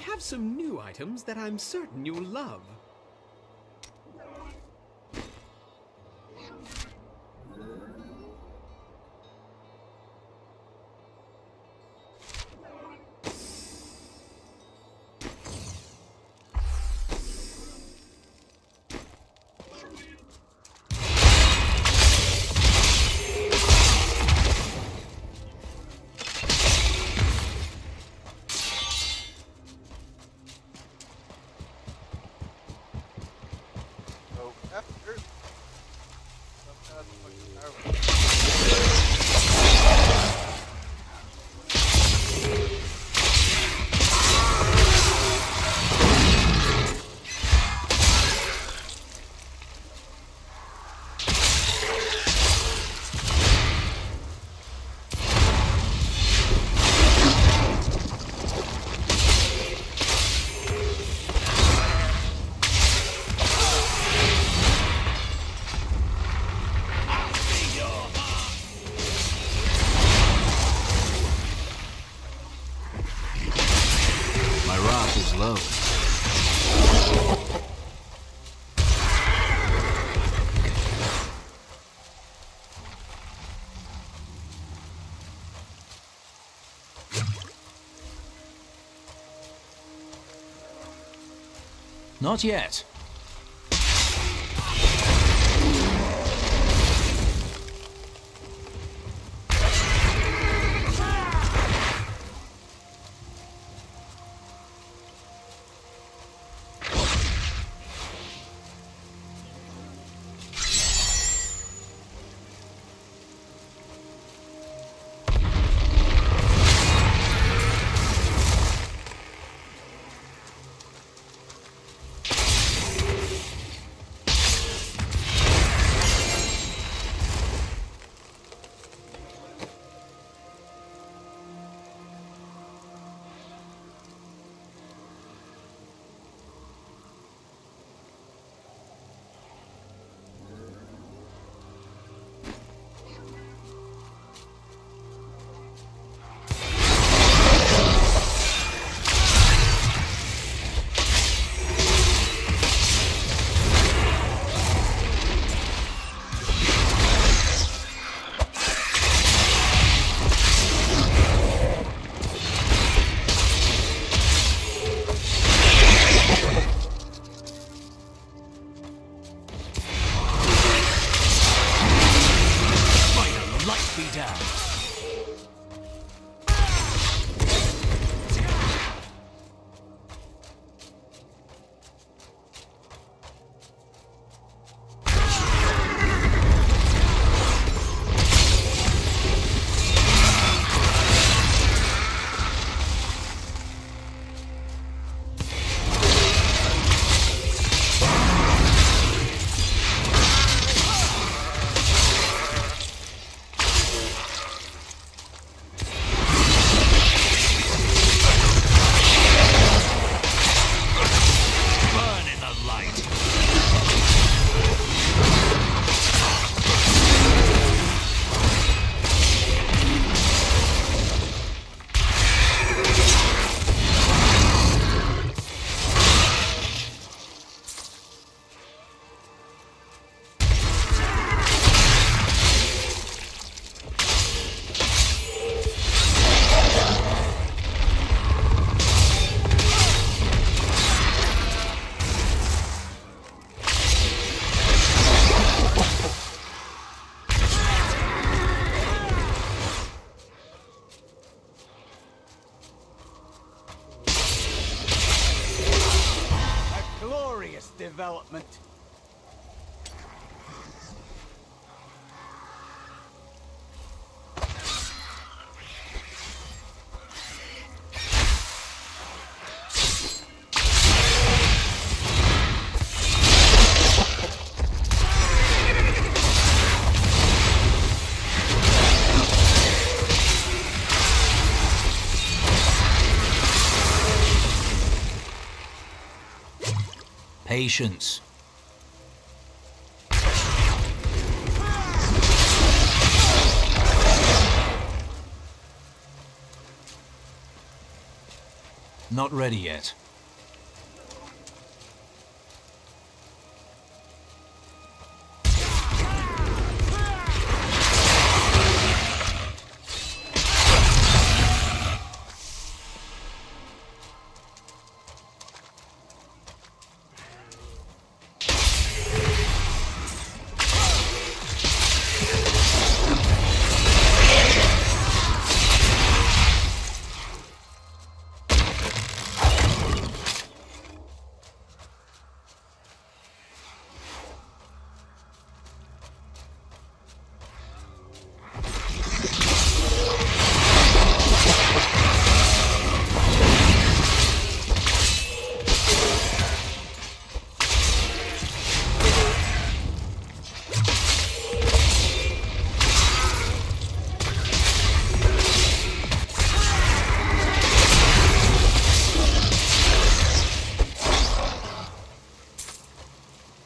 have some new items that I'm certain you'll love. Low. Not yet. Development. Patience. Not ready yet.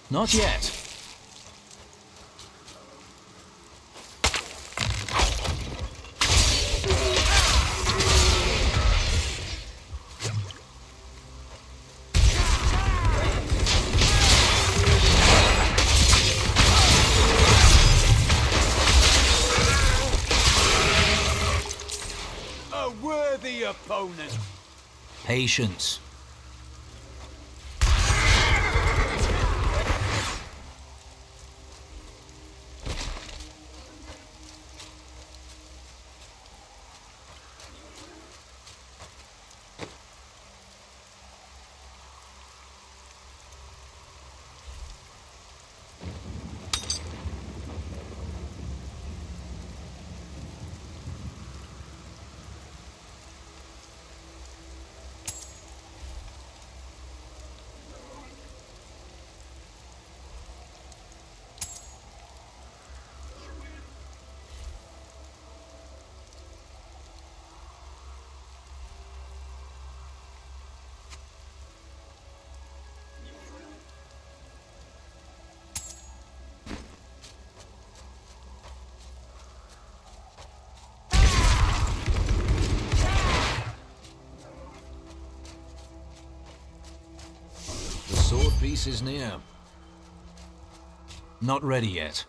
Not yet. A worthy opponent. Patience. The sword piece is near. Not ready yet.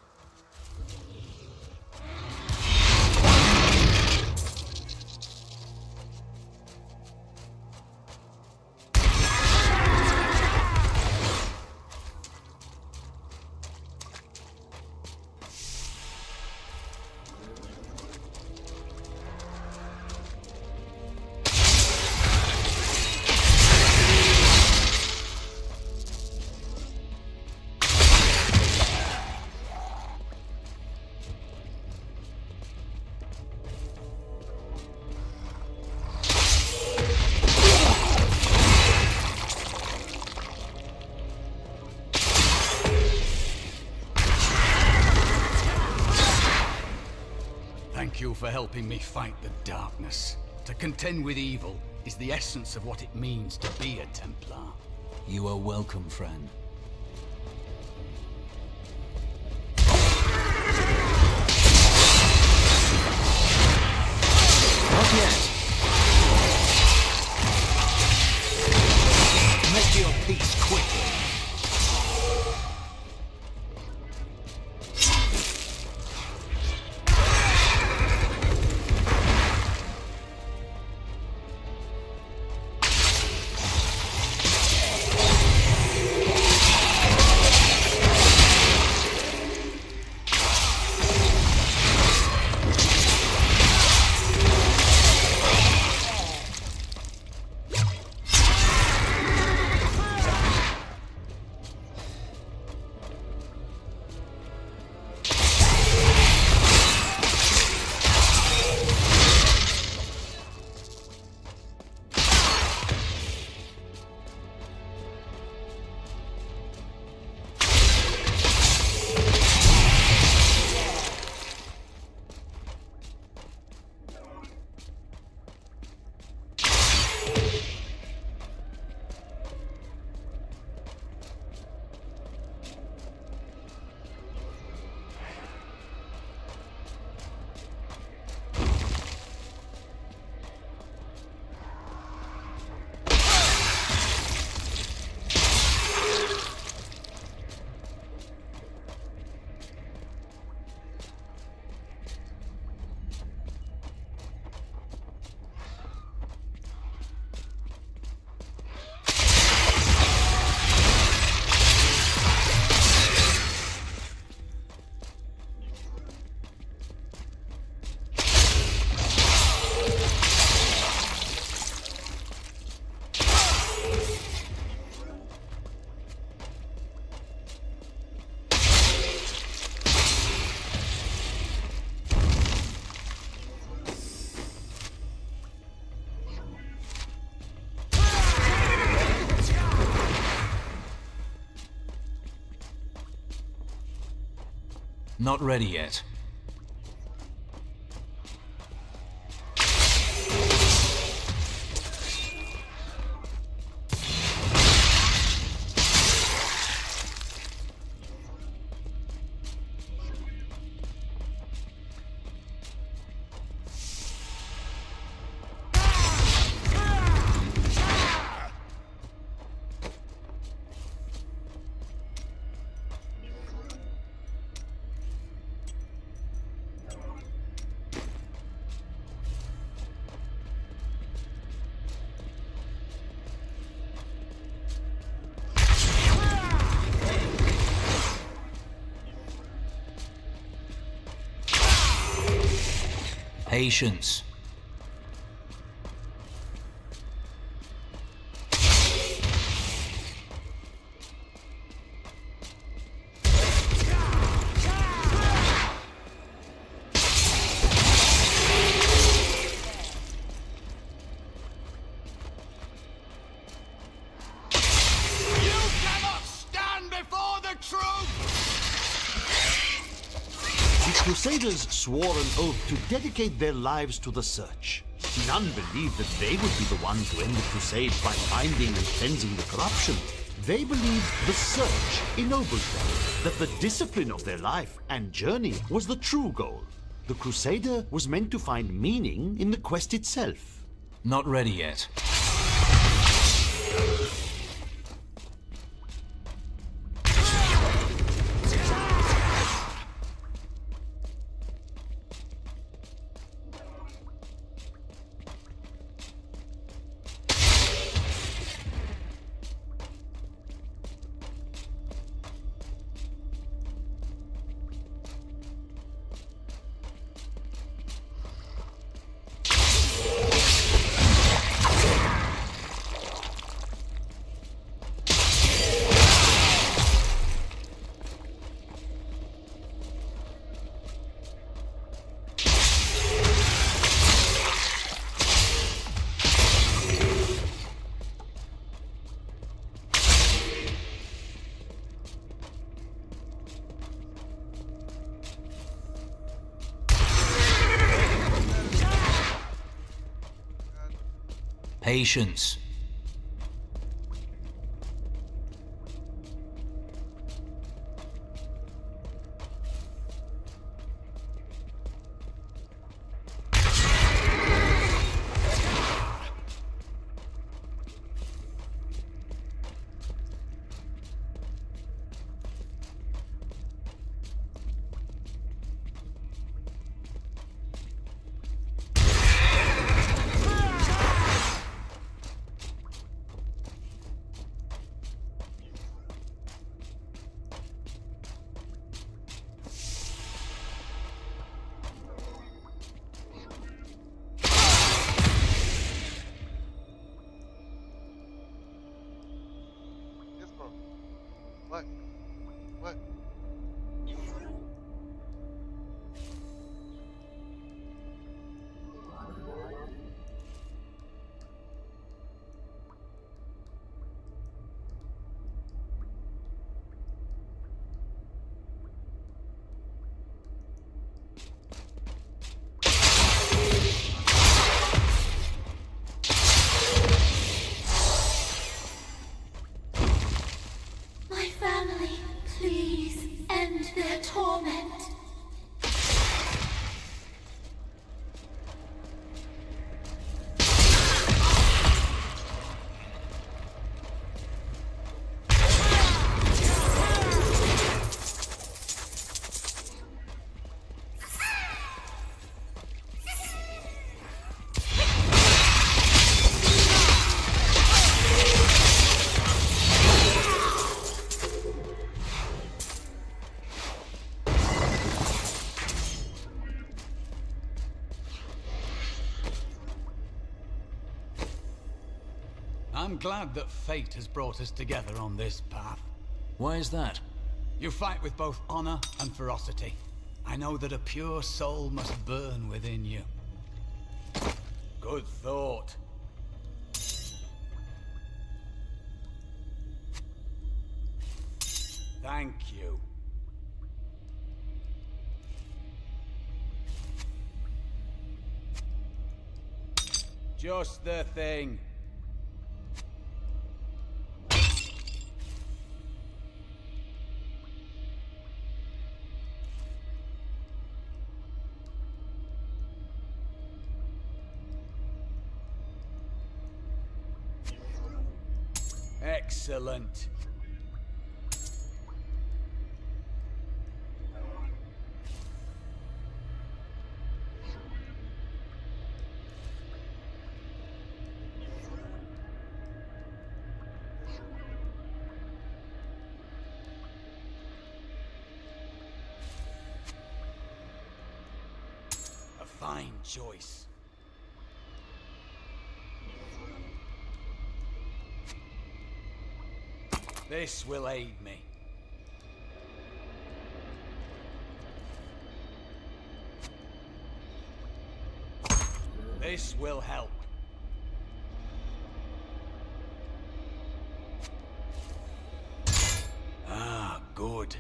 Thank you for helping me fight the darkness. To contend with evil is the essence of what it means to be a Templar. You are welcome, friend. Not yet. Make your peace quickly. Not ready yet. Patience. The Crusaders swore an oath to dedicate their lives to the search. None believed that they would be the ones to end the crusade by finding and cleansing the corruption. They believed the search ennobled them, that the discipline of their life and journey was the true goal. The Crusader was meant to find meaning in the quest itself. Not ready yet. Patience. What? What? My family, please end their torment. I'm glad that fate has brought us together on this path. Why is that? You fight with both honor and ferocity. I know that a pure soul must burn within you. Good thought. Thank you. Just the thing. Excellent. A fine choice. This will aid me. This will help. Ah, good.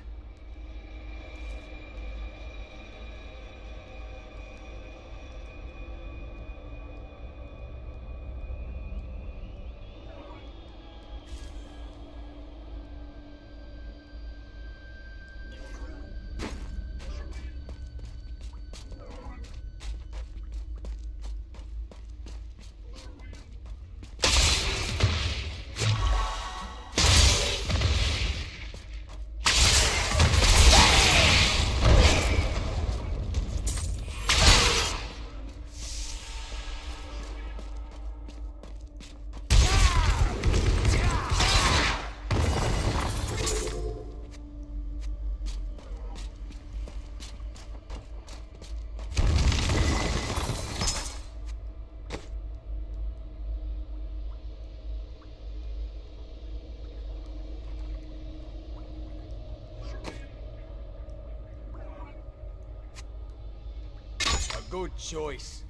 Good choice.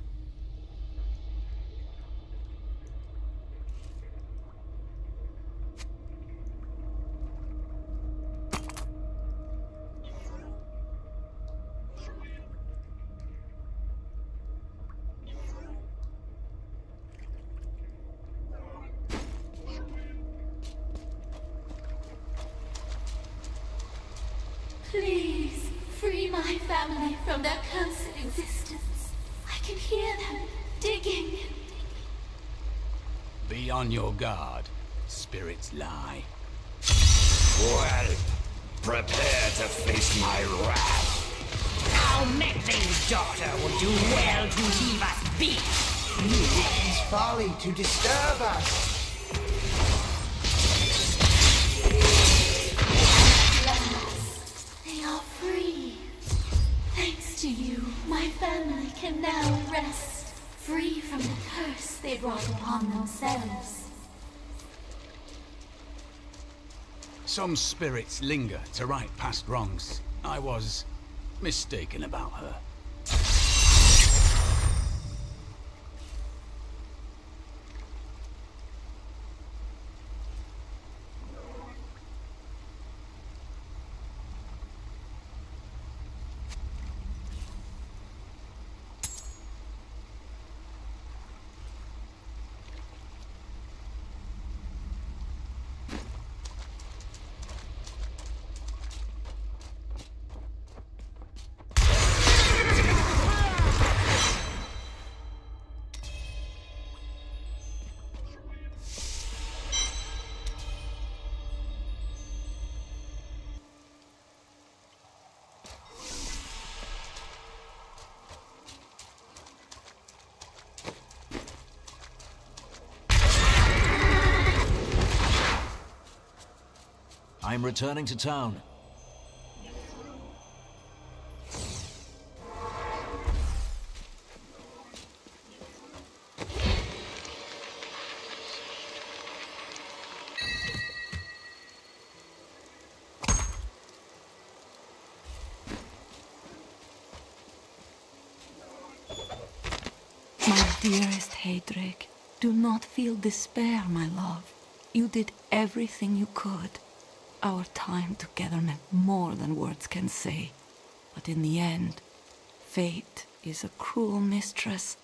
Please, free my family from their cursed existence. I can hear them digging. Be on your guard. Spirits lie. Well, prepare to face my wrath. Our meddling daughter would do well to leave us be. It is folly to disturb us. Alas, they are free. Thanks to you, my family can now rest, free from the curse they brought upon themselves. Some spirits linger to right past wrongs. I was mistaken about her. I'm returning to town. My dearest Heydrich, do not feel despair, my love. You did everything you could. Our time together meant more than words can say. But in the end, fate is a cruel mistress.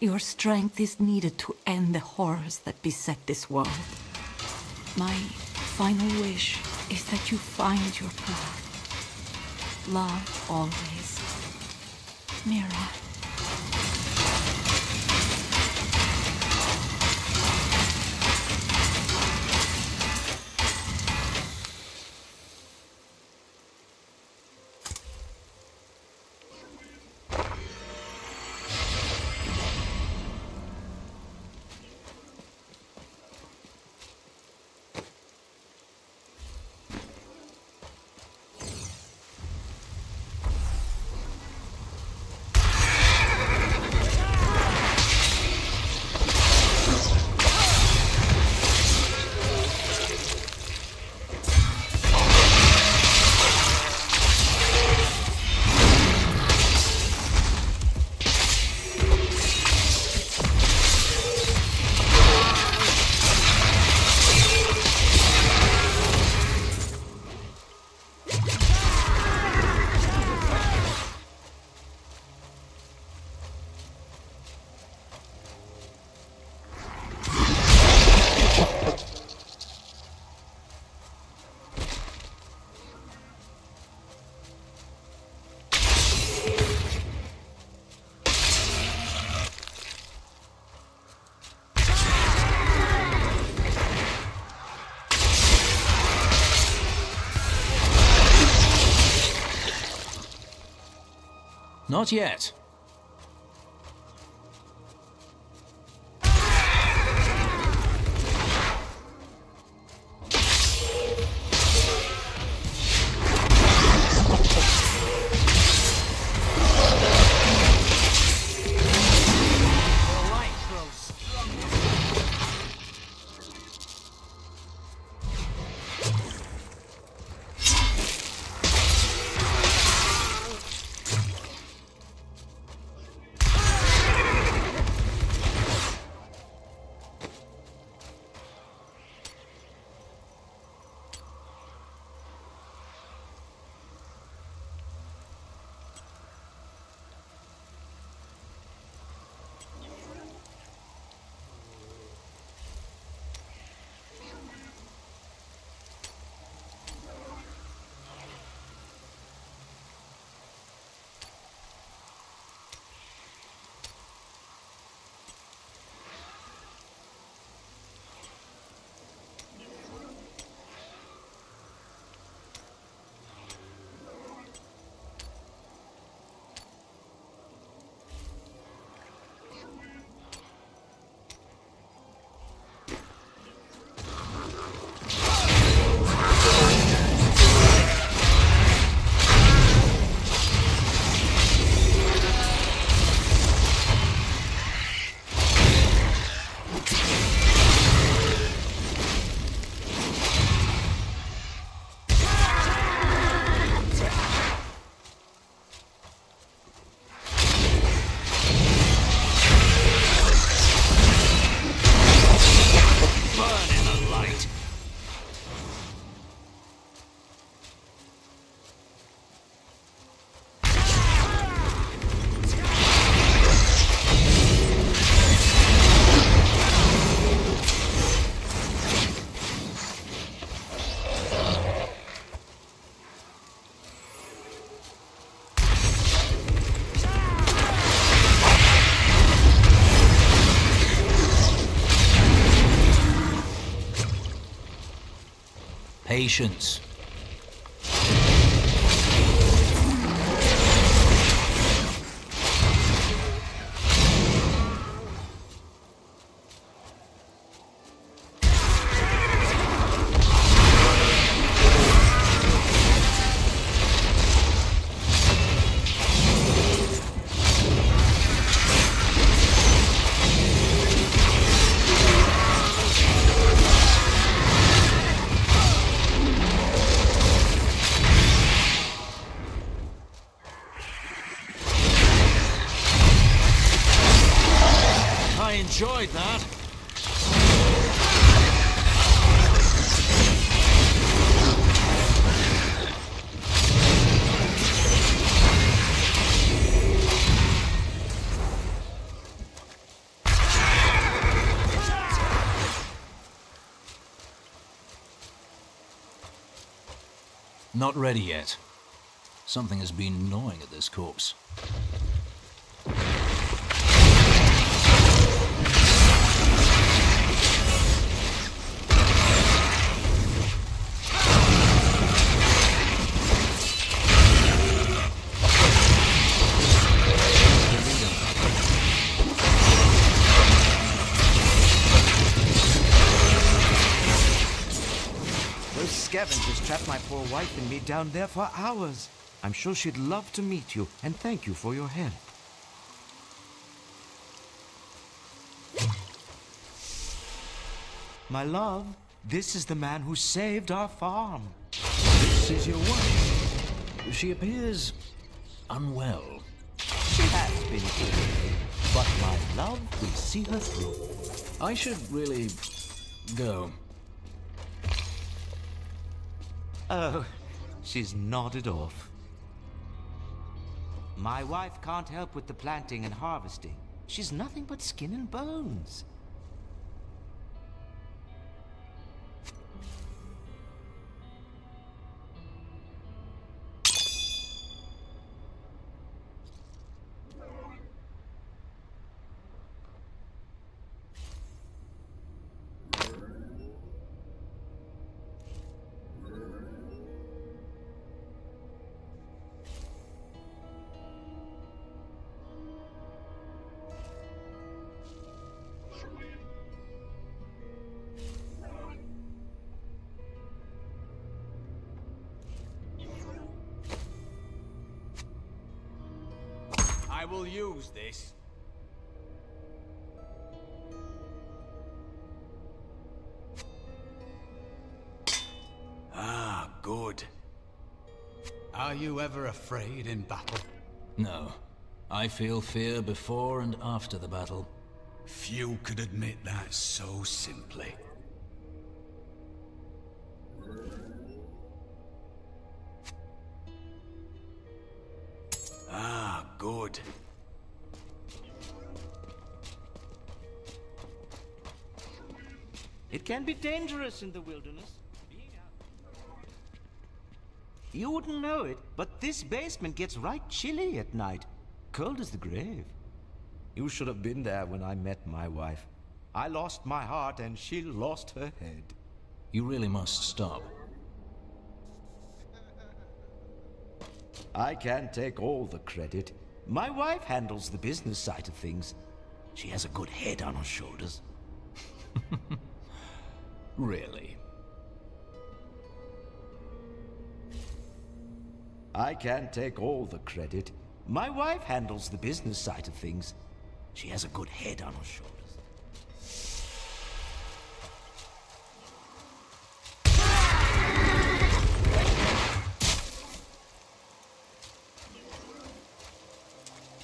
Your strength is needed to end the horrors that beset this world. My final wish is that you find your path. Love always. Mira. Not yet. Patience. I enjoyed that. Not ready yet. Something has been gnawing at this corpse. Those scavengers trapped my poor wife and me down there for hours. I'm sure she'd love to meet you, and thank you for your help. My love, this is the man who saved our farm. This is your wife. She appears unwell. She has been ill, but my love will see her through. I should really go. Oh, she's nodded off. My wife can't help with the planting and harvesting. She's nothing but skin and bones. I will use this. Ah, good. Are you ever afraid in battle? No. I feel fear before and after the battle. Few could admit that so simply. Ah, good. It can be dangerous in the wilderness. You wouldn't know it, but this basement gets right chilly at night. Cold as the grave. You should have been there when I met my wife. I lost my heart and she lost her head. You really must stop. I can't take all the credit. My wife handles the business side of things. She has a good head on her shoulders. Really? I can't take all the credit. My wife handles the business side of things. She has a good head on her shoulders.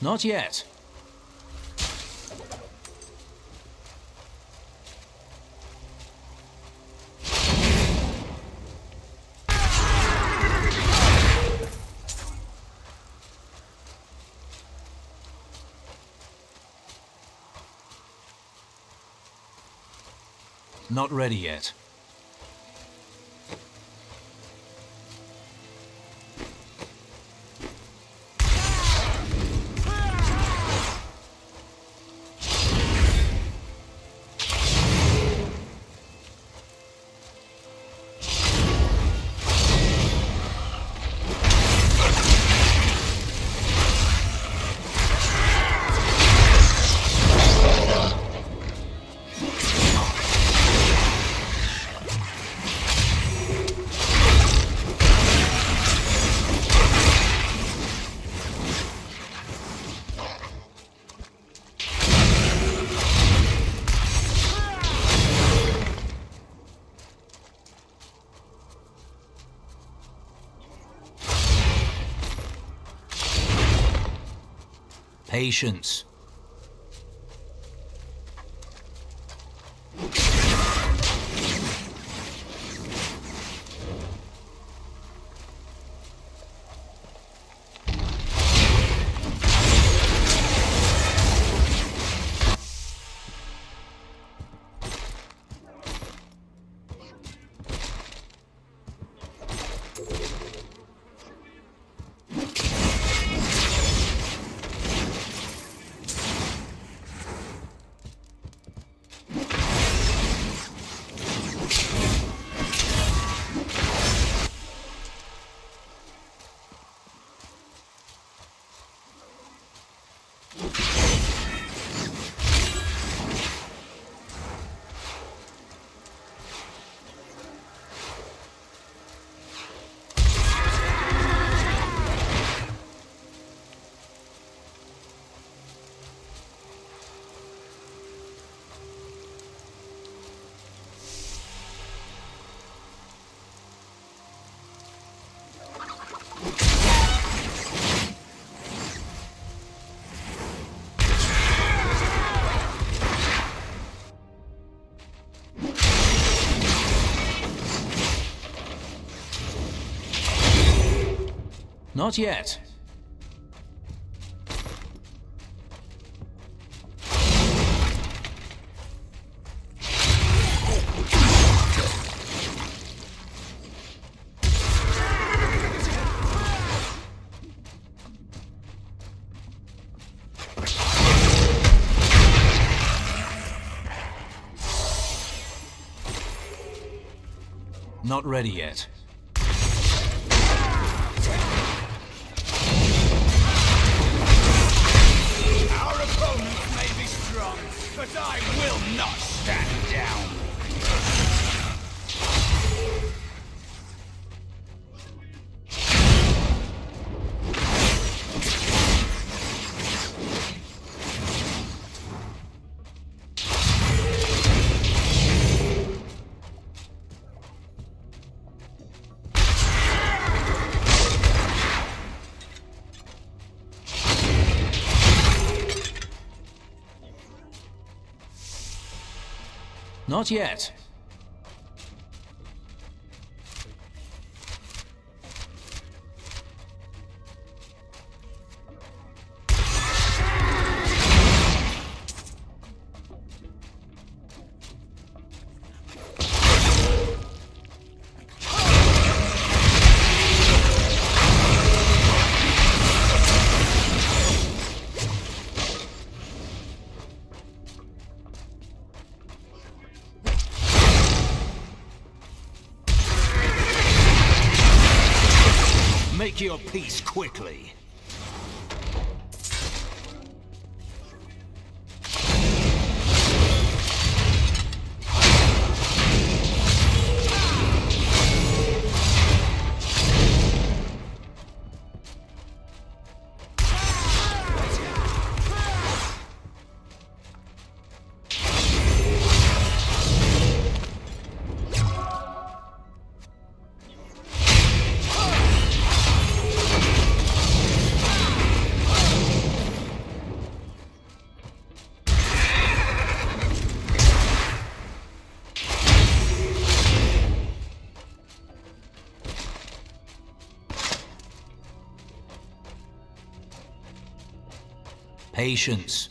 Not yet. Not ready yet. Patience. Not yet. Not ready yet. Our opponents may be strong, but I will not stand down. Not yet. Make your peace quickly. Patience.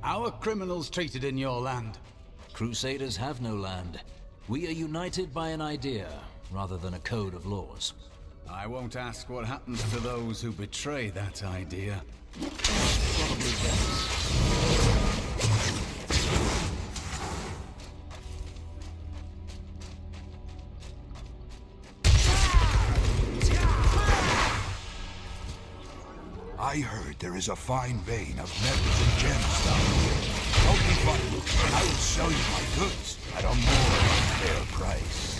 How are criminals treated in your land? Crusaders have no land. We are united by an idea, rather than a code of laws. I won't ask what happens to those who betray that idea. Probably best. I heard there is a fine vein of metals and gems down here. Help me find it, and I will sell you my goods at a more than fair price.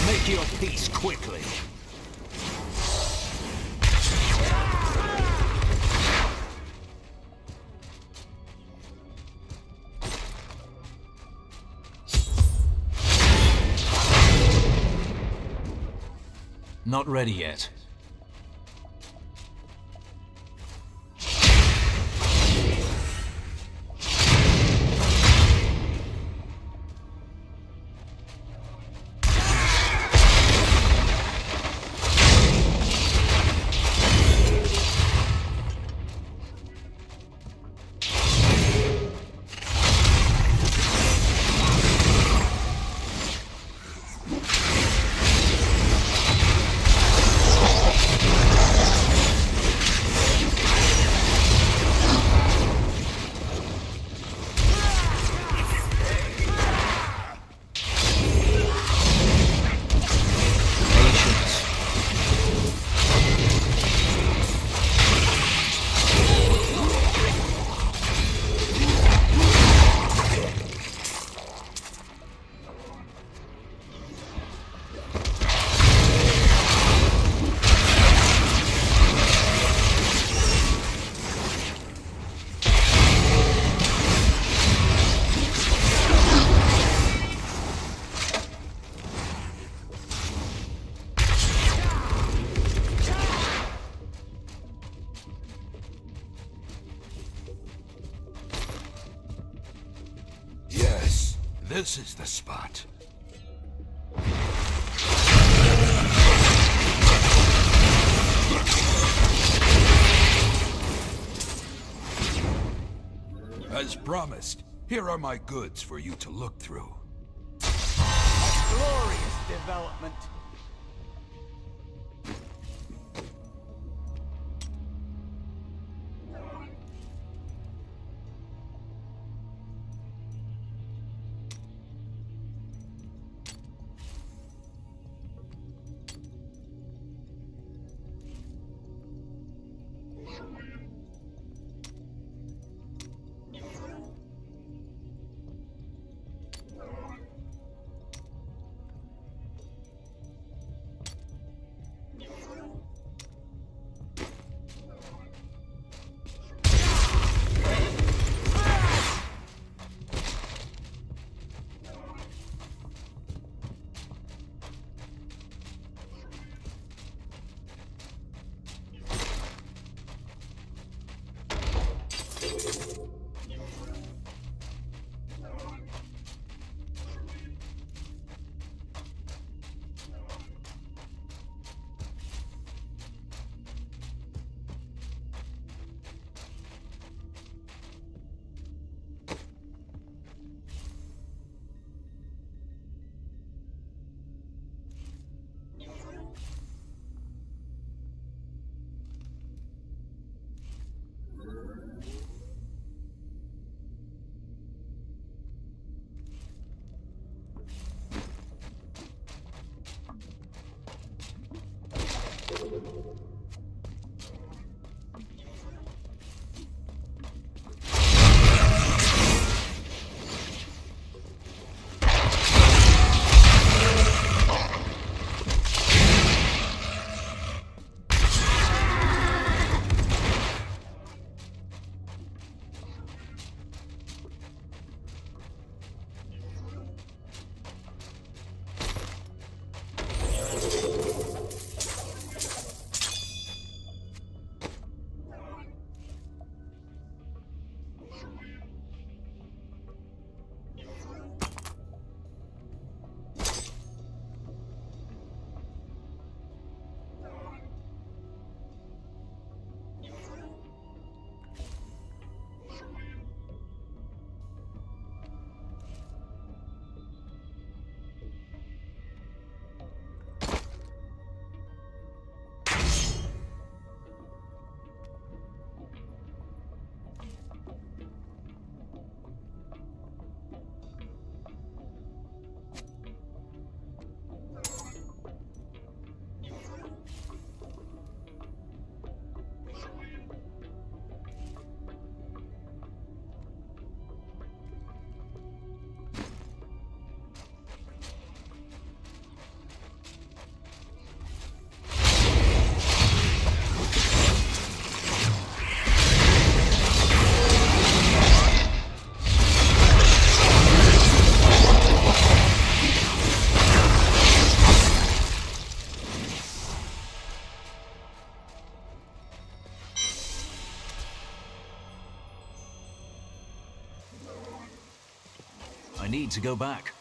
Make your peace quickly. Not ready yet. This is the spot. As promised, here are my goods for you to look through. A glorious development. I need to go back.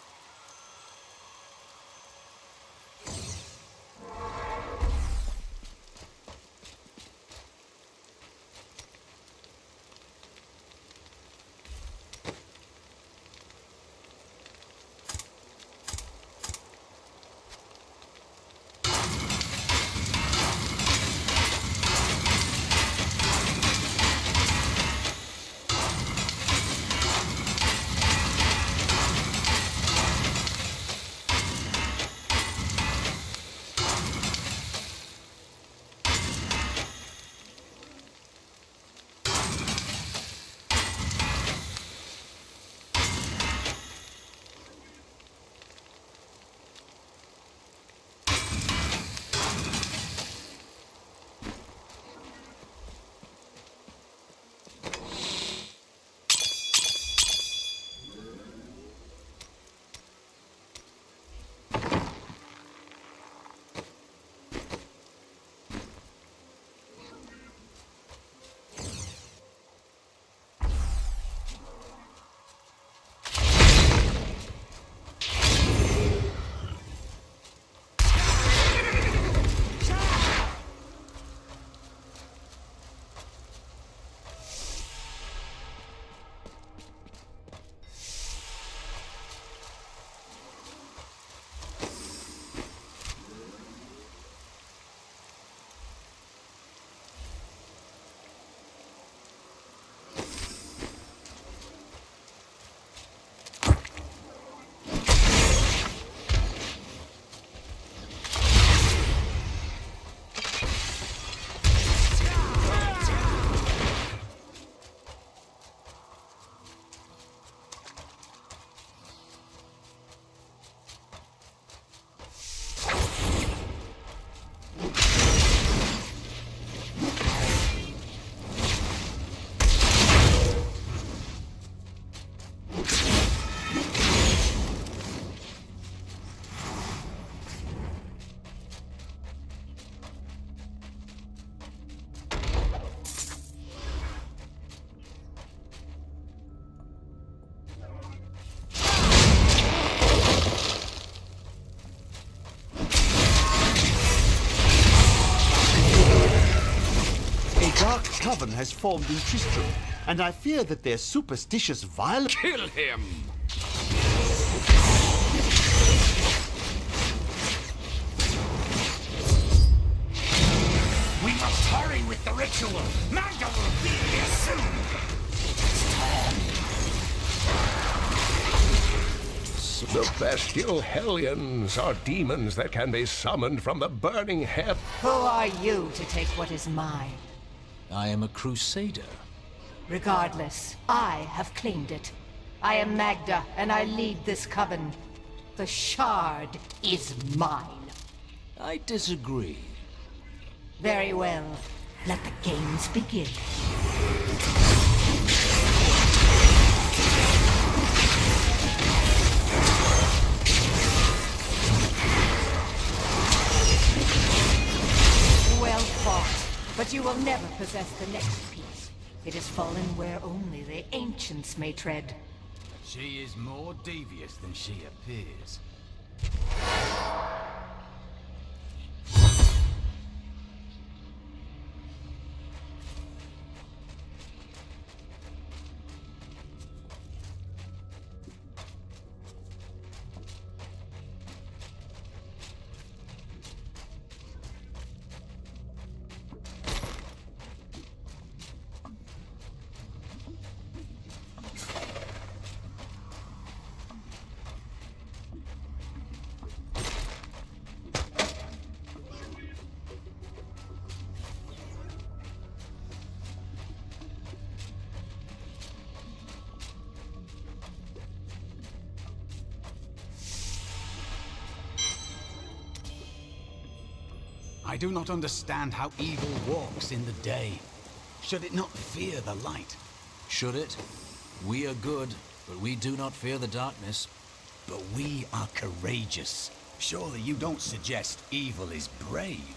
coven has formed in Tristram, and I fear that their superstitious violence... Kill him! We must hurry with the ritual. Magda will be here soon. The bestial hellions are demons that can be summoned from the burning heaven. Who are you to take what is mine? I am a Crusader. Regardless, I have claimed it. I am Magda, and I lead this coven. The shard is mine. I disagree. Very well. Let the games begin. Well fought, but you will never possess the next piece. It has fallen where only the ancients may tread. She is more devious than she appears. I do not understand how evil walks in the day. Should it not fear the light? Should it? We are good, but we do not fear the darkness. But we are courageous. Surely you don't suggest evil is brave?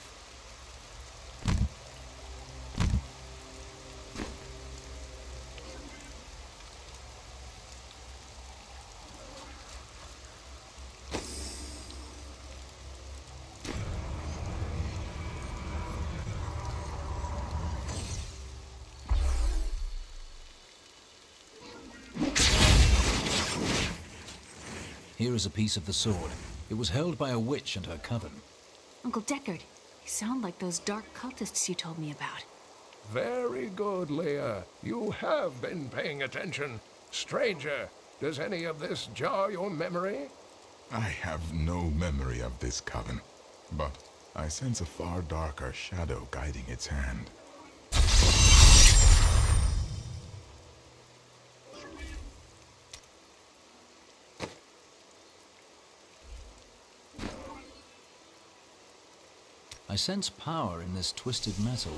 Here is a piece of the sword. It was held by a witch and her coven. Uncle Deckard, you sound like those dark cultists you told me about. Very good, Leah. You have been paying attention. Stranger, does any of this jar your memory? I have no memory of this coven, but I sense a far darker shadow guiding its hand. I sense power in this twisted metal.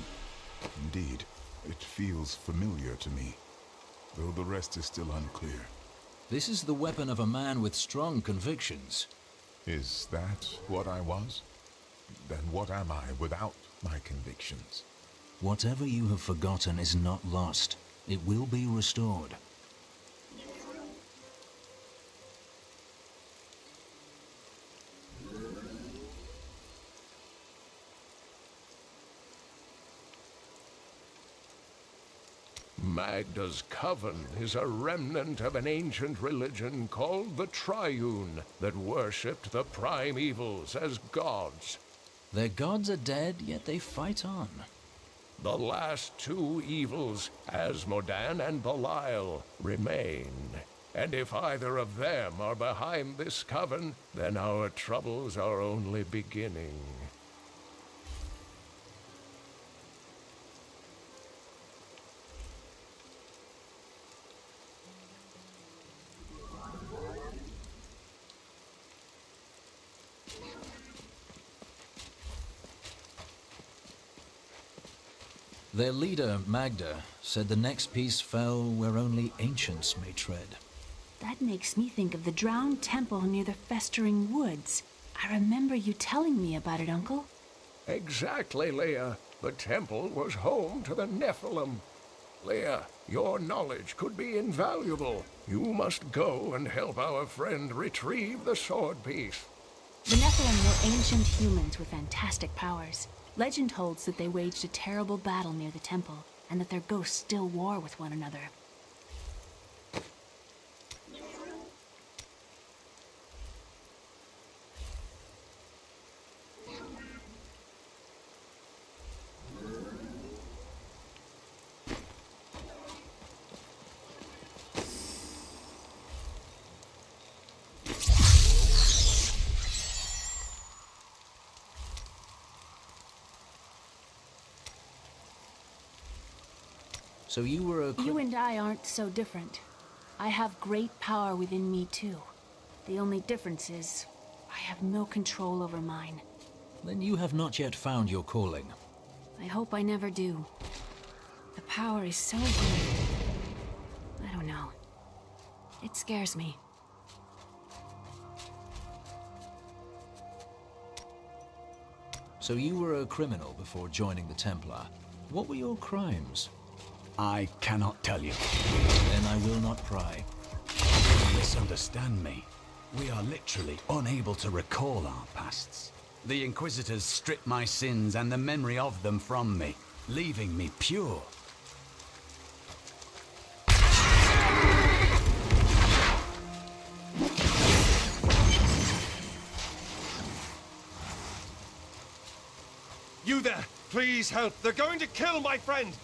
Indeed, it feels familiar to me, though the rest is still unclear. This is the weapon of a man with strong convictions. Is that what I was? Then what am I without my convictions? Whatever you have forgotten is not lost. It will be restored. Magda's coven is a remnant of an ancient religion called the Triune that worshipped the prime evils as gods. Their gods are dead, yet they fight on. The last two evils, Asmodan and Belial, remain. And if either of them are behind this coven, then our troubles are only beginning. Their leader, Magda, said the next piece fell where only ancients may tread. That makes me think of the drowned temple near the festering woods. I remember you telling me about it, Uncle. Exactly, Leah. The temple was home to the Nephilim. Leah, your knowledge could be invaluable. You must go and help our friend retrieve the sword piece. The Nephilim were ancient humans with fantastic powers. Legend holds that they waged a terrible battle near the temple. and that their ghosts still war with one another. So you were a... You and I aren't so different. I have great power within me too. The only difference is, I have no control over mine. Then you have not yet found your calling. I hope I never do. The power is so great. I don't know. It scares me. So you were a criminal before joining the Templar. What were your crimes? I cannot tell you. Then I will not pry. You misunderstand me. We are literally unable to recall our pasts. The Inquisitors stripped my sins and the memory of them from me, leaving me pure. You there! Please help! They're going to kill my friend!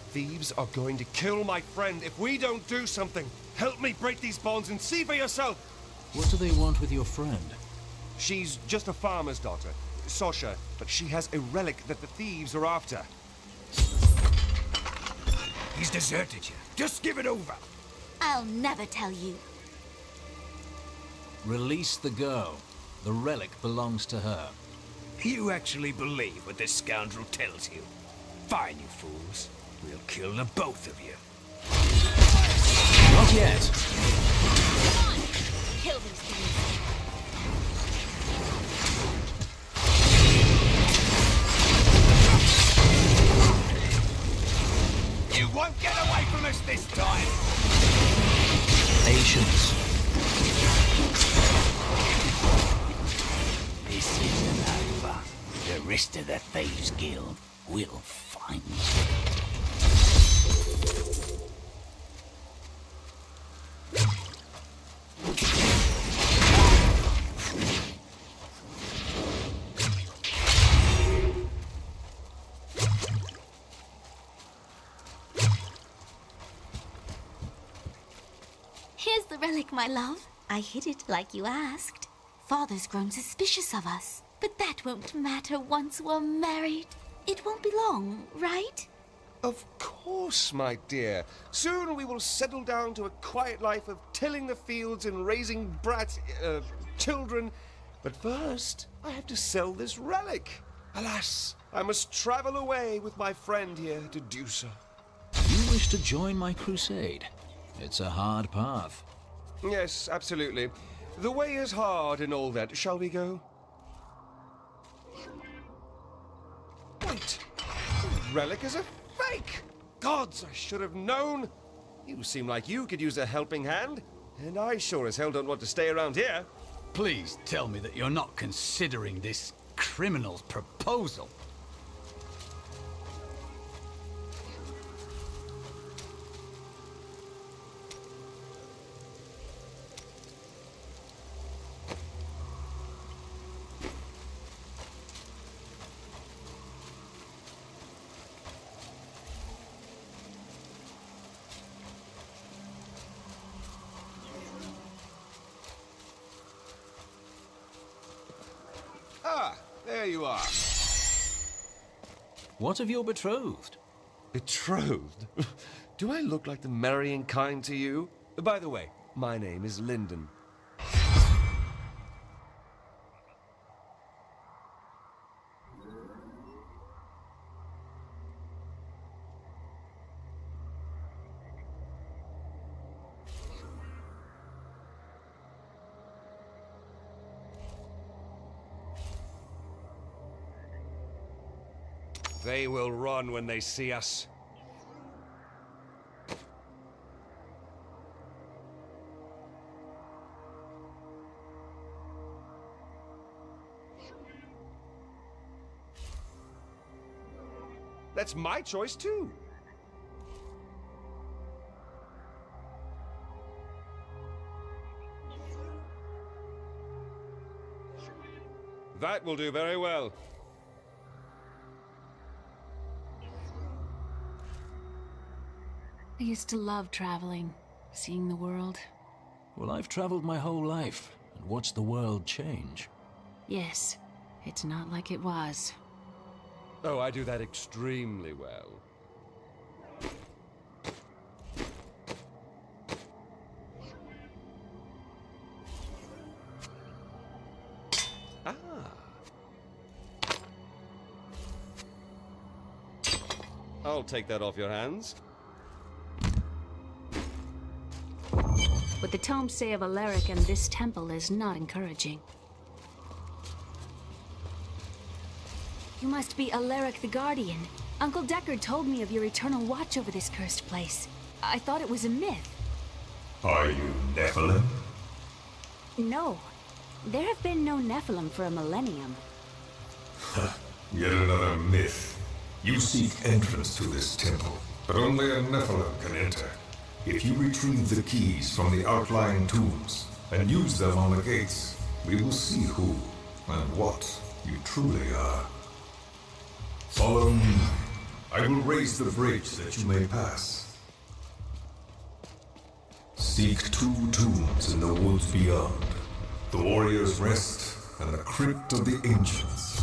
Thieves are going to kill my friend if we don't do something. Help me break these bonds and see for yourself! What do they want with your friend? She's just a farmer's daughter, Sasha, but she has a relic that the thieves are after. He's deserted you. Just give it over. I'll never tell you. Release the girl. The relic belongs to her. You actually believe what this scoundrel tells you? Fine, you fools. We'll kill the both of you. Not yet. Come on! Kill these things. You won't get away from us this time! Patience. This isn't over. The rest of the Thieves Guild will find you. Here's the relic, my love. I hid it like you asked. Father's grown suspicious of us, but that won't matter once we're married. It won't be long, right? Of course, my dear. Soon we will settle down to a quiet life of tilling the fields and raising children. But first, I have to sell this relic. Alas, I must travel away with my friend here to do so. You wish to join my crusade? It's a hard path. Yes, absolutely. The way is hard and all that. Shall we go? Wait! The relic is a fake! Gods, I should have known! You seem like you could use a helping hand, and I sure as hell don't want to stay around here. Please tell me that you're not considering this criminal's proposal. Ah, there you are. What of your betrothed? Betrothed? Do I look like the marrying kind to you? By the way, my name is Lyndon. They will run when they see us. That's my choice, too. That will do very well. I used to love traveling, seeing the world. Well, I've traveled my whole life and watched the world change. Yes, it's not like it was. Oh, I do that extremely well. Ah. I'll take that off your hands. What the tomes say of Alaric and this temple is not encouraging. You must be Alaric the Guardian. Uncle Deckard told me of your eternal watch over this cursed place. I thought it was a myth. Are you Nephilim? No. There have been no Nephilim for a millennium. Yet another myth. You seek entrance to this temple, but only a Nephilim can enter. If you retrieve the keys from the outlying tombs and use them on the gates, we will see who and what you truly are. Follow me. I will raise the bridge that you may pass. Seek 2 tombs in the woods beyond. The Warrior's Rest and the Crypt of the Ancients.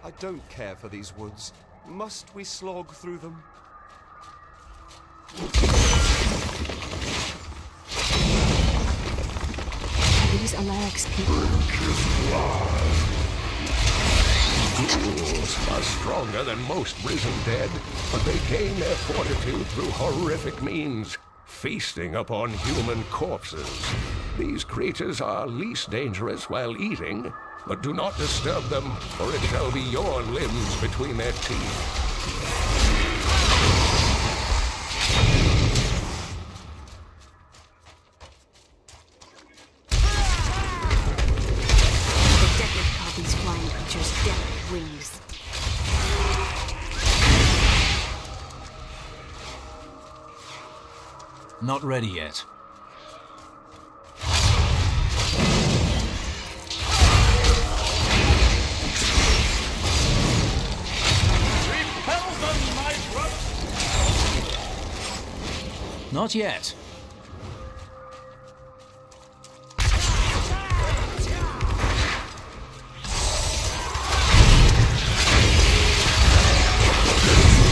I don't care for these woods. Must we slog through them? These Alaric's people. Ghouls are stronger than most risen dead, but they gain their fortitude through horrific means, feasting upon human corpses. These creatures are least dangerous while eating, but do not disturb them, or it shall be your limbs between their teeth. The Deckard called these flying creatures death wings. Not ready yet. Not yet.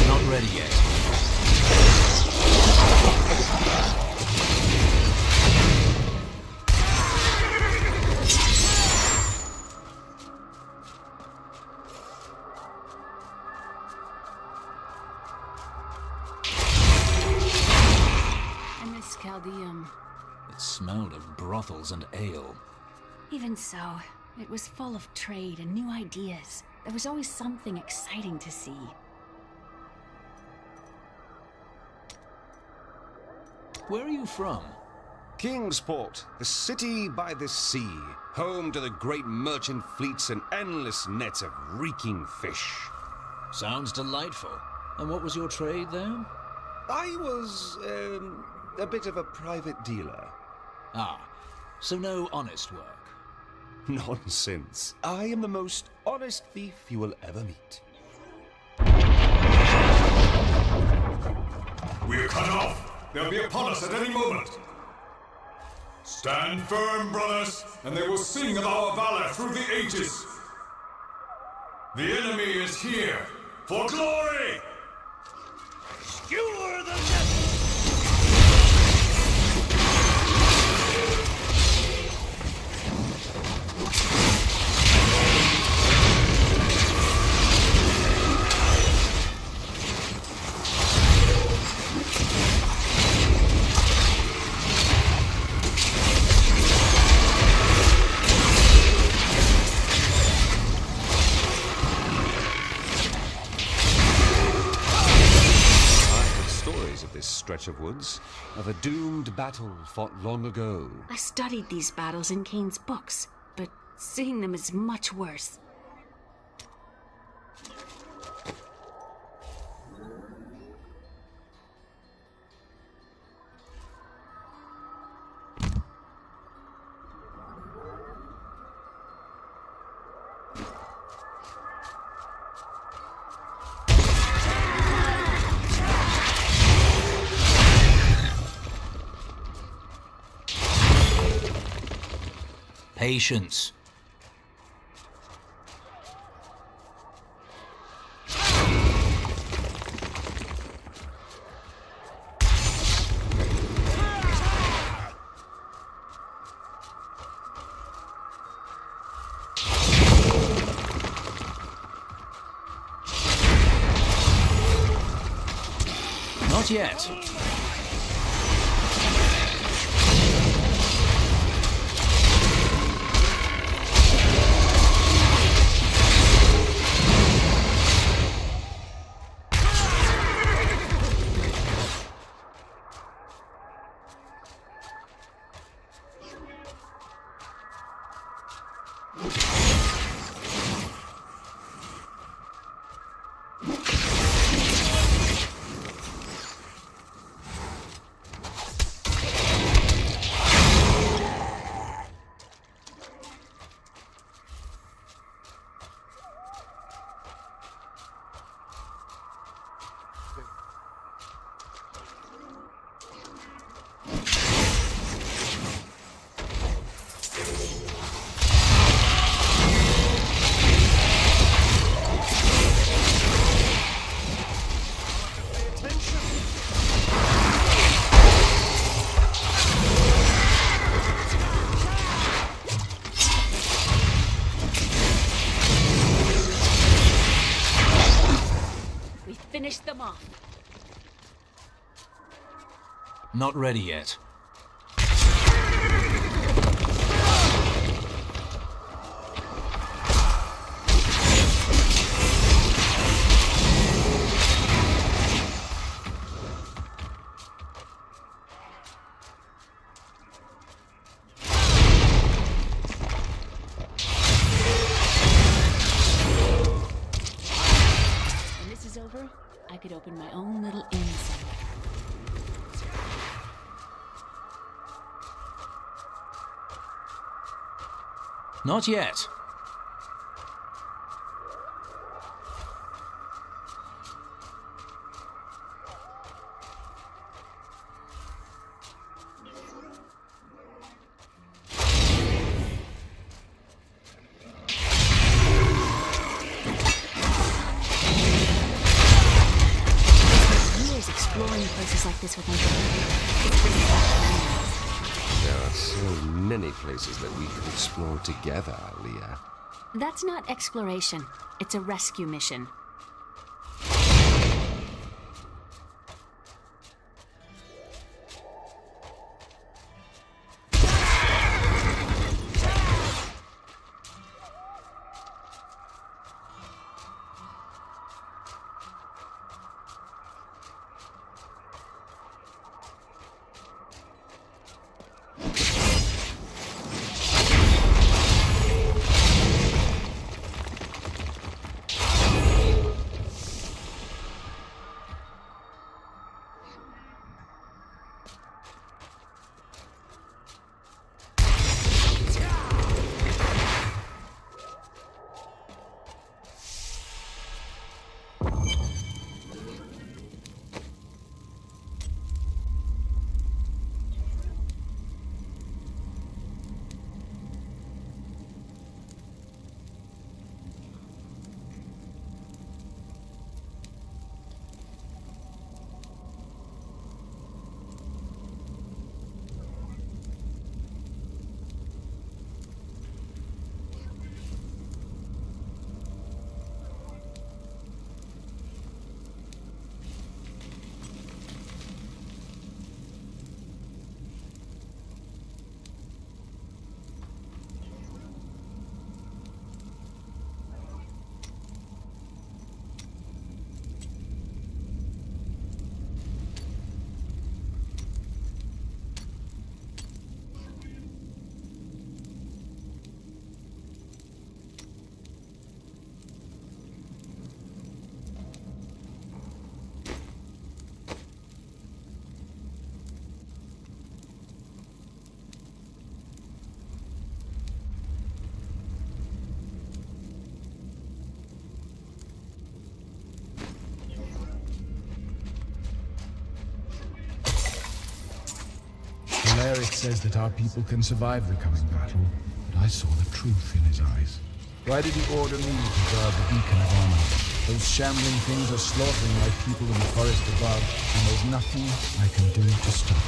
Not ready yet. It smelled of brothels and ale. Even so, it was full of trade and new ideas. There was always something exciting to see. Where are you from? Kingsport, the city by the sea, home to the great merchant fleets and endless nets of reeking fish. Sounds delightful. And what was your trade there? I was, a bit of a private dealer. Ah, so no honest work. Nonsense. I am the most honest thief you will ever meet. We're cut off. They'll be upon us at any moment. Stand firm, brothers, and they will sing of our valor through the ages. The enemy is here for glory! Skewer the net! Stretch of woods, of a doomed battle fought long ago. I studied these battles in Kane's books, but seeing them is much worse. Patience. Not yet. Finish them off. Not ready yet. When this is over, I could open my own little inn somewhere. Not yet. Years exploring places like this with my brother. There are so many places that we could explore together, Leah. That's not exploration. It's a rescue mission. Cleric says that our people can survive the coming battle, but I saw the truth in his eyes. Why did he order me to guard the beacon of honor? Those shambling things are slaughtering my people in the forest above, and there's nothing I can do to stop it.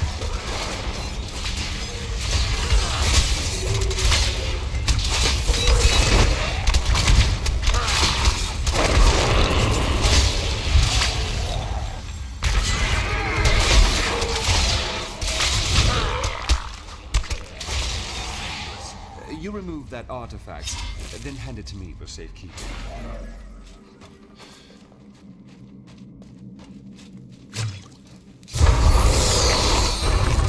You remove that artifact, then hand it to me for safekeeping.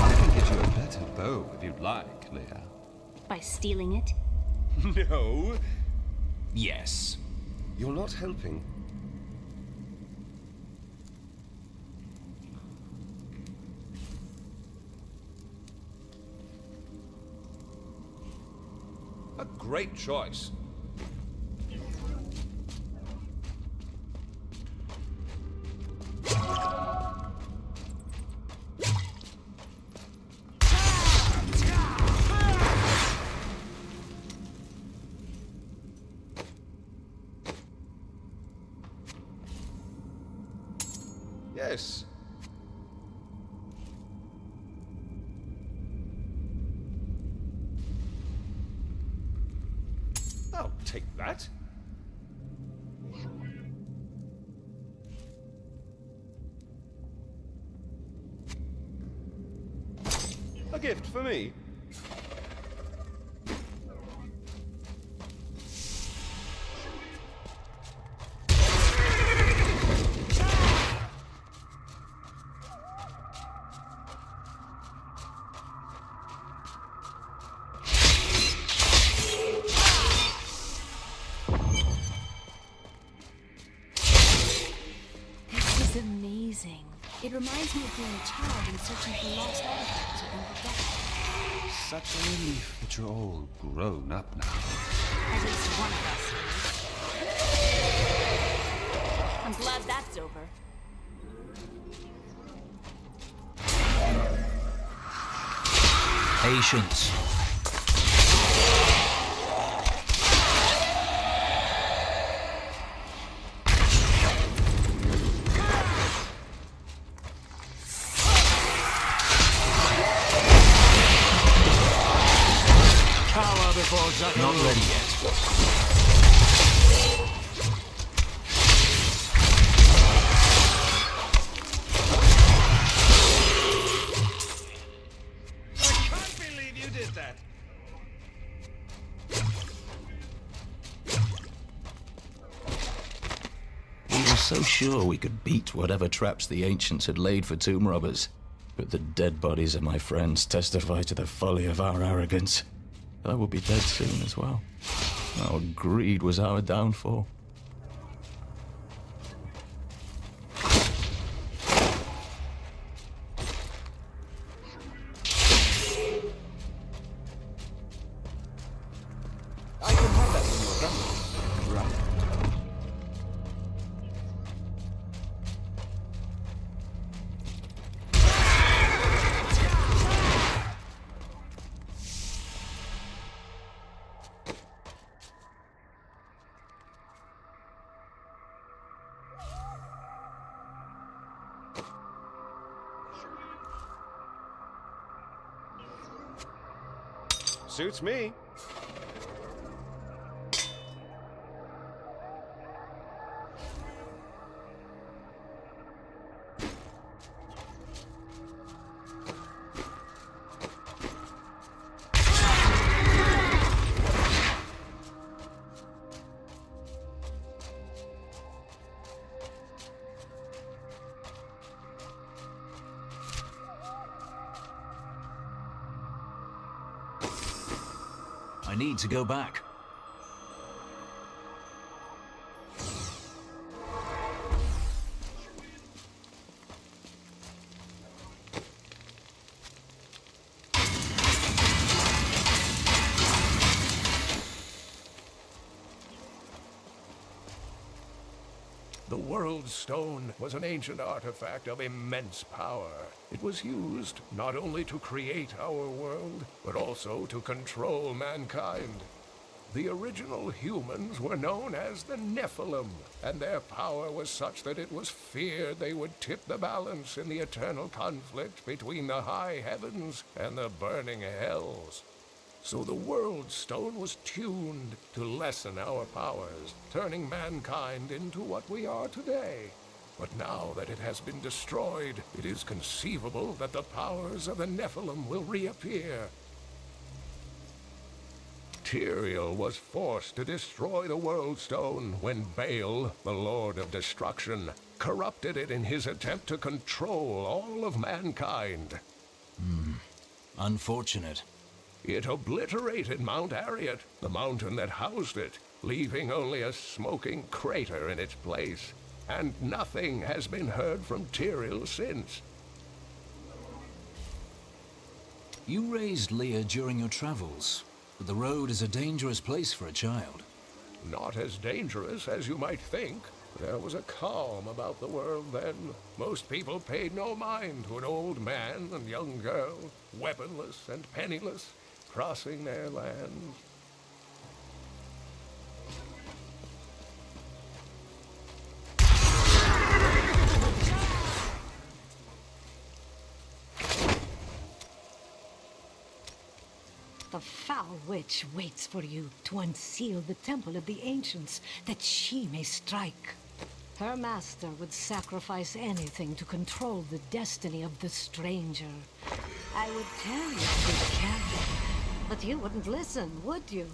I can get you a better bow if you'd like, Leia. By stealing it? No. Yes. You're not helping. A great choice. Yes. I'll take that. A gift for me. Amazing. It reminds me of being a child and searching for lost artifacts you've been forgotten. Such a relief that you're all grown up now. At least one of us. I'm glad that's over. Patience. Not ready yet. I can't believe you did that. We were so sure we could beat whatever traps the ancients had laid for tomb robbers. But the dead bodies of my friends testify to the folly of our arrogance. I will be dead soon as well. Our greed was our downfall. I can have that when you're done. Right. Suits me. I need to go back. The World Stone was an ancient artifact of immense power. It was used not only to create our world, but also to control mankind. The original humans were known as the Nephilim, and their power was such that it was feared they would tip the balance in the eternal conflict between the high heavens and the burning hells. So the World Stone was tuned to lessen our powers, turning mankind into what we are today. But now that it has been destroyed, it is conceivable that the powers of the Nephilim will reappear. Tyrael was forced to destroy the World Stone when Baal, the Lord of Destruction, corrupted it in his attempt to control all of mankind. Unfortunate. It obliterated Mount Arreat, the mountain that housed it, leaving only a smoking crater in its place. And nothing has been heard from Tyrael since. You raised Leah during your travels, but the road is a dangerous place for a child. Not as dangerous as you might think. There was a calm about the world then. Most people paid no mind to an old man and young girl, weaponless and penniless, crossing their lands. The foul witch waits for you to unseal the temple of the ancients, that she may strike. Her master would sacrifice anything to control the destiny of the stranger. I would tell you to be careful, but you wouldn't listen, would you?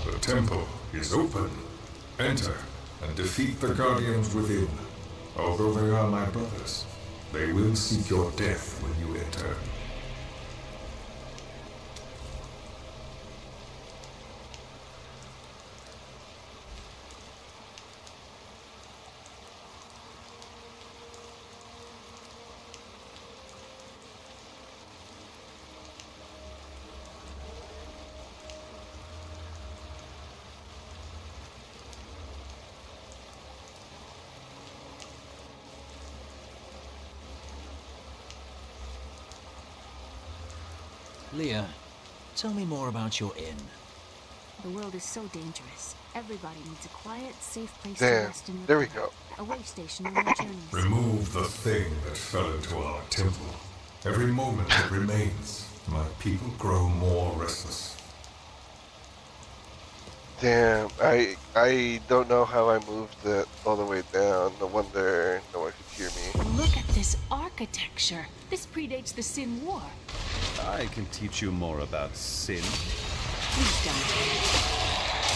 The temple is open. Enter and defeat the guardians within. Although they are my brothers, they will seek your death when you enter. Leah, tell me more about your inn. The world is so dangerous. Everybody needs a quiet, safe place There. to rest and There we recover. go. A way station on their journeys. Remove the thing that fell into our temple. Every moment it remains, my people grow more restless. Damn, I don't know how I moved that all the way down. No wonder no one could hear me. Look at this architecture. This predates the Sin War. I can teach you more about sin. Please don't.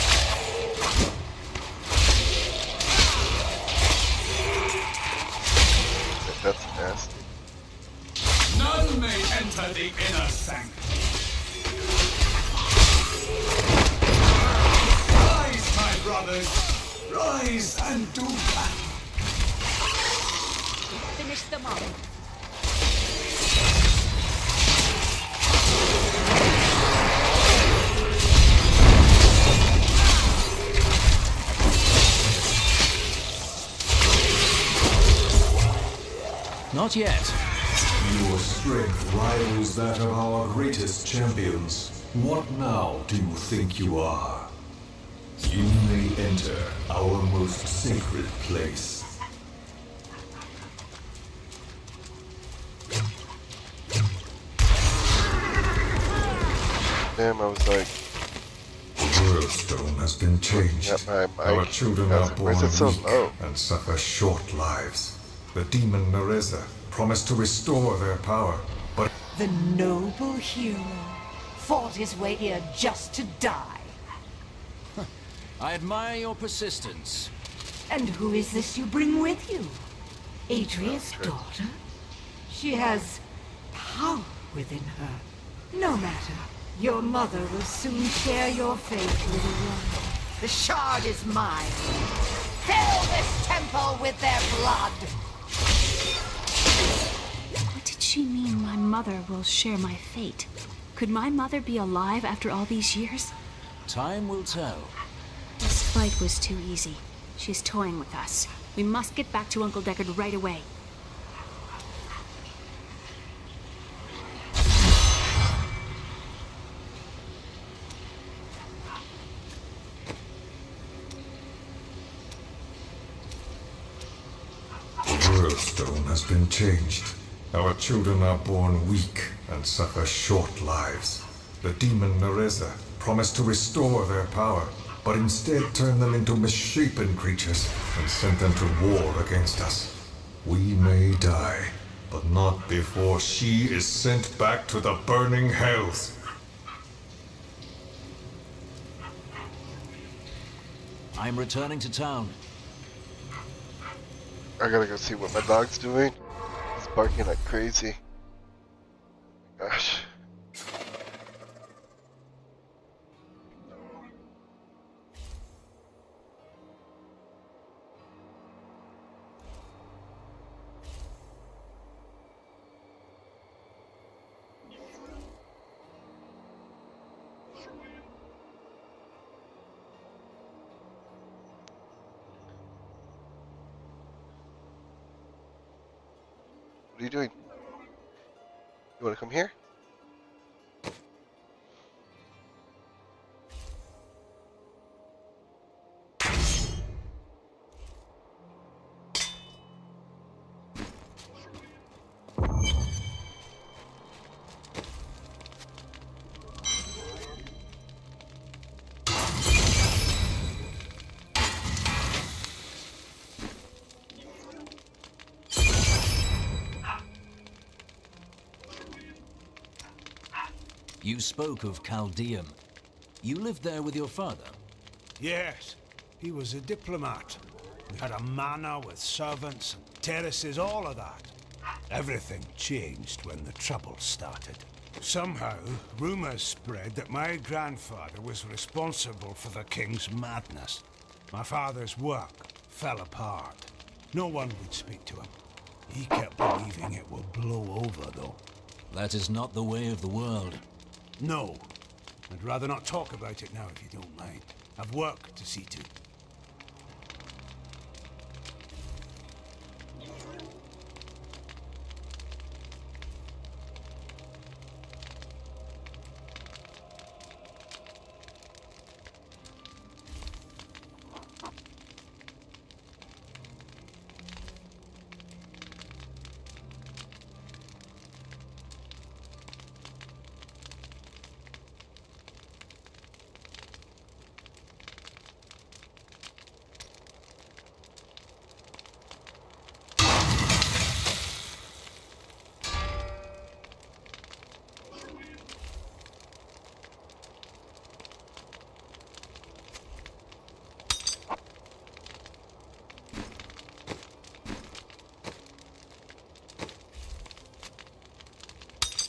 That's nasty. None may enter the inner sanctum. Rise, my brothers! Rise and do battle! Finish them off. Not yet. Your strength rivals that of our greatest champions. What now do you think you are? You may enter our most sacred place. Damn, I was like... The world stone has been changed. Our children are born weak and suffer short lives. The demon Nereza promised to restore their power, but... The noble hero fought his way here just to die. I admire your persistence. And who is this you bring with you? Adria's daughter? She has power within her. No matter. Your mother will soon share your fate, little one. The shard is mine. Fill this temple with their blood! What did she mean my mother will share my fate? Could my mother be alive after all these years? Time will tell. This fight was too easy. She's toying with us. We must get back to Uncle Deckard right away. The world stone has been changed. Our children are born weak and suffer short lives. The demon Nereza promised to restore their power, but instead turned them into misshapen creatures and sent them to war against us. We may die, but not before she is sent back to the burning hells. I'm returning to town. I gotta go see what my dog's doing. He's barking like crazy. Gosh. What are you doing? You wanna come here? You spoke of Chaldeum. You lived there with your father? Yes, he was a diplomat. We had a manor with servants and terraces, all of that. Everything changed when the trouble started. Somehow, rumors spread that my grandfather was responsible for the king's madness. My father's work fell apart. No one would speak to him. He kept believing it would blow over, though. That is not the way of the world. No. I'd rather not talk about it now, if you don't mind. I've work to see to.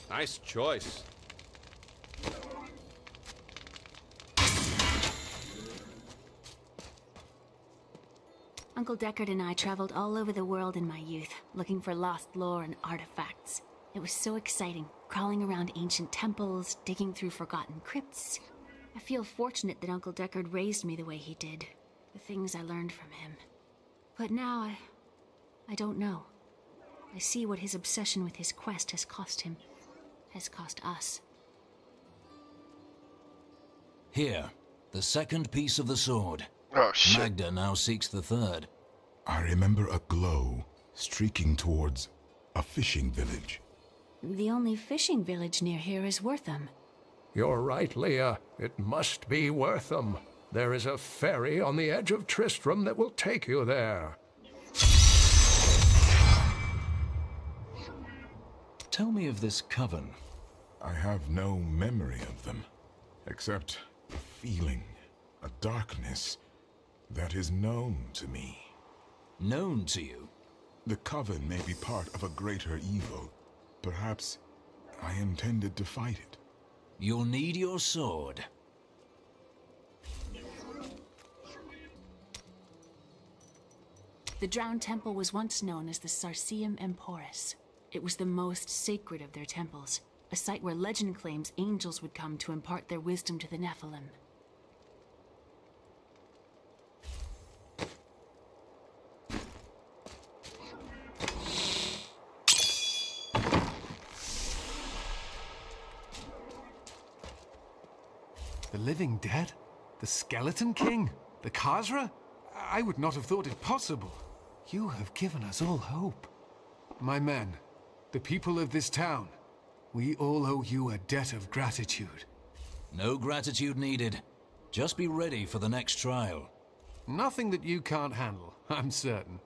Nice choice. Uncle Deckard and I traveled all over the world in my youth, looking for lost lore and artifacts. It was so exciting, crawling around ancient temples, digging through forgotten crypts. I feel fortunate that Uncle Deckard raised me the way he did, the things I learned from him. But now I don't know. I see what his obsession with his quest has cost him. Has cost us. Here, the second piece of the sword. Oh, shit. Magda now seeks the third. I remember a glow streaking towards a fishing village. The only fishing village near here is Wortham. You're right, Leah. It must be Wortham. There is a ferry on the edge of Tristram that will take you there. Tell me of this coven. I have no memory of them, except a feeling, a darkness that is known to me. Known to you? The coven may be part of a greater evil. Perhaps I intended to fight it. You'll need your sword. The Drowned Temple was once known as the Sarsium Emporis. It was the most sacred of their temples, a site where legend claims angels would come to impart their wisdom to the Nephilim. The living dead? The Skeleton King? The Khazra? I would not have thought it possible. You have given us all hope. My men, the people of this town, we all owe you a debt of gratitude. No gratitude needed. Just be ready for the next trial. Nothing that you can't handle, I'm certain.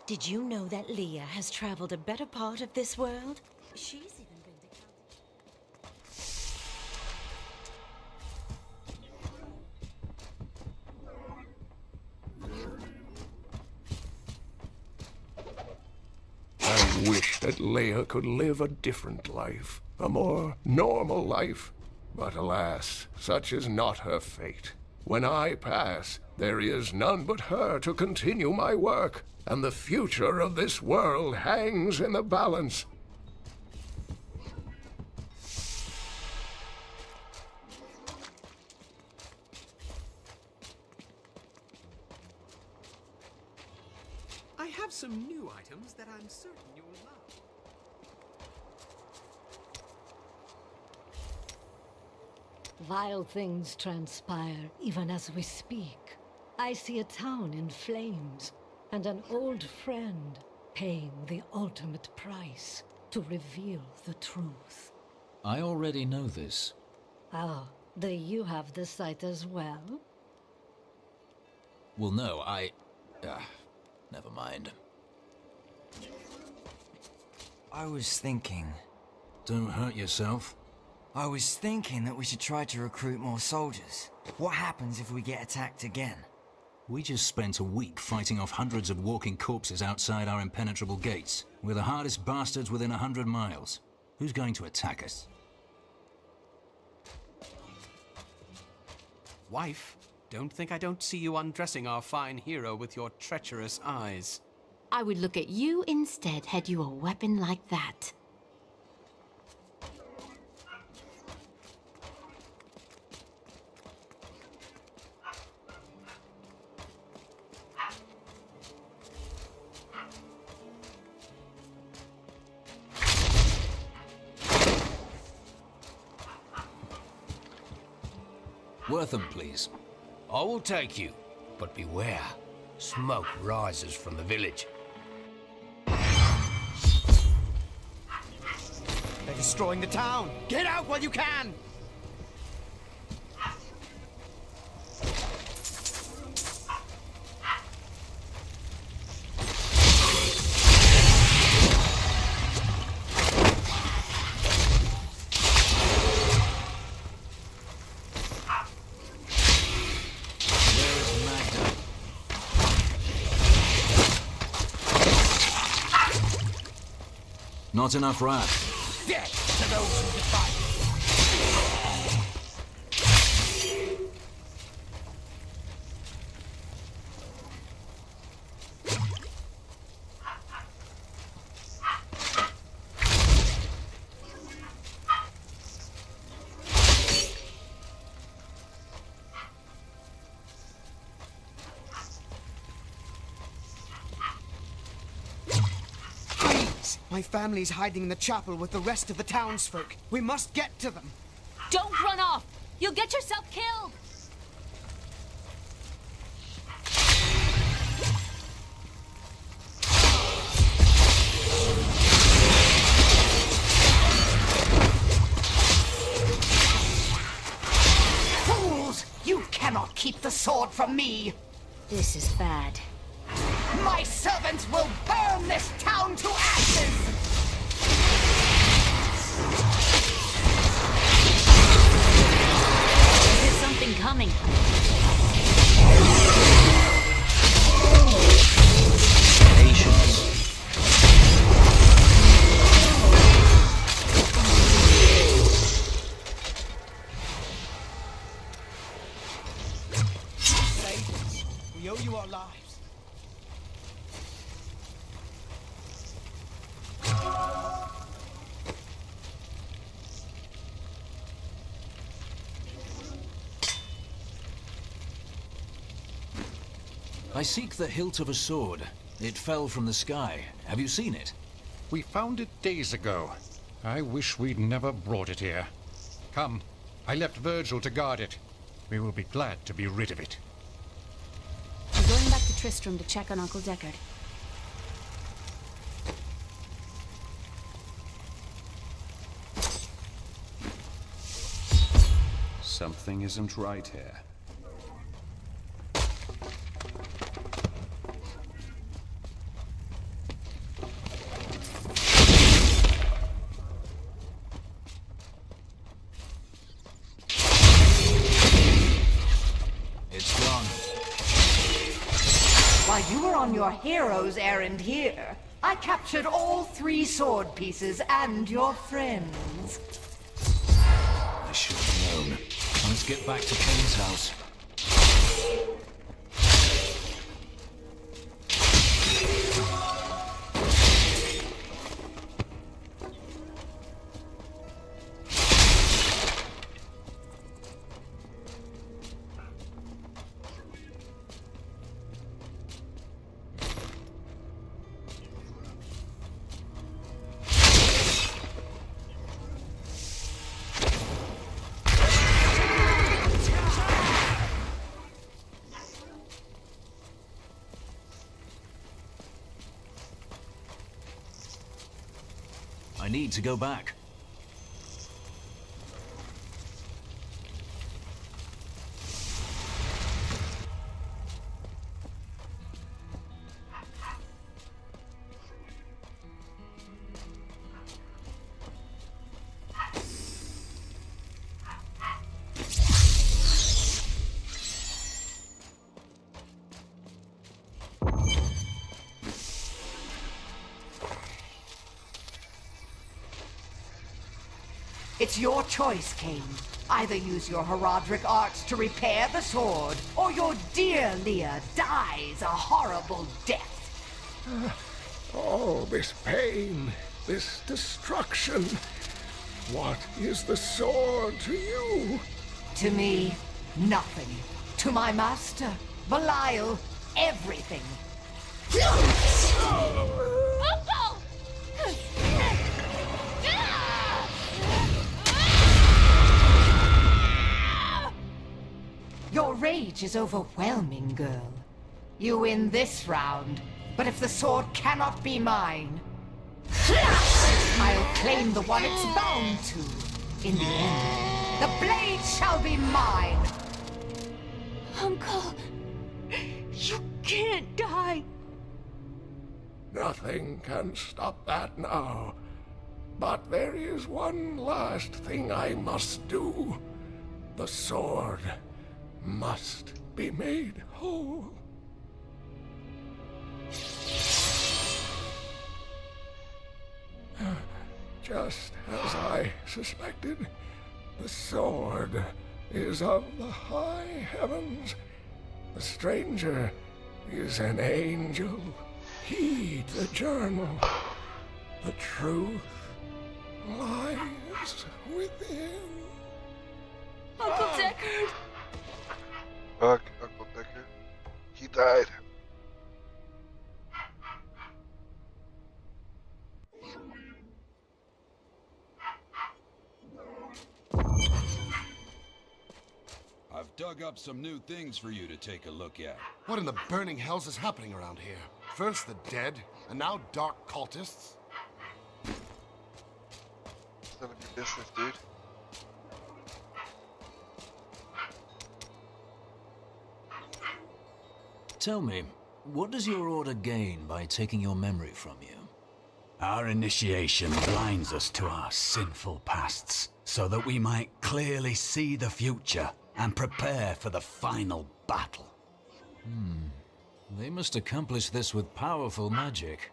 Did you know that Leah has traveled a better part of this world? She's even been to I wish that Leia could live a different life, a more normal life. But alas, such is not her fate. When I pass, there is none but her to continue my work, and the future of this world hangs in the balance. I have some new items that I'm certain you'll love. Vile things transpire even as we speak. I see a town in flames, and an old friend paying the ultimate price to reveal the truth. I already know this. Oh, do you have the sight as well? Well, no, never mind. I was thinking... Don't hurt yourself. I was thinking that we should try to recruit more soldiers. What happens if we get attacked again? We just spent a week fighting off hundreds of walking corpses outside our impenetrable gates. We're the hardest bastards within 100 miles. Who's going to attack us? Wife, don't think I don't see you undressing our fine hero with your treacherous eyes. I would look at you instead had you a weapon like that. Wortham, please. I will take you, but beware. Smoke rises from the village. They're destroying the town! Get out while you can! Not enough wrath. Death to those who defy! My family's hiding in the chapel with the rest of the townsfolk. We must get to them. Don't run off! You'll get yourself killed! Fools! You cannot keep the sword from me! This is bad. My servants will burn this town to ashes! There's something coming. We owe you our lives. I seek the hilt of a sword. It fell from the sky. Have you seen it? We found it days ago. I wish we'd never brought it here. Come, I left Virgil to guard it. We will be glad to be rid of it. I'm going back to Tristram to check on Uncle Deckard. Something isn't right here. It's gone. While you were on your hero's errand here, I captured all 3 sword pieces and your friends. I should have known. Let's get back to Kane's house. I need to go back. It's your choice, Kane. Either use your Herodric arts to repair the sword, or your dear Leah dies a horrible death. Oh, this pain, this destruction. What is the sword to you? To me, nothing. To my master, Belial, everything. Uncle! Your rage is overwhelming, girl. You win this round, but if the sword cannot be mine, I'll claim the one it's bound to. In the end, the blade shall be mine. Uncle, you can't die. Nothing can stop that now. But there is one last thing I must do. The sword must be made whole. Just as I suspected, the sword is of the high heavens. The stranger is an angel. Heed the journal. The truth lies within. Uncle Deckard! Fuck Uncle Deckard. He died. up some new things for you to take a look at. What in the burning hells is happening around here? First the dead, and now dark cultists? It's none of your business, dude. Tell me, what does your order gain by taking your memory from you? Our initiation blinds us to our sinful pasts, so that we might clearly see the future and prepare for the final battle. They must accomplish this with powerful magic.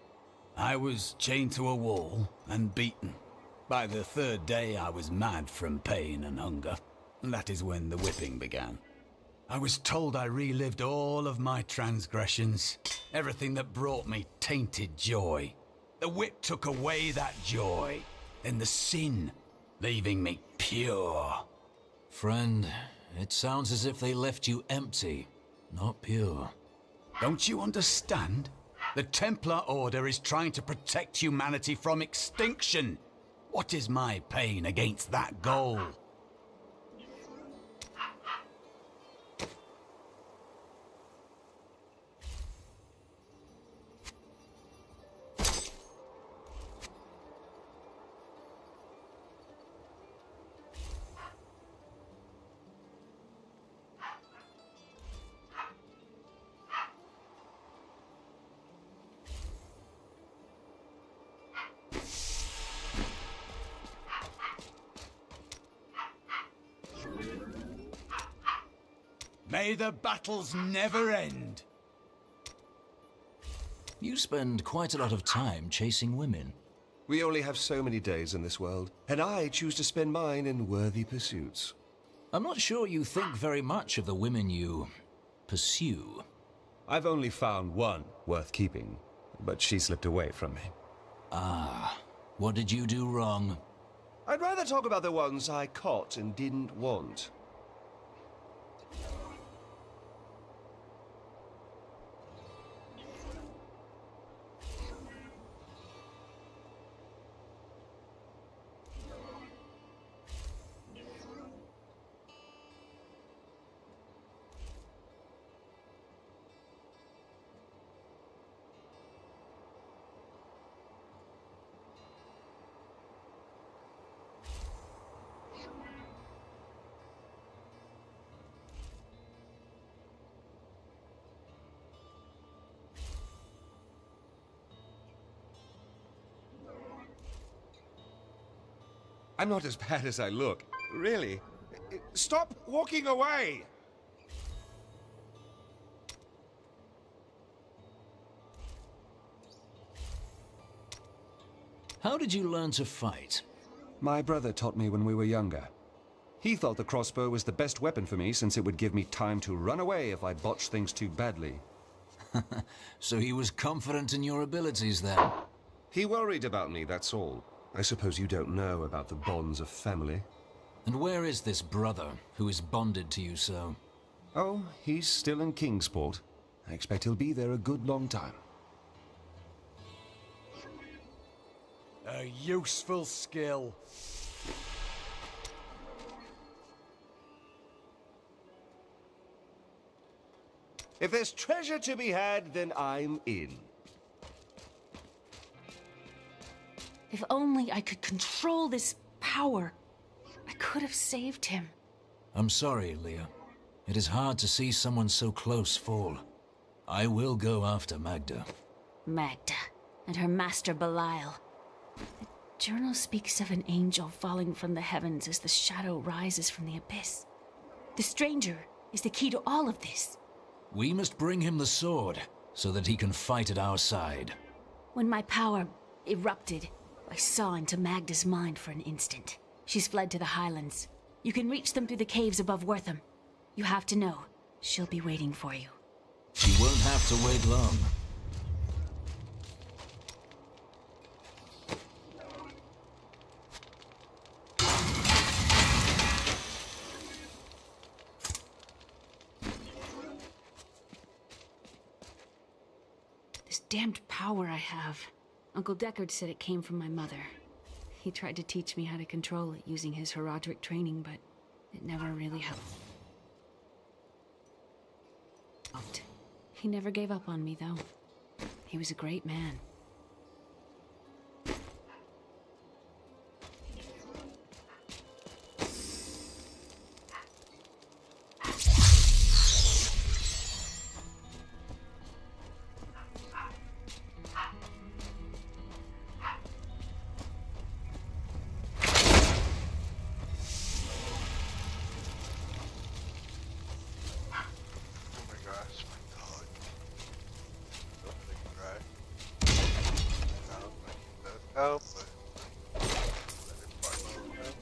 I was chained to a wall and beaten. By the third day, I was mad from pain and hunger. And that is when the whipping began. I was told I relived all of my transgressions, everything that brought me tainted joy. The whip took away that joy, then the sin, leaving me pure. Friend, it sounds as if they left you empty, not pure. Don't you understand? The Templar Order is trying to protect humanity from extinction. What is my pain against that goal? May the battles never end. You spend quite a lot of time chasing women. We only have so many days in this world, and I choose to spend mine in worthy pursuits. I'm not sure you think very much of the women you pursue. I've only found one worth keeping, but she slipped away from me. Ah, what did you do wrong? I'd rather talk about the ones I caught and didn't want. I'm not as bad as I look. Really. Stop walking away! How did you learn to fight? My brother taught me when we were younger. He thought the crossbow was the best weapon for me since it would give me time to run away if I botched things too badly. So he was confident in your abilities then? He worried about me, that's all. I suppose you don't know about the bonds of family. And where is this brother who is bonded to you so? Oh, he's still in Kingsport. I expect he'll be there a good long time. A useful skill. If there's treasure to be had, then I'm in. If only I could control this power, I could have saved him. I'm sorry, Leah. It is hard to see someone so close fall. I will go after Magda. Magda and her master Belial. The journal speaks of an angel falling from the heavens as the shadow rises from the abyss. The stranger is the key to all of this. We must bring him the sword, so that he can fight at our side. When my power erupted, I saw into Magda's mind for an instant. She's fled to the highlands. You can reach them through the caves above Wortham. You have to know, she'll be waiting for you. She won't have to wait long. This damned power I have. Uncle Deckard said it came from my mother. He tried to teach me how to control it using his Herodric training, but it never really helped. He never gave up on me, though. He was a great man.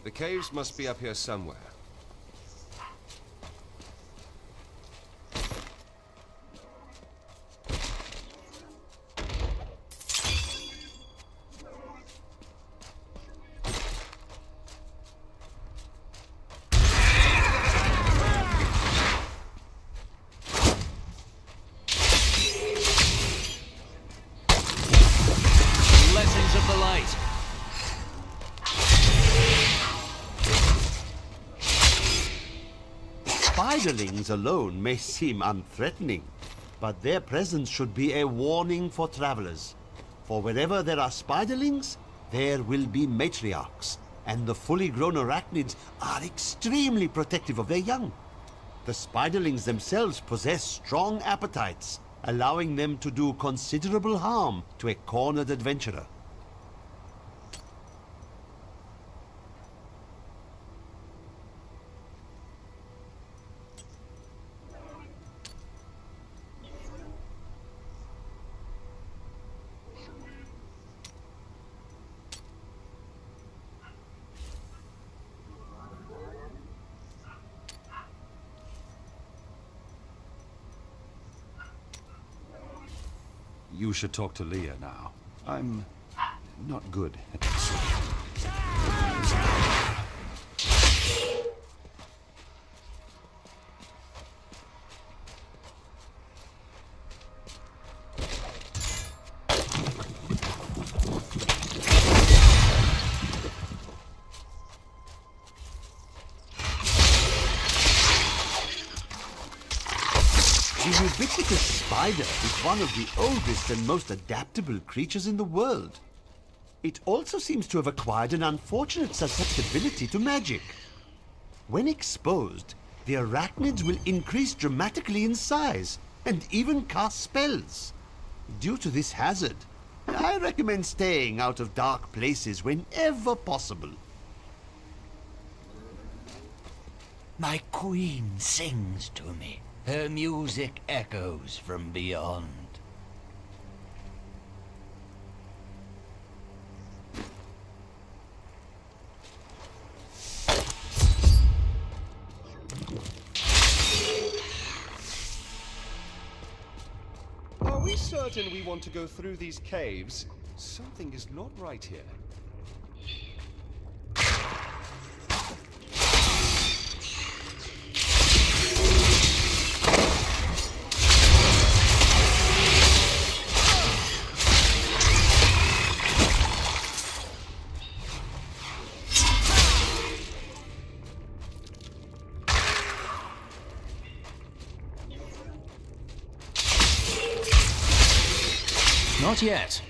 The caves must be up here somewhere. Blessings of the light. Spiderlings alone may seem unthreatening, but their presence should be a warning for travelers. For wherever there are spiderlings, there will be matriarchs, and the fully grown arachnids are extremely protective of their young. The spiderlings themselves possess strong appetites, allowing them to do considerable harm to a cornered adventurer. You should talk to Leah now. I'm not good at this. The ubiquitous spider is one of the oldest and most adaptable creatures in the world. It also seems to have acquired an unfortunate susceptibility to magic. When exposed, the arachnids will increase dramatically in size and even cast spells. Due to this hazard, I recommend staying out of dark places whenever possible. My queen sings to me. Her music echoes from beyond. Are we certain we want to go through these caves? Something is not right here. Not yet.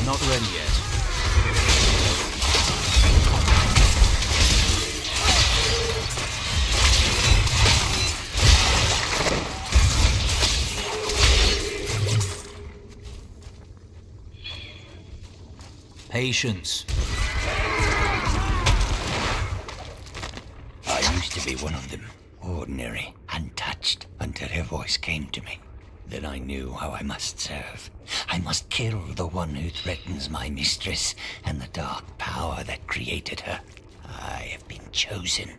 Not ready yet. Patience. I used to be one of them, ordinary, untouched, until her voice came to me. Then I knew how I must serve. I must kill the one who threatens my mistress and the dark power that created her. I have been chosen.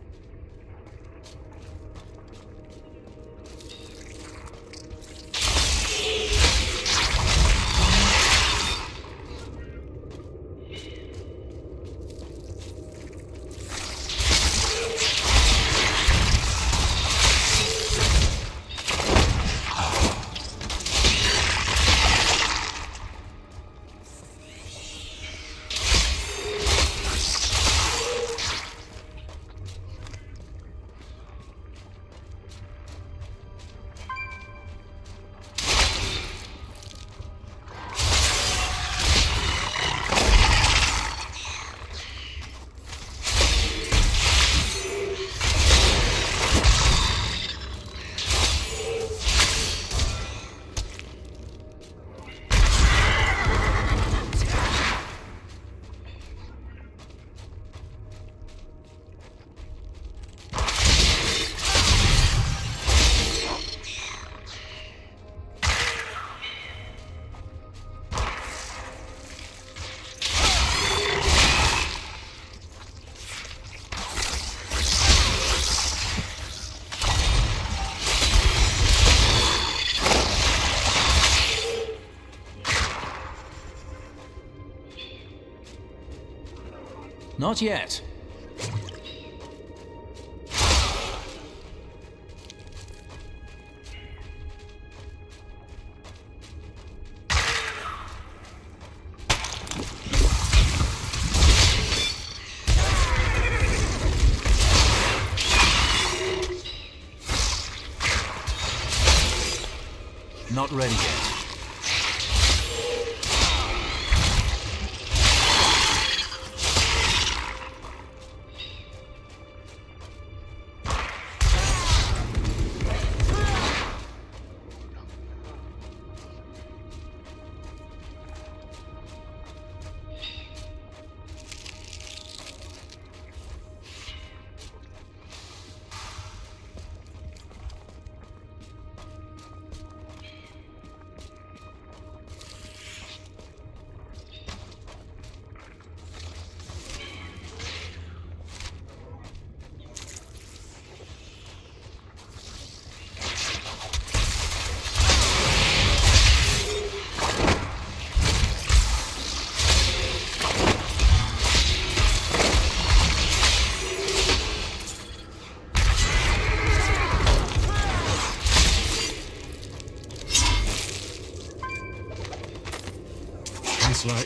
Not yet. Not ready yet.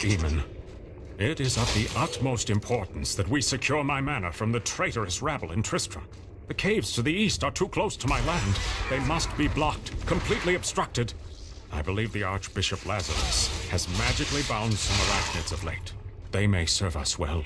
Eamon, it is of the utmost importance that we secure my manor from the traitorous rabble in Tristram. The caves to the east are too close to my land. They must be blocked, completely obstructed. I believe the Archbishop Lazarus has magically bound some arachnids of late. They may serve us well.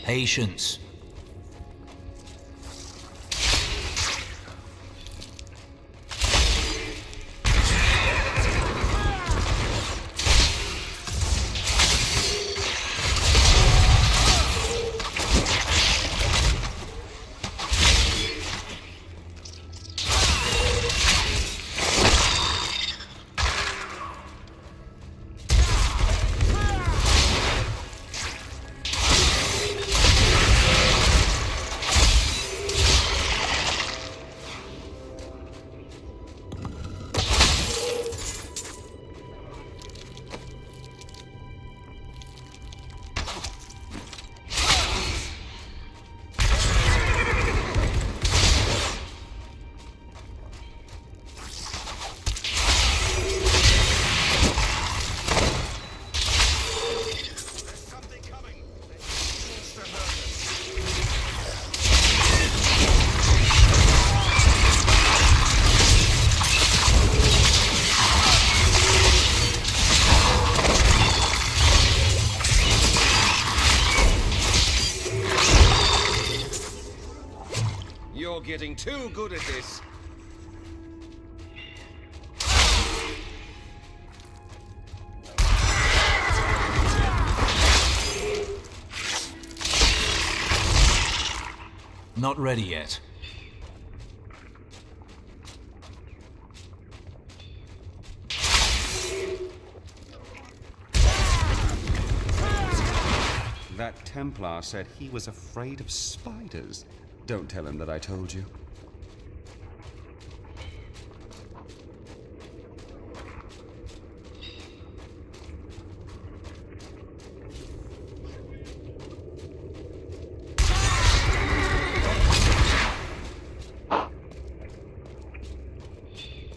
Patience. You're getting too good at this. Not ready yet. That Templar said he was afraid of spiders. Don't tell him that I told you.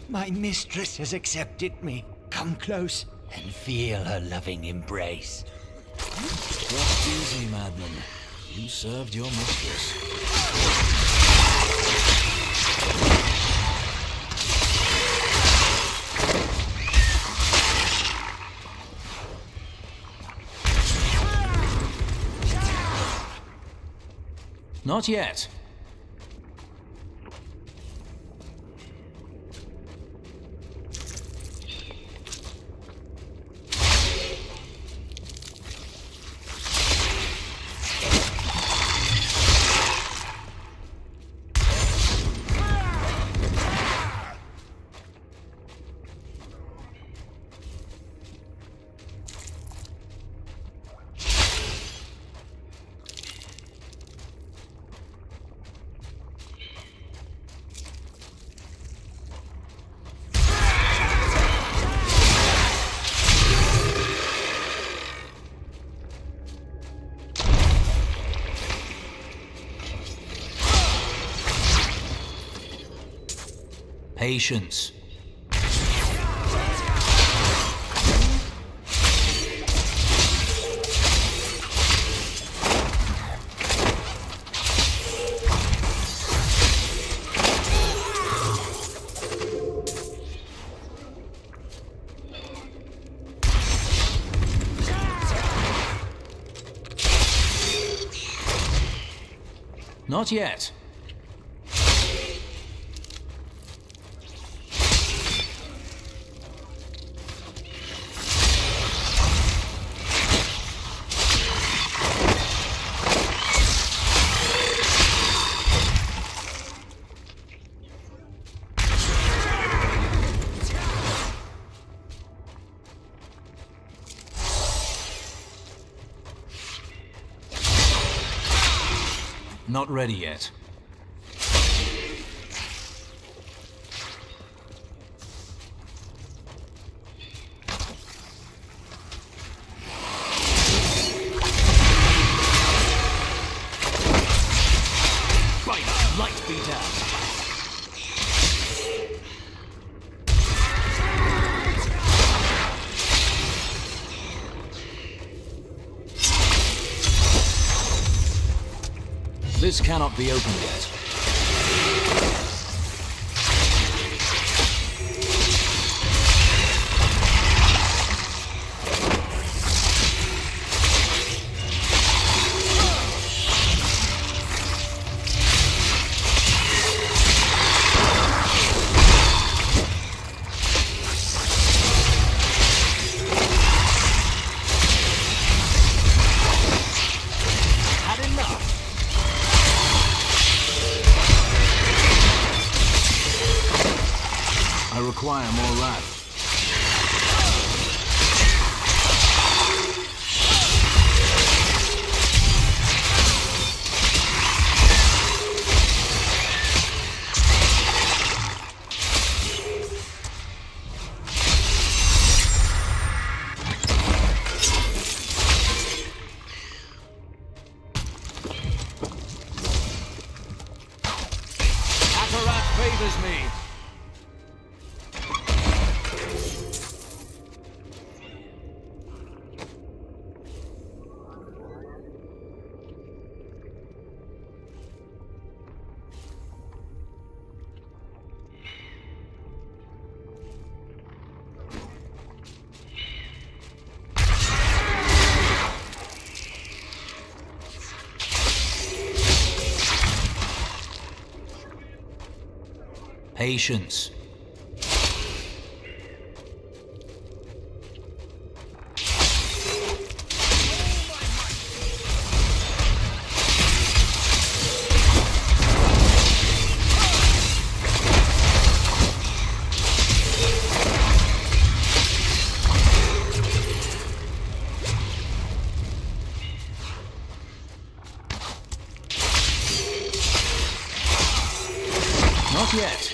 My mistress has accepted me. Come close and feel her loving embrace. Just easy, madman. You served your mistress. Not yet. Patience. Not yet. Not ready yet. Light be down. This cannot be opened yet. I require more wrath. Akarat favors me. Patience. Not yet.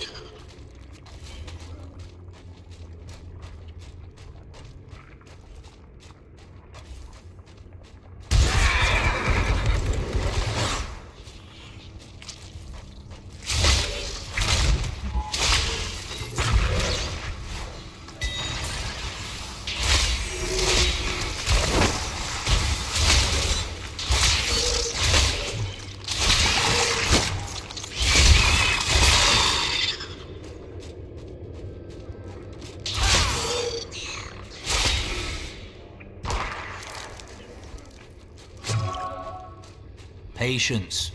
Patience.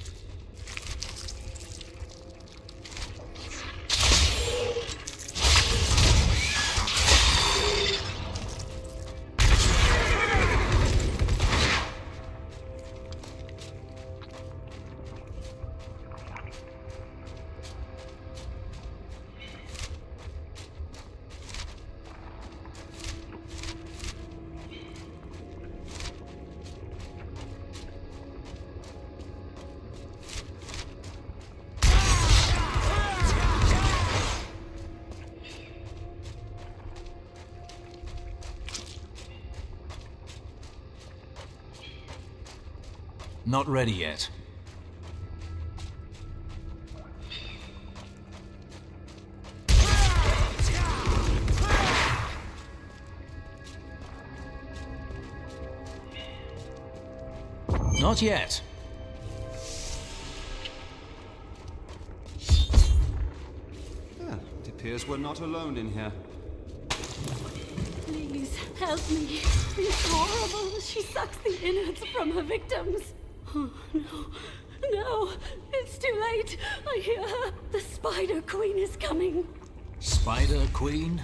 Not ready yet. Not yet. It appears we're not alone in here. Please, help me. It's horrible. She sucks the innards from her victims. Oh, no. No, it's too late. I hear her. The Spider Queen is coming. Spider Queen?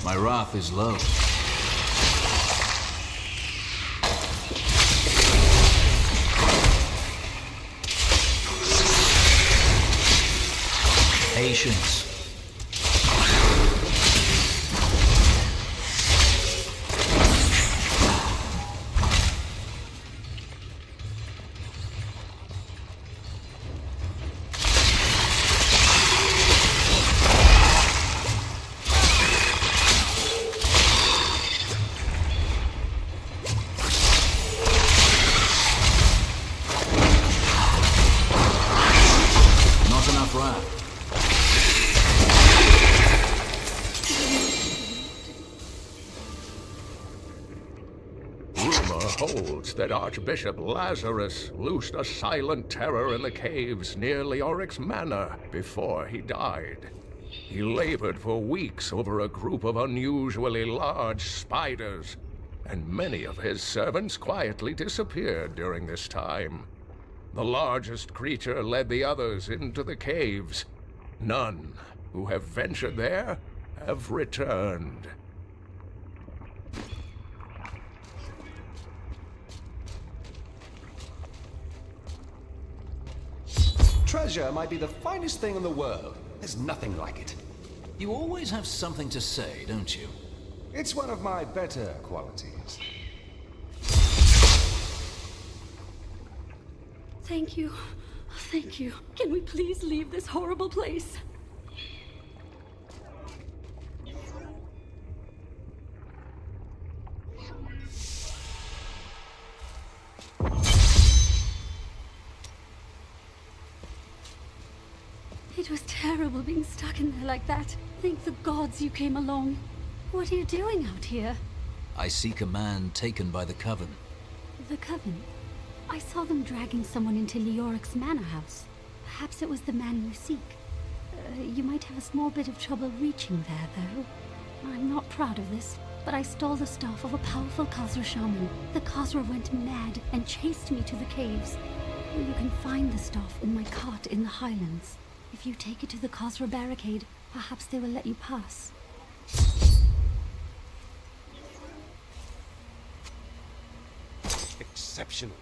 My wrath is low. Patience. Not enough wrath. Holds that Archbishop Lazarus loosed a silent terror in the caves near Leoric's manor before he died. He labored for weeks over a group of unusually large spiders, and many of his servants quietly disappeared during this time. The largest creature led the others into the caves. None who have ventured there have returned. Treasure might be the finest thing in the world. There's nothing like it. You always have something to say, don't you? It's one of my better qualities. Thank you. Thank you. Can we please leave this horrible place? It was terrible being stuck in there like that. Thank the gods you came along. What are you doing out here? I seek a man taken by the Coven. The Coven? I saw them dragging someone into Leoric's manor house. Perhaps it was the man you seek. You might have a small bit of trouble reaching there, though. I'm not proud of this, but I stole the staff of a powerful Khazra shaman. The Khazra went mad and chased me to the caves. You can find the staff in my cart in the highlands. If you take it to the Khazra barricade, perhaps they will let you pass. Exceptional.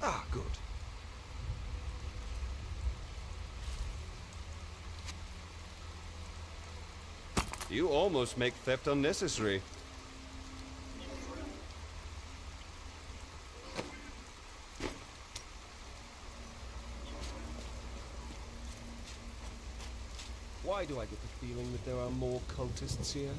Ah, good. You almost make theft unnecessary. Why do I get the feeling that there are more cultists here?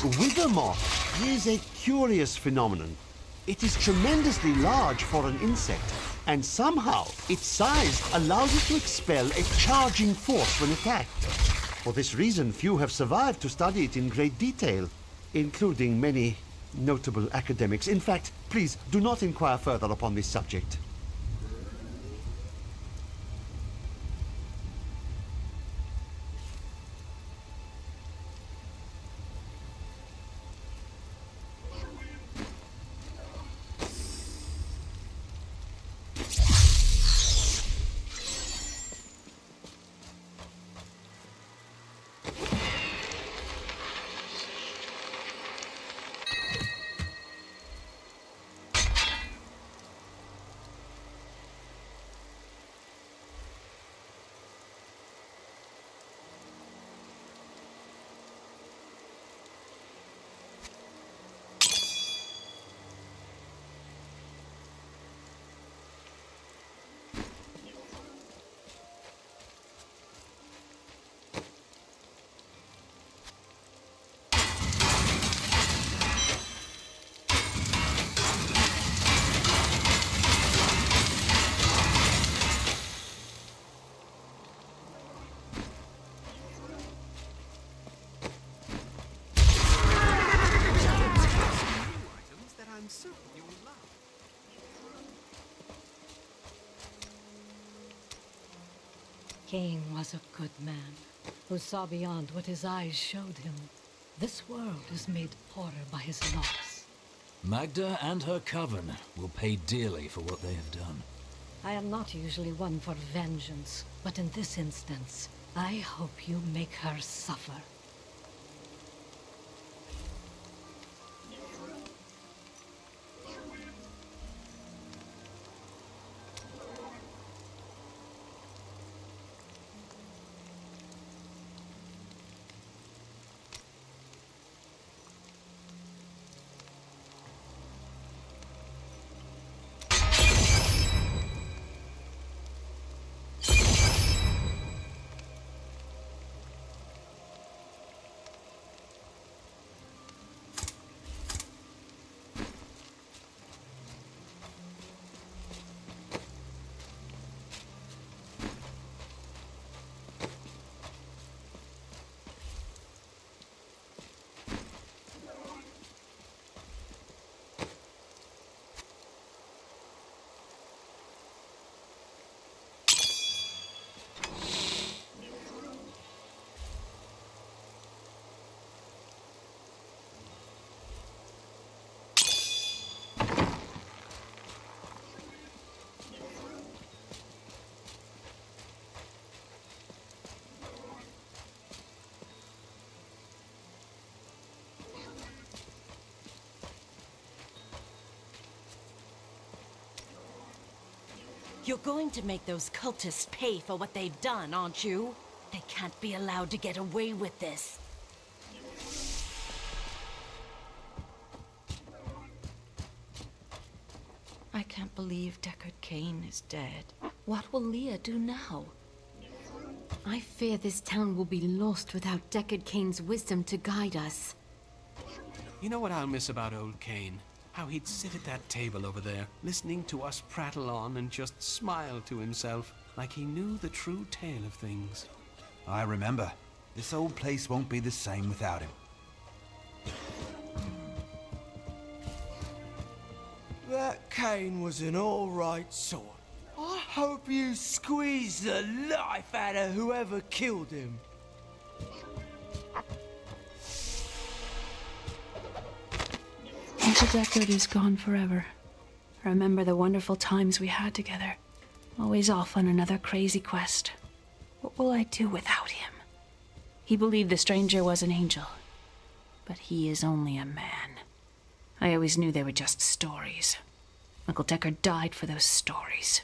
The wither moth is a curious phenomenon. It is tremendously large for an insect, and somehow its size allows it to expel a charging force when attacked. For this reason, few have survived to study it in great detail, including many notable academics. In fact, please do not inquire further upon this subject. Cain was a good man, who saw beyond what his eyes showed him. This world is made poorer by his loss. Magda and her coven will pay dearly for what they have done. I am not usually one for vengeance, but in this instance, I hope you make her suffer. You're going to make those cultists pay for what they've done, aren't you? They can't be allowed to get away with this. I can't believe Deckard Cain is dead. What will Leah do now? I fear this town will be lost without Deckard Cain's wisdom to guide us. You know what I'll miss about old Cain? How he'd sit at that table over there, listening to us prattle on and just smile to himself, like he knew the true tale of things. I remember. This old place won't be the same without him. That Cain was an all-right sort. I hope you squeeze the life out of whoever killed him. Uncle Deckard is gone forever. I remember the wonderful times we had together. Always off on another crazy quest. What will I do without him? He believed the stranger was an angel. But he is only a man. I always knew they were just stories. Uncle Deckard died for those stories.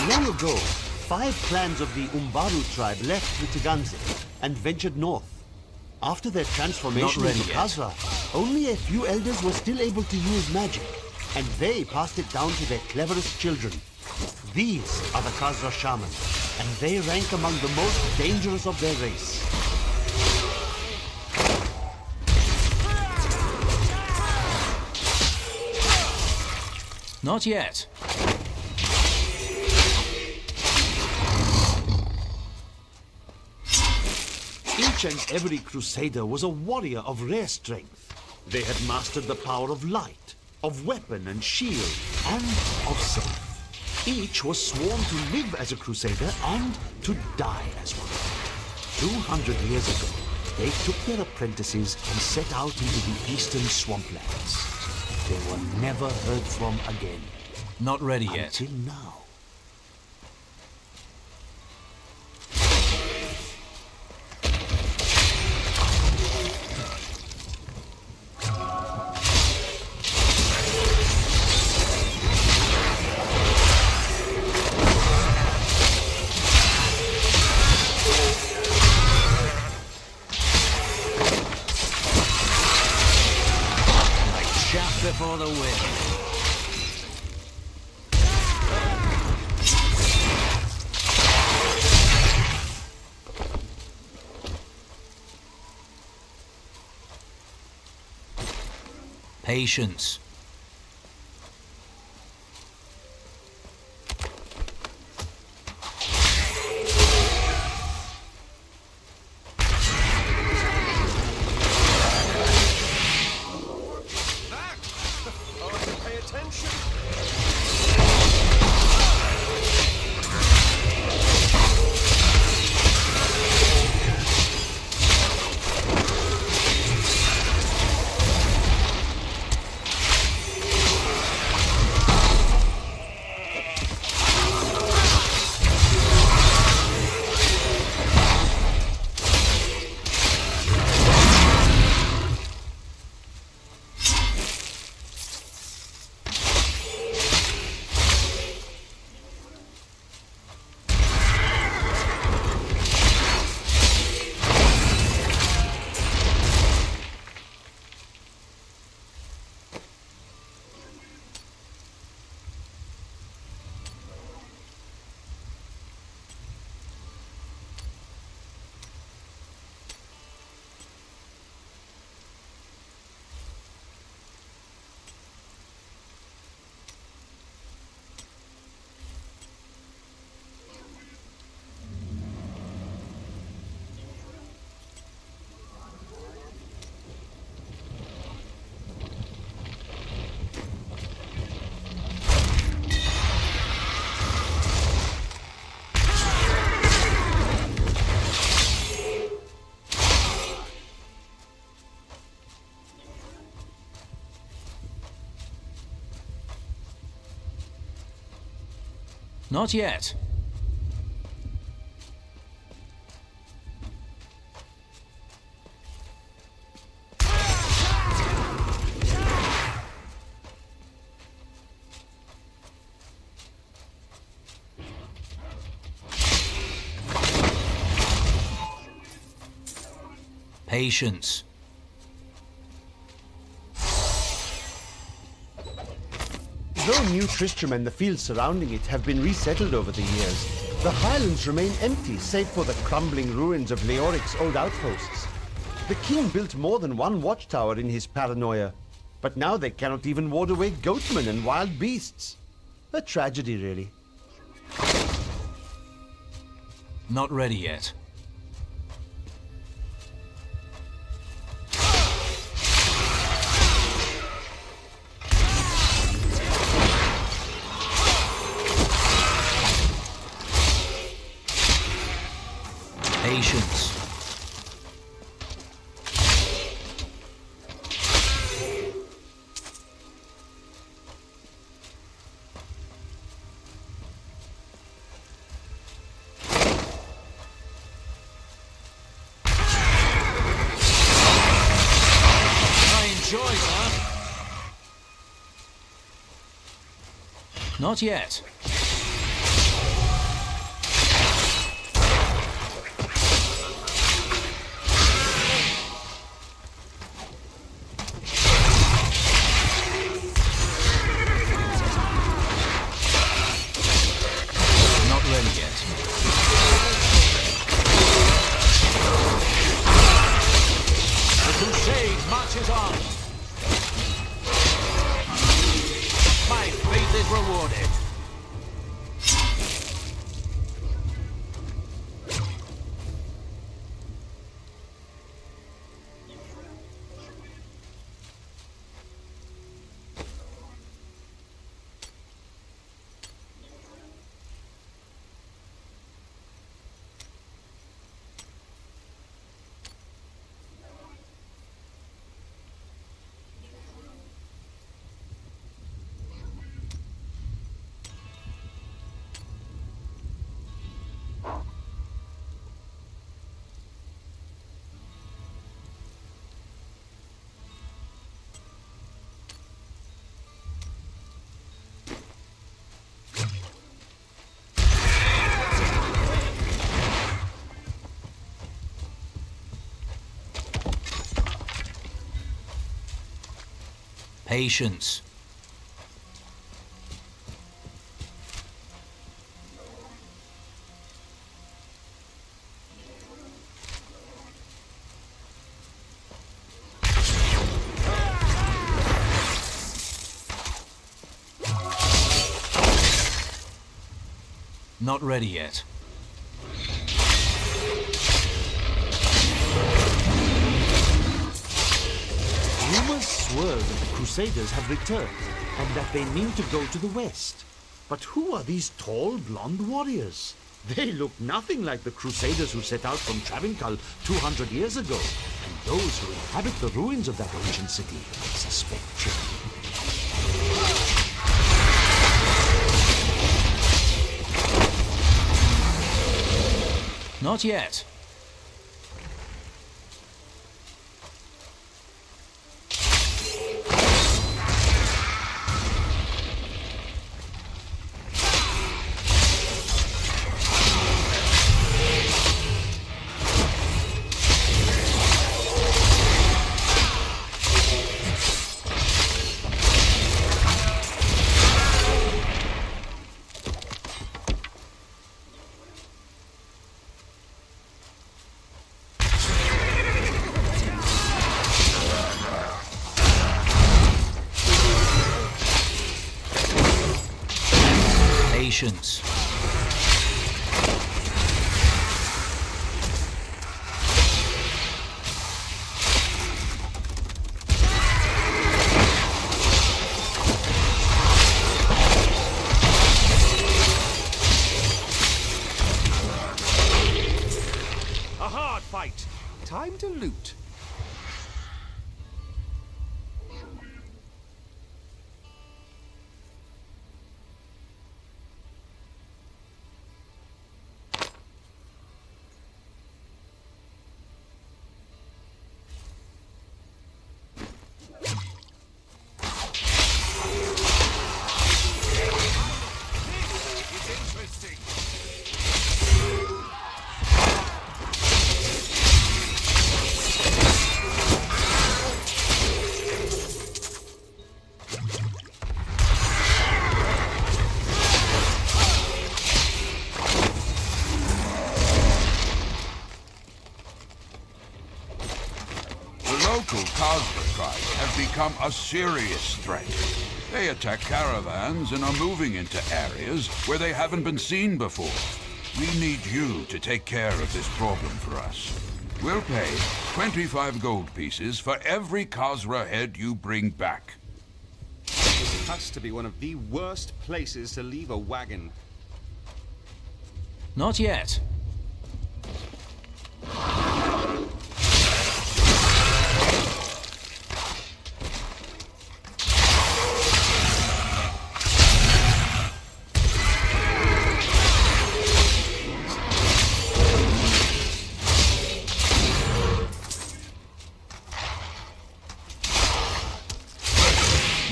Long ago, 5 clans of the Umbaru tribe left Vitiganze and ventured north. After their transformation Not ready into yet. Khazra, only a few elders were still able to use magic, and they passed it down to their cleverest children. These are the Khazra shamans, and they rank among the most dangerous of their race. Not yet. Each and every Crusader was a warrior of rare strength. They had mastered the power of light, of weapon and shield, and of self. Each was sworn to live as a Crusader and to die as one. 200 years ago, they took their apprentices and set out into the eastern swamplands. They were never heard from again. Not ready yet. Until now. for the win. Patience. Pay attention. Not yet. Patience. Though New Tristram and the fields surrounding it have been resettled over the years, the highlands remain empty save for the crumbling ruins of Leoric's old outposts. The king built more than one watchtower in his paranoia, but now they cannot even ward away goatmen and wild beasts. A tragedy, really. Not ready yet. Patience. I enjoy that. Not yet. Rewarded. Patience. Not ready yet. Rumors swirl that the Crusaders have returned, and that they mean to go to the west. But who are these tall, blonde warriors? They look nothing like the Crusaders who set out from Travincal 200 years ago. And those who inhabit the ruins of that ancient city suspect trickery. Not yet. Patience. A hard fight. Time to loot. Local Khazra tribes have become a serious threat. They attack caravans and are moving into areas where they haven't been seen before. We need you to take care of this problem for us. We'll pay 25 gold pieces for every Khazra head you bring back. This has to be one of the worst places to leave a wagon. Not yet.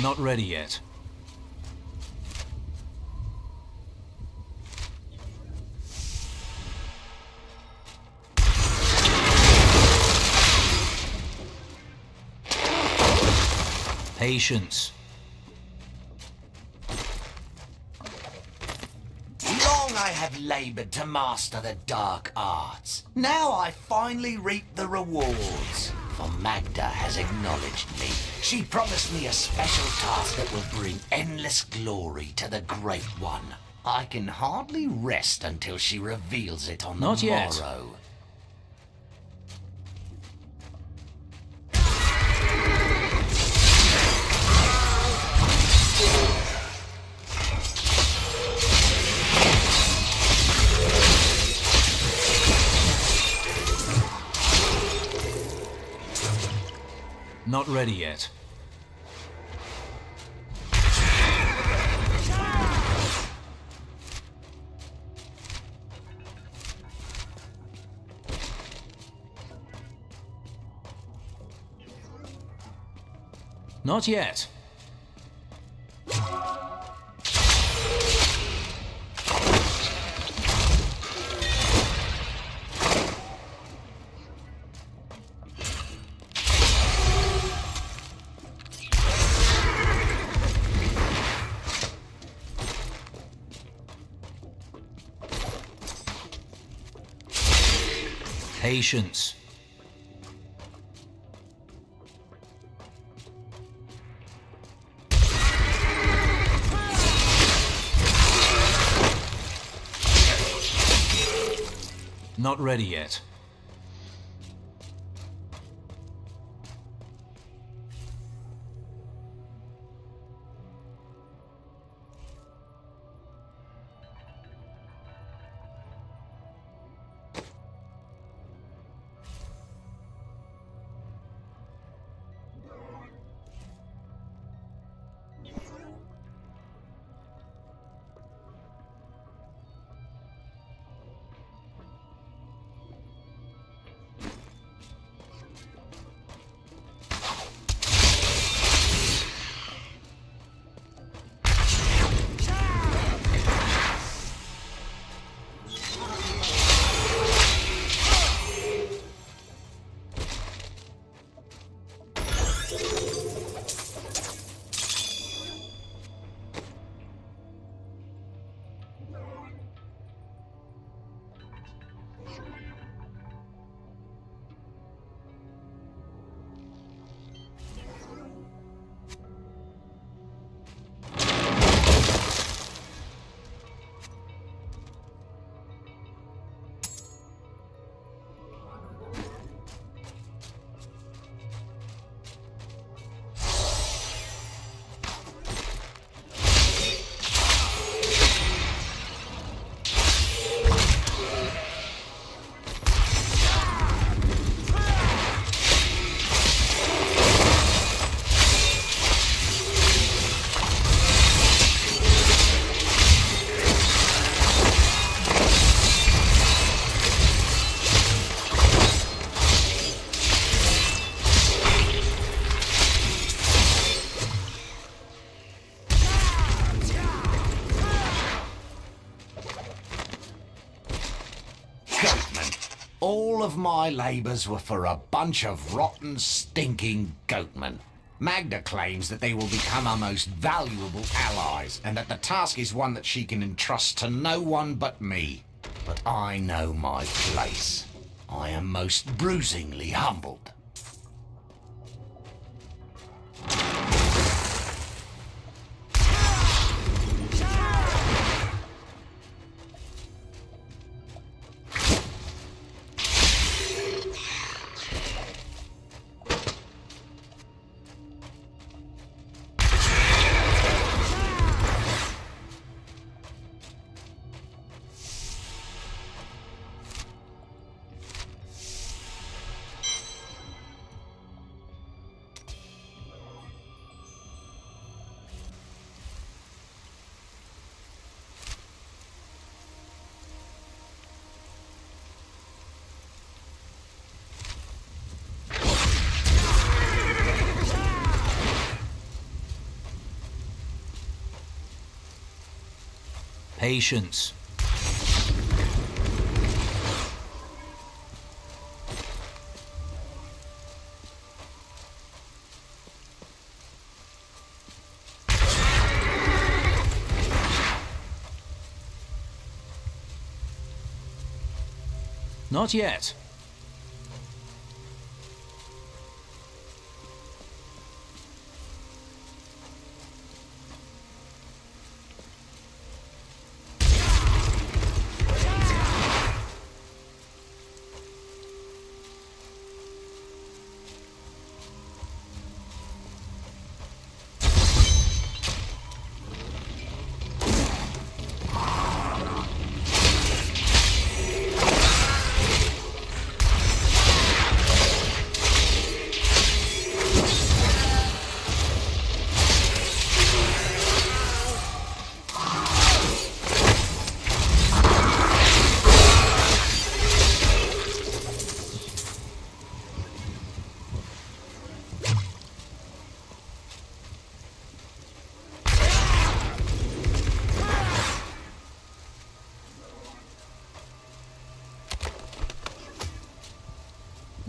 Not ready yet. Patience. Long I have labored to master the dark arts. Now I finally reap the rewards. For Magda has acknowledged me. She promised me a special task that will bring endless glory to the Great One. I can hardly rest until she reveals it on Not the yet. morrow. Not ready yet. Not yet. Patience. Not ready yet. All of my labours were for a bunch of rotten, stinking goatmen. Magda claims that they will become our most valuable allies, and that the task is one that she can entrust to no one but me. But I know my place. I am most bruisingly humbled. Patience. Not yet.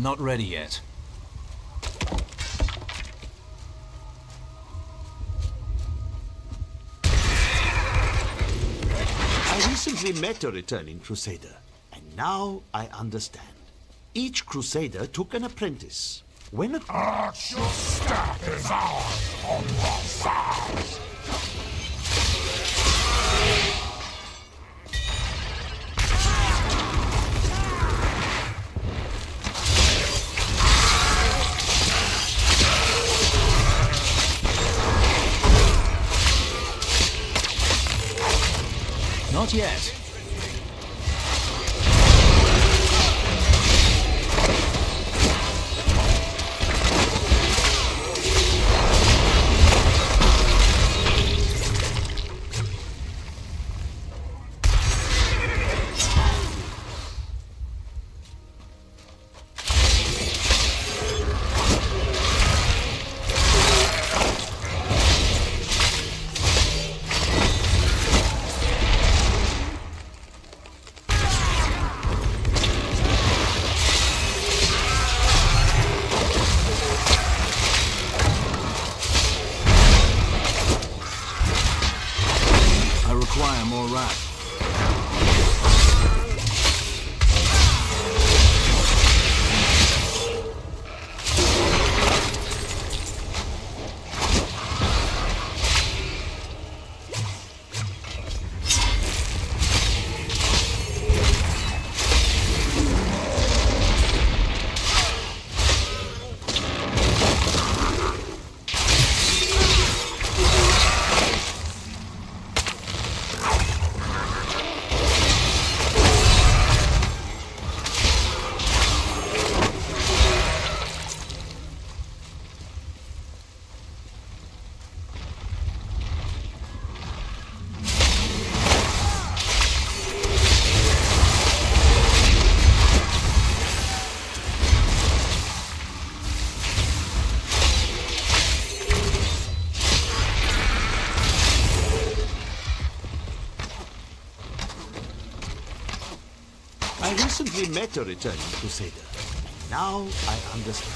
Not ready yet. I recently met a returning Crusader, and now I understand. Each Crusader took an apprentice. When a... Arch, your staff is ours on the sides. Not yet. More wrath. I recently met a returning Crusader. Now I understand.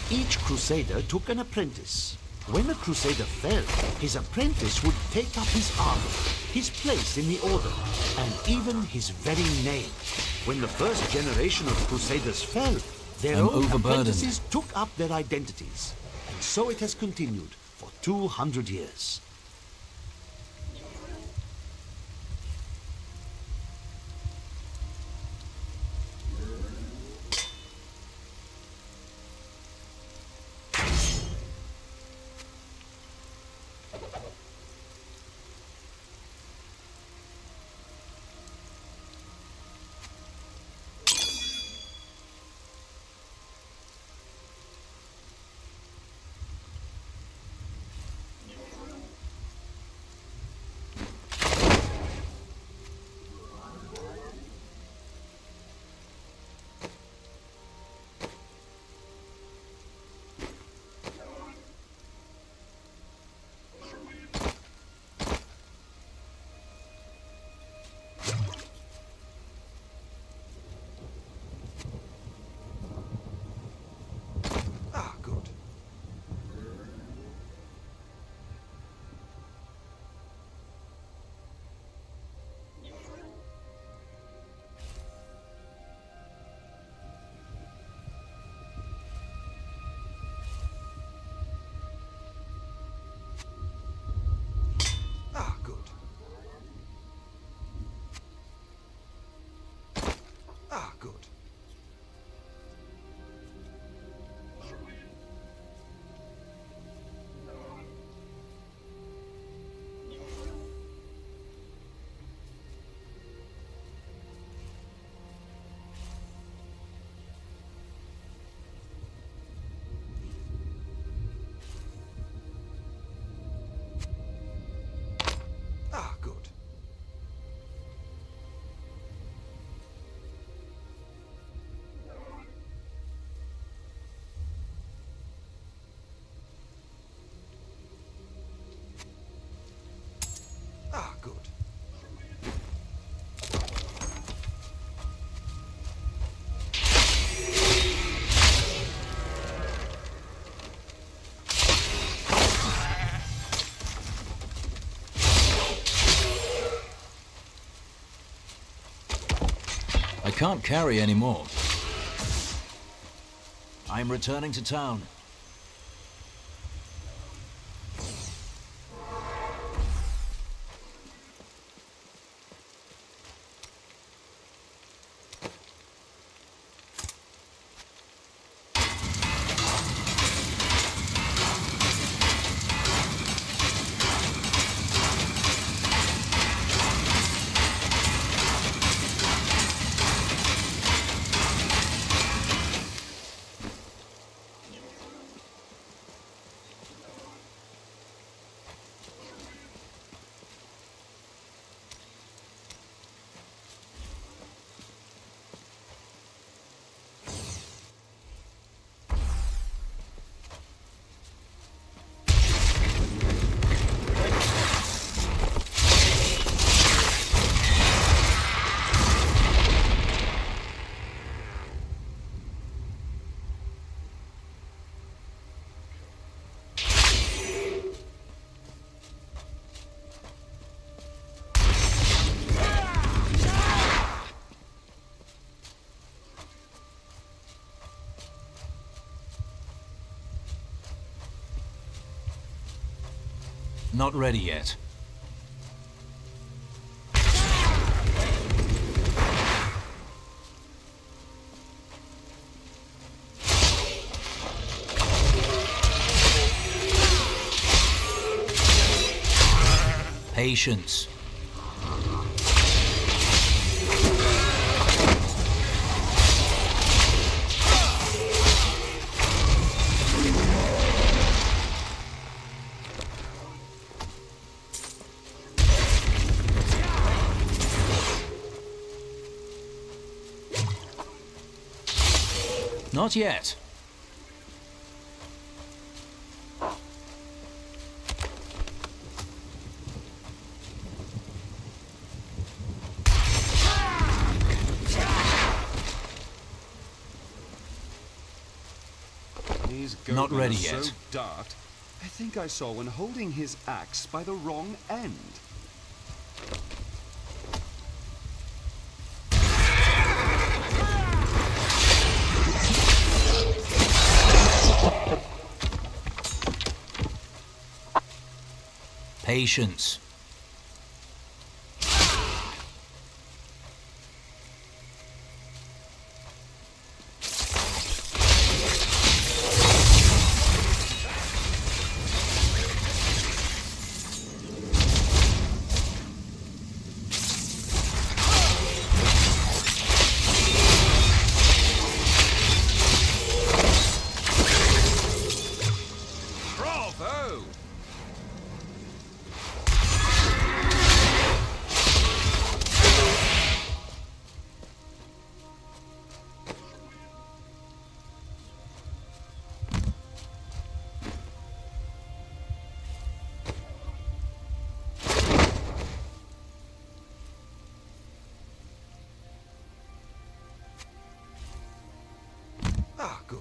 Each Crusader took an apprentice. When a Crusader fell, his apprentice would take up his armor, his place in the order, and even his very name. When the first generation of Crusaders fell, their own apprentices took up their identities. And so it has continued for 200 years. I can't carry anymore. I'm returning to town. Not ready yet. Patience. Not yet. These Not goatmen ready are yet. so dart. I think I saw one holding his axe by the wrong end. Patience. Bravo! Ah, good.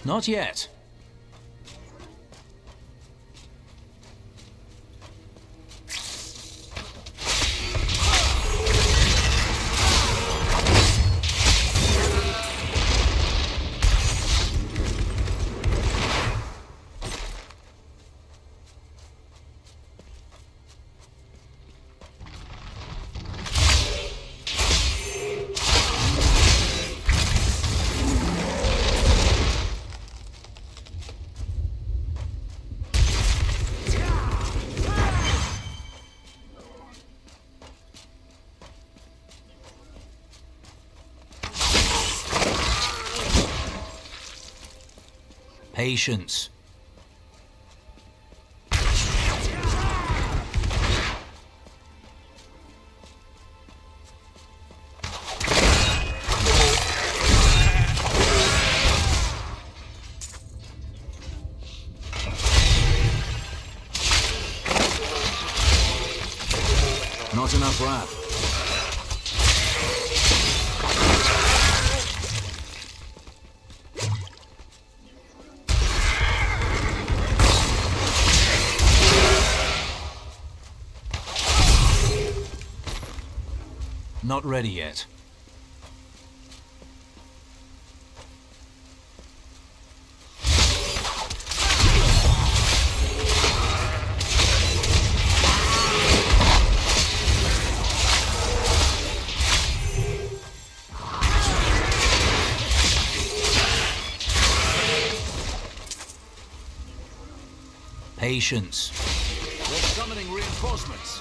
Not yet. Patience. Not enough wrath. Not ready yet. Patience. They're summoning reinforcements.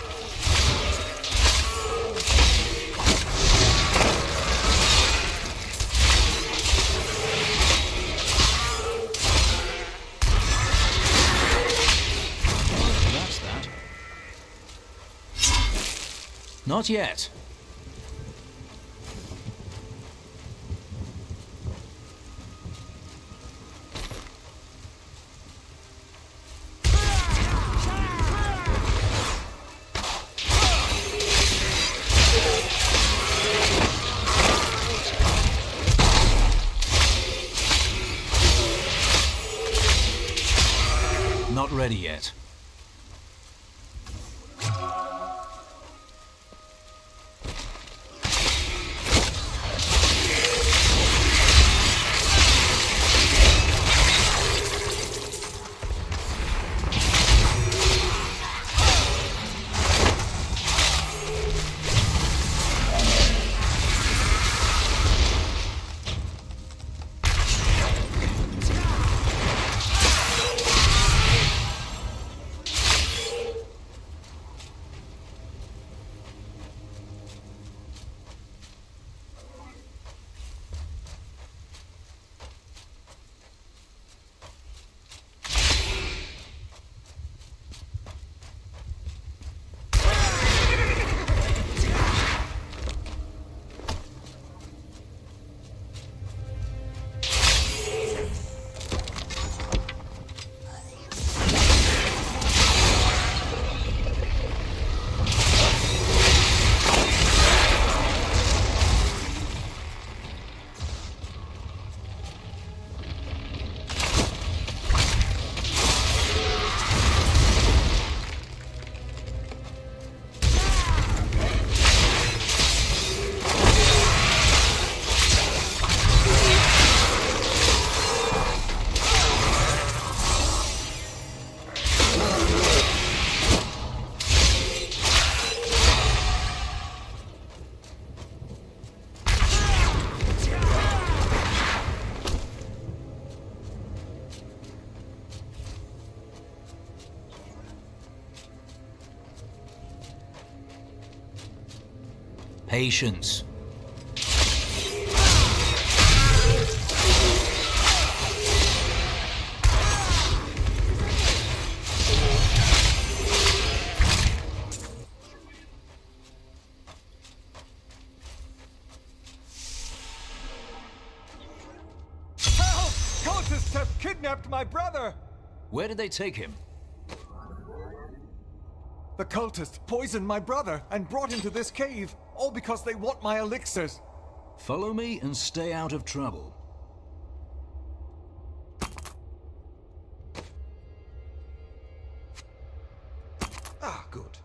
That's that. Not yet. Not ready yet. Patience. Help! Cultists have kidnapped my brother! Where did they take him? The cultists poisoned my brother and brought him to this cave, all because they want my elixirs. Follow me and stay out of trouble. Ah, good.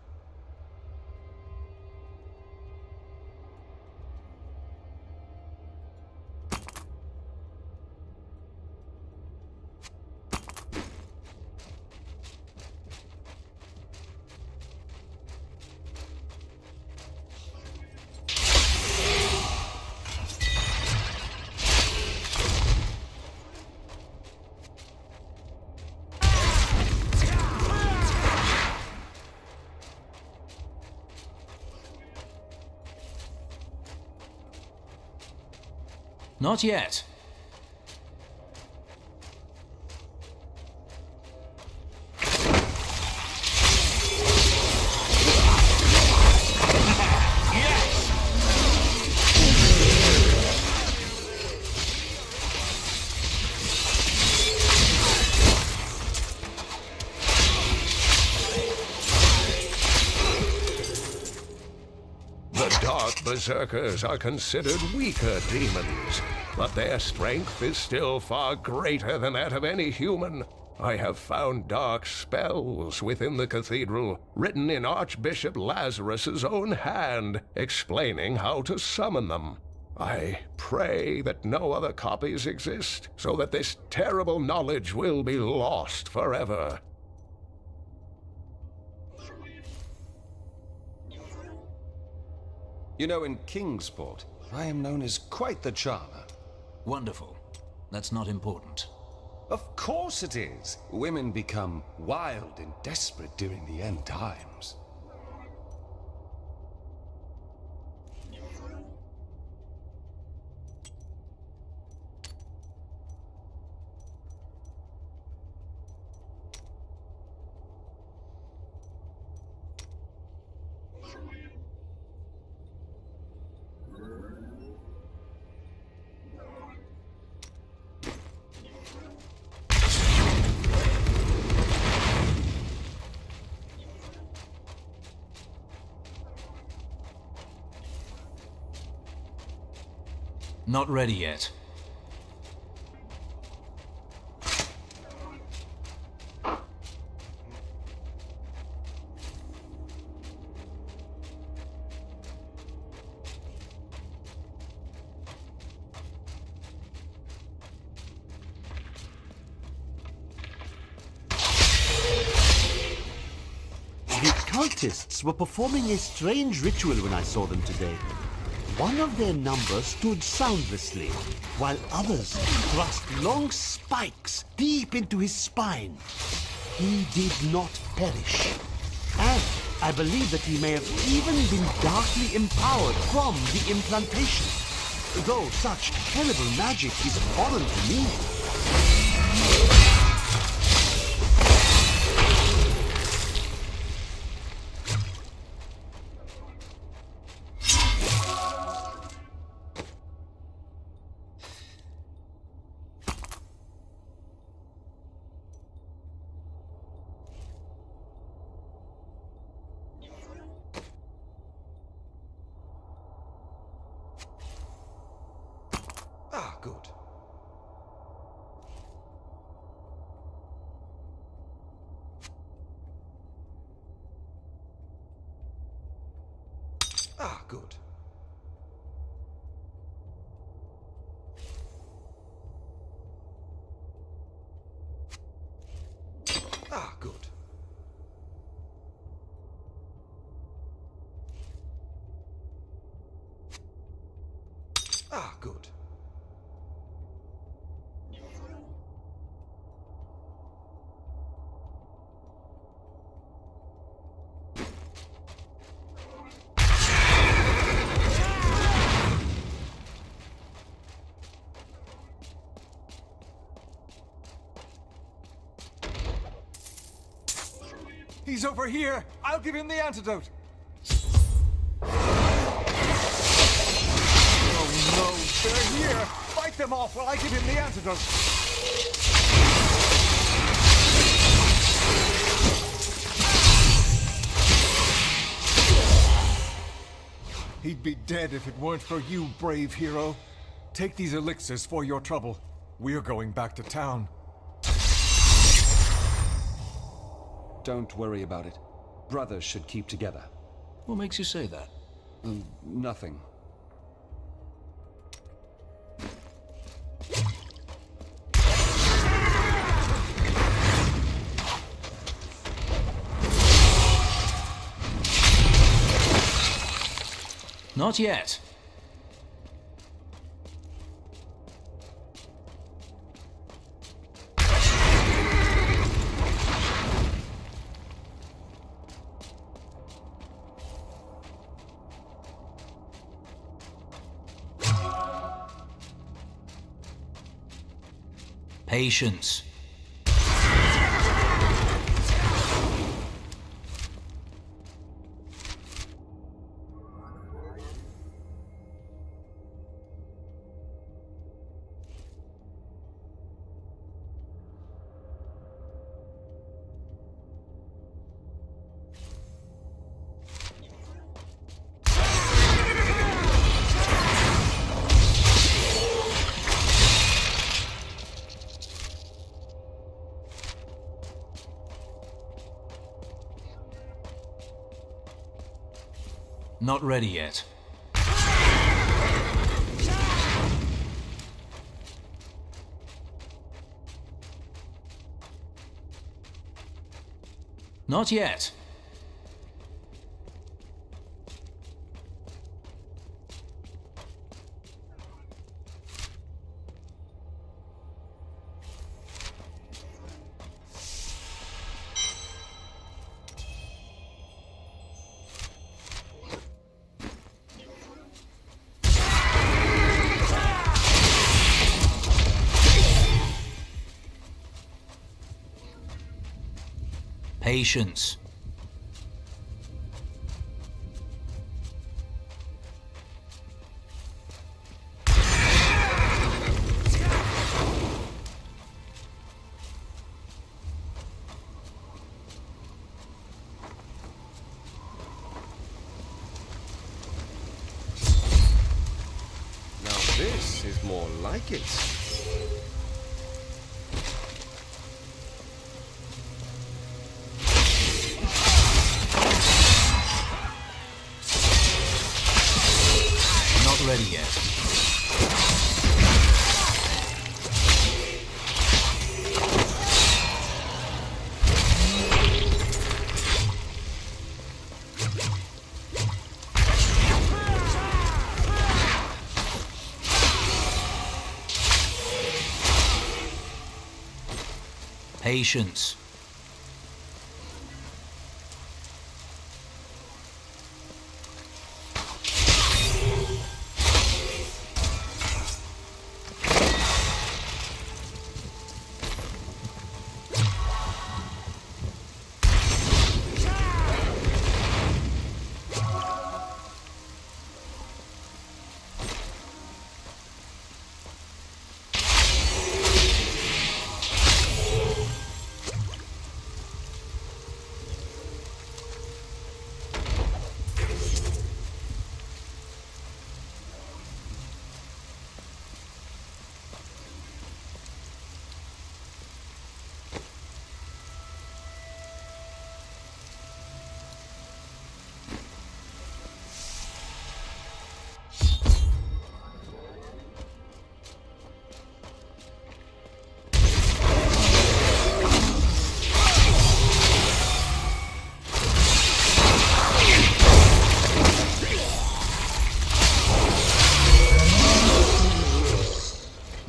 Not yet. The Dark Berserkers are considered weaker demons, but their strength is still far greater than that of any human. I have found dark spells within the cathedral, written in Archbishop Lazarus's own hand, explaining how to summon them. I pray that no other copies exist, so that this terrible knowledge will be lost forever. You know, in Kingsport, I am known as quite the charmer. Wonderful. That's not important. Of course it is. Women become wild and desperate during the end times. Not ready yet. The cultists were performing a strange ritual when I saw them today. One of their number stood soundlessly, while others thrust long spikes deep into his spine. He did not perish. And I believe that he may have even been darkly empowered from the implantation, though such terrible magic is foreign to me. Ah, good. Ah, good. Ah, good. Ah, good. He's over here! I'll give him the antidote! Oh no, they're here! Fight them off while I give him the antidote! He'd be dead if it weren't for you, brave hero. Take these elixirs for your trouble. We're going back to town. Don't worry about it. Brothers should keep together. What makes you say that? Nothing. Not yet. Patience. Not ready yet. Not yet. Patience. Now this is more like it. Not ready yet. Patience.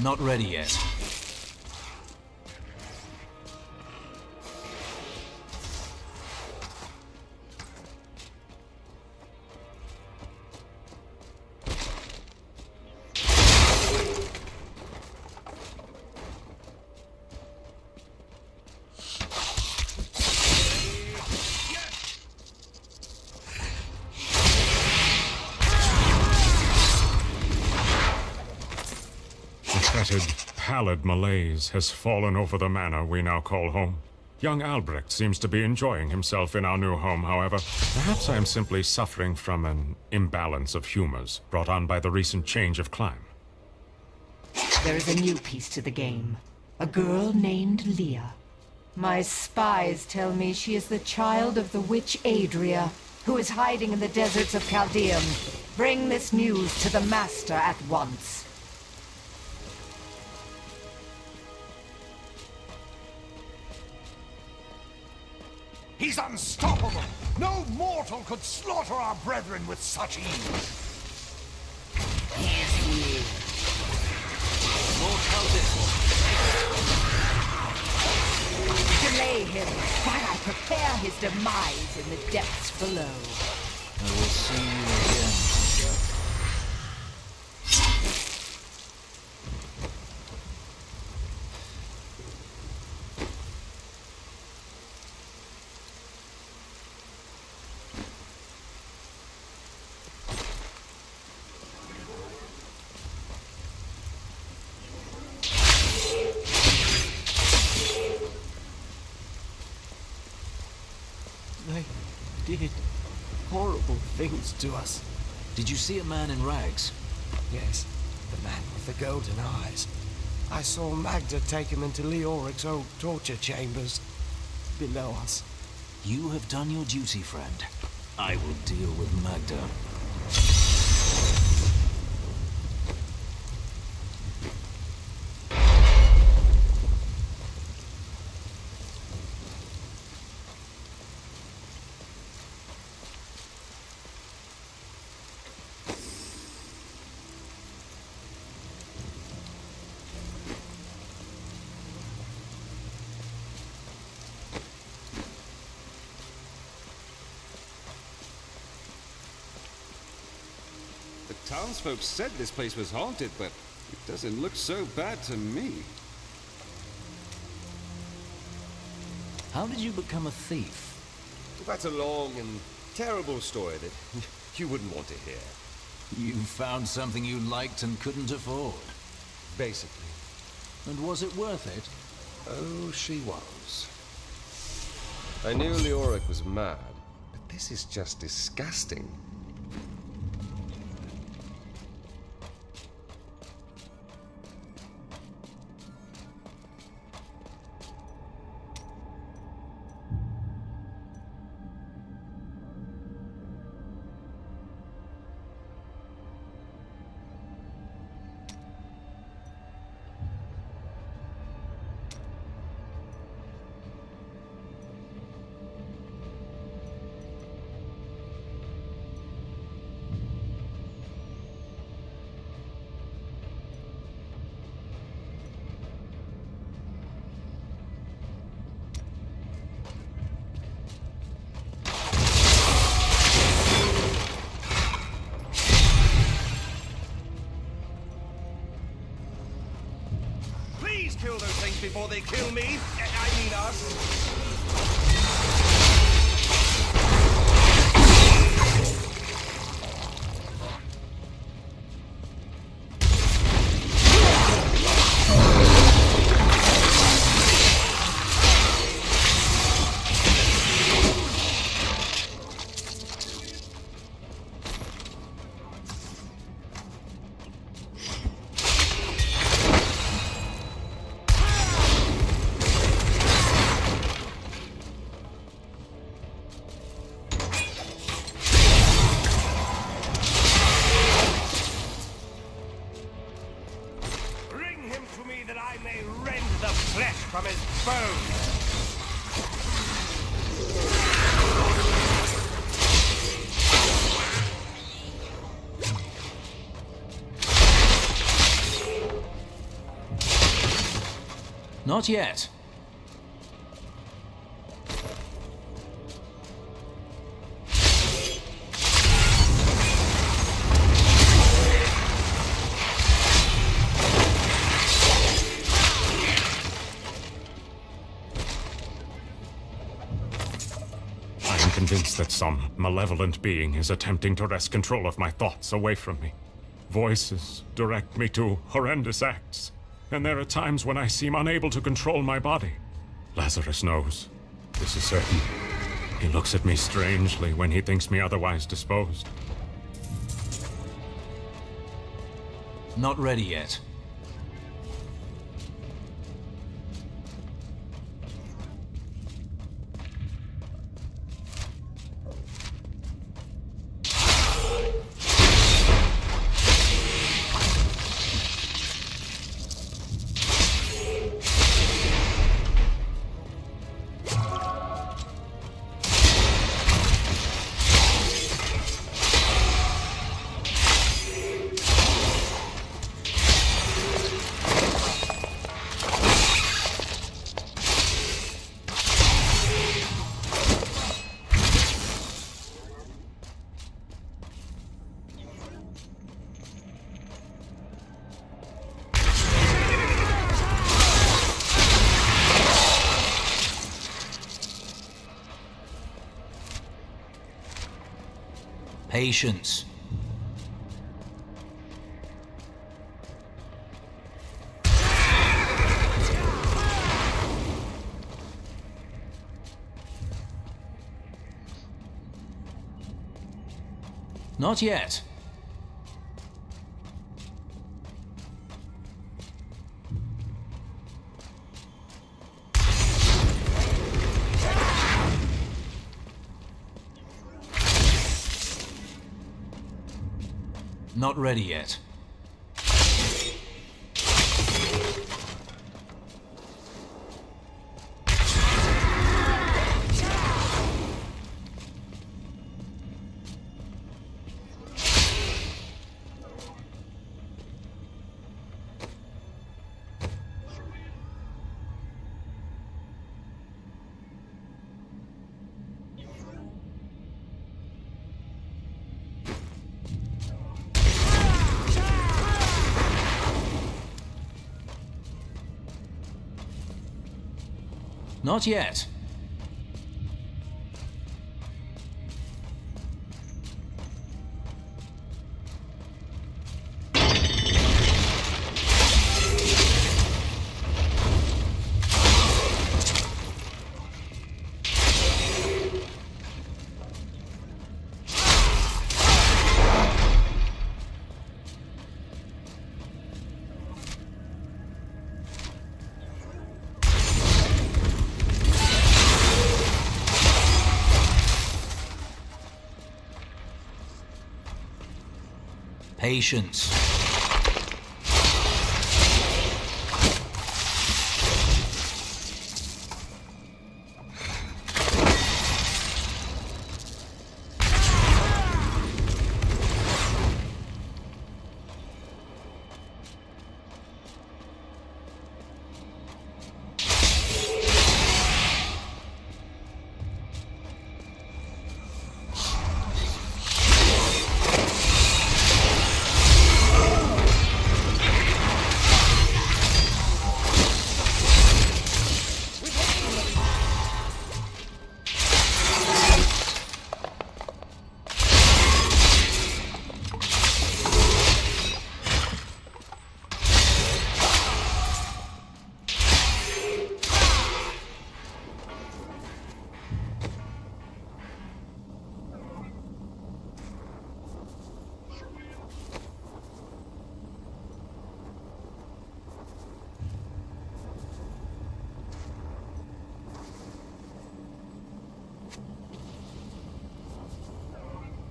Not ready yet. Pallid malaise has fallen over the manor we now call home. Young Albrecht seems to be enjoying himself in our new home, however. Perhaps I am simply suffering from an imbalance of humors brought on by the recent change of climate. There is a new piece to the game. A girl named Leah. My spies tell me she is the child of the witch Adria, who is hiding in the deserts of Chaldeum. Bring this news to the Master at once. He's unstoppable! No mortal could slaughter our brethren with such ease! He is here. More cultists! Delay him while I prepare his demise in the depths below. I will see you again. They did horrible things to us. Did you see a man in rags? Yes, the man with the golden eyes. I saw Magda take him into Leoric's old torture chambers below us. You have done your duty, friend. I will deal with Magda. The townsfolk said this place was haunted, but it doesn't look so bad to me. How did you become a thief? That's a long and terrible story that you wouldn't want to hear. You found something you liked and couldn't afford. Basically. And was it worth it? Oh, she was. I knew Leoric was mad, but this is just disgusting. Please kill those things before they kill me. I mean us. From his bones! Not yet. Convinced that some malevolent being is attempting to wrest control of my thoughts away from me. Voices direct me to horrendous acts, and there are times when I seem unable to control my body. Lazarus knows. This is certain. He looks at me strangely when he thinks me otherwise disposed. Not ready yet. Patience. Not yet. Not ready yet. Not yet. Patience.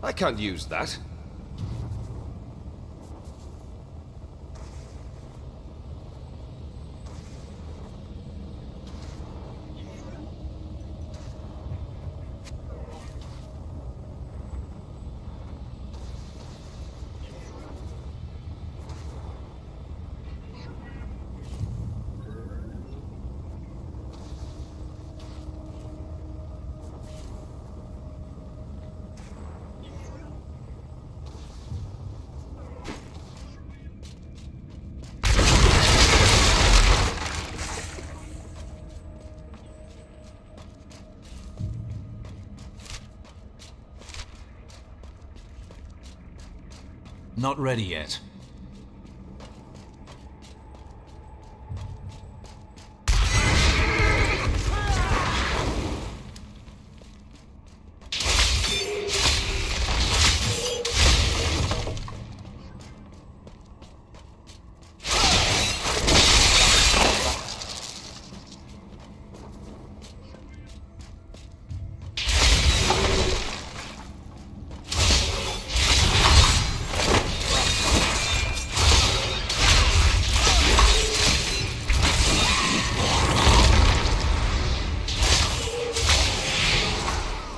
I can't use that. Not ready yet.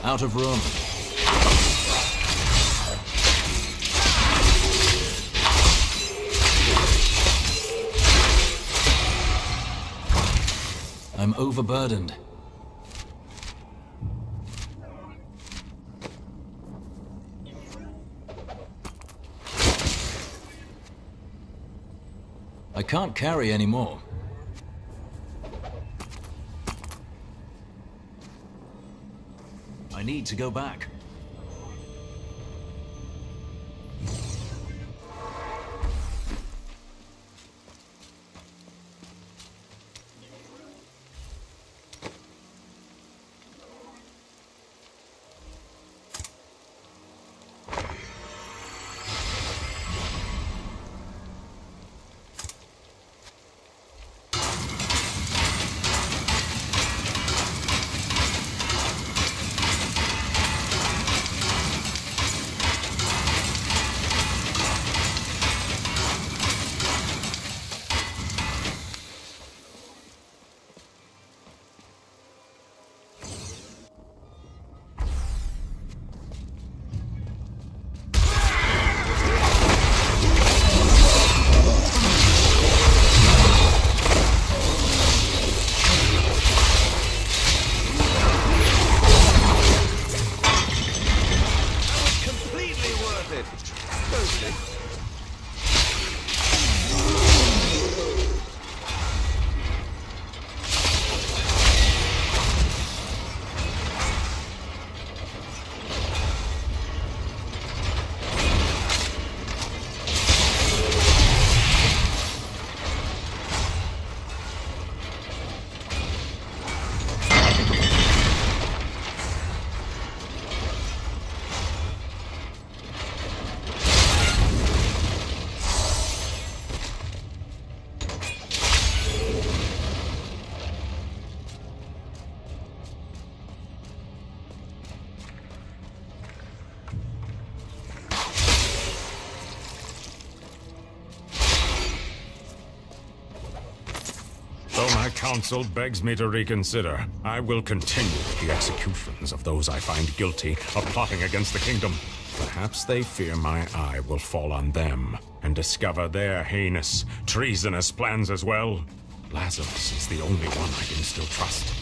Out of room. I'm overburdened. I can't carry anymore. I need to go back. Mostly. Though my counsel begs me to reconsider, I will continue with the executions of those I find guilty of plotting against the kingdom. Perhaps they fear my eye will fall on them and discover their heinous, treasonous plans as well. Lazarus is the only one I can still trust.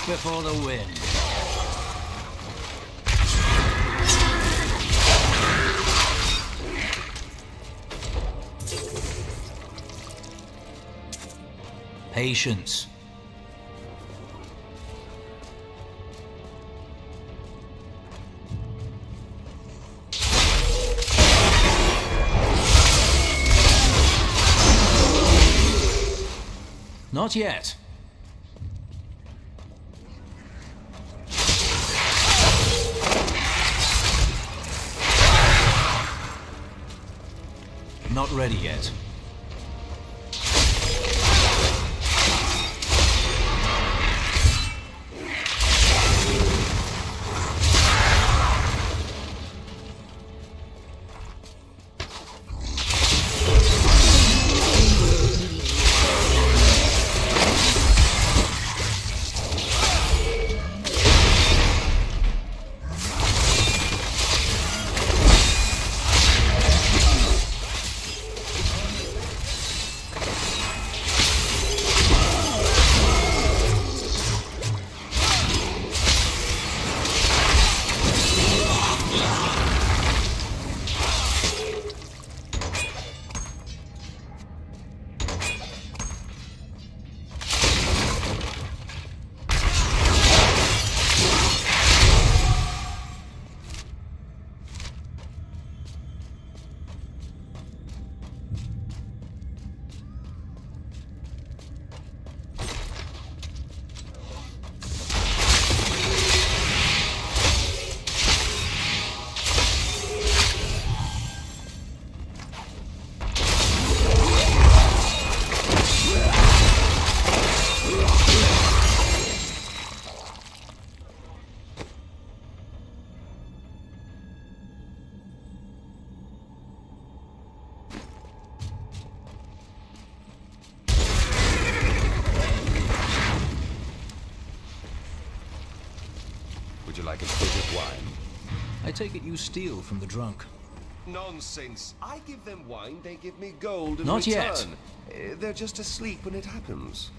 Before the wind. Patience. Not yet. Not ready yet. Would you like a bit of wine? I take it you steal from the drunk. Nonsense. I give them wine, they give me gold in Not return. yet. They're just asleep when it happens.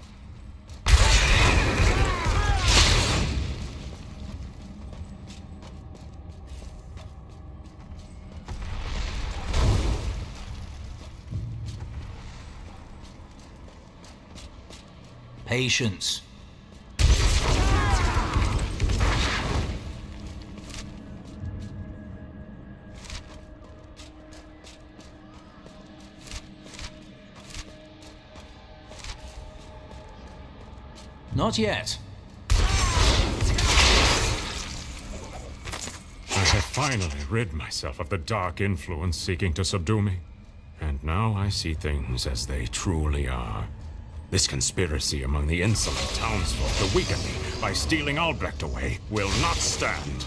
Patience. Not yet. I have finally rid myself of the dark influence seeking to subdue me. And now I see things as they truly are. This conspiracy among the insolent townsfolk to weaken me by stealing Albrecht away will not stand.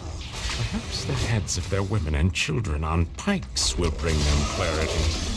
Perhaps the heads of their women and children on pikes will bring them clarity.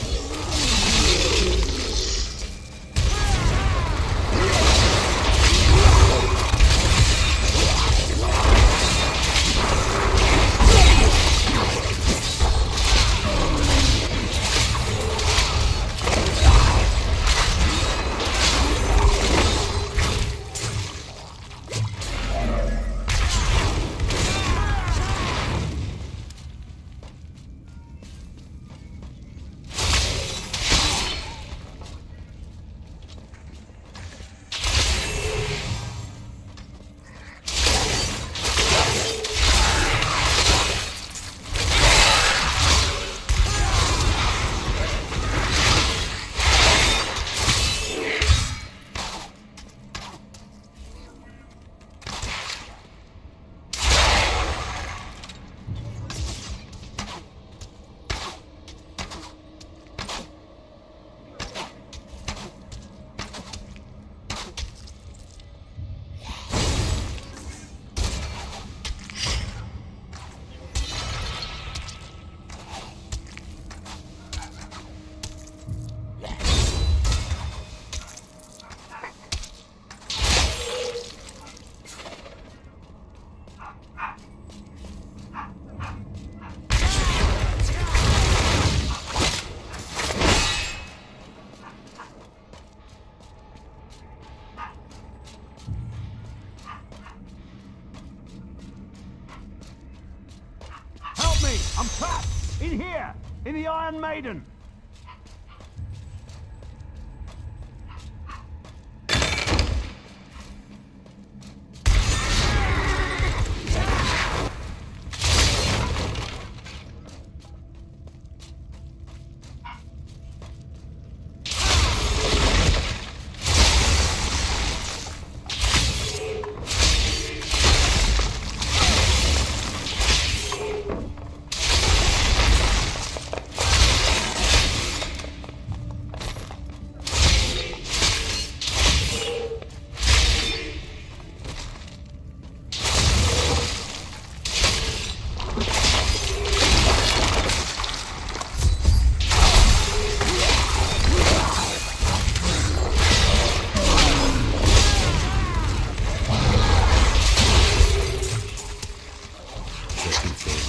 I'm trapped! In here! In the Iron Maiden!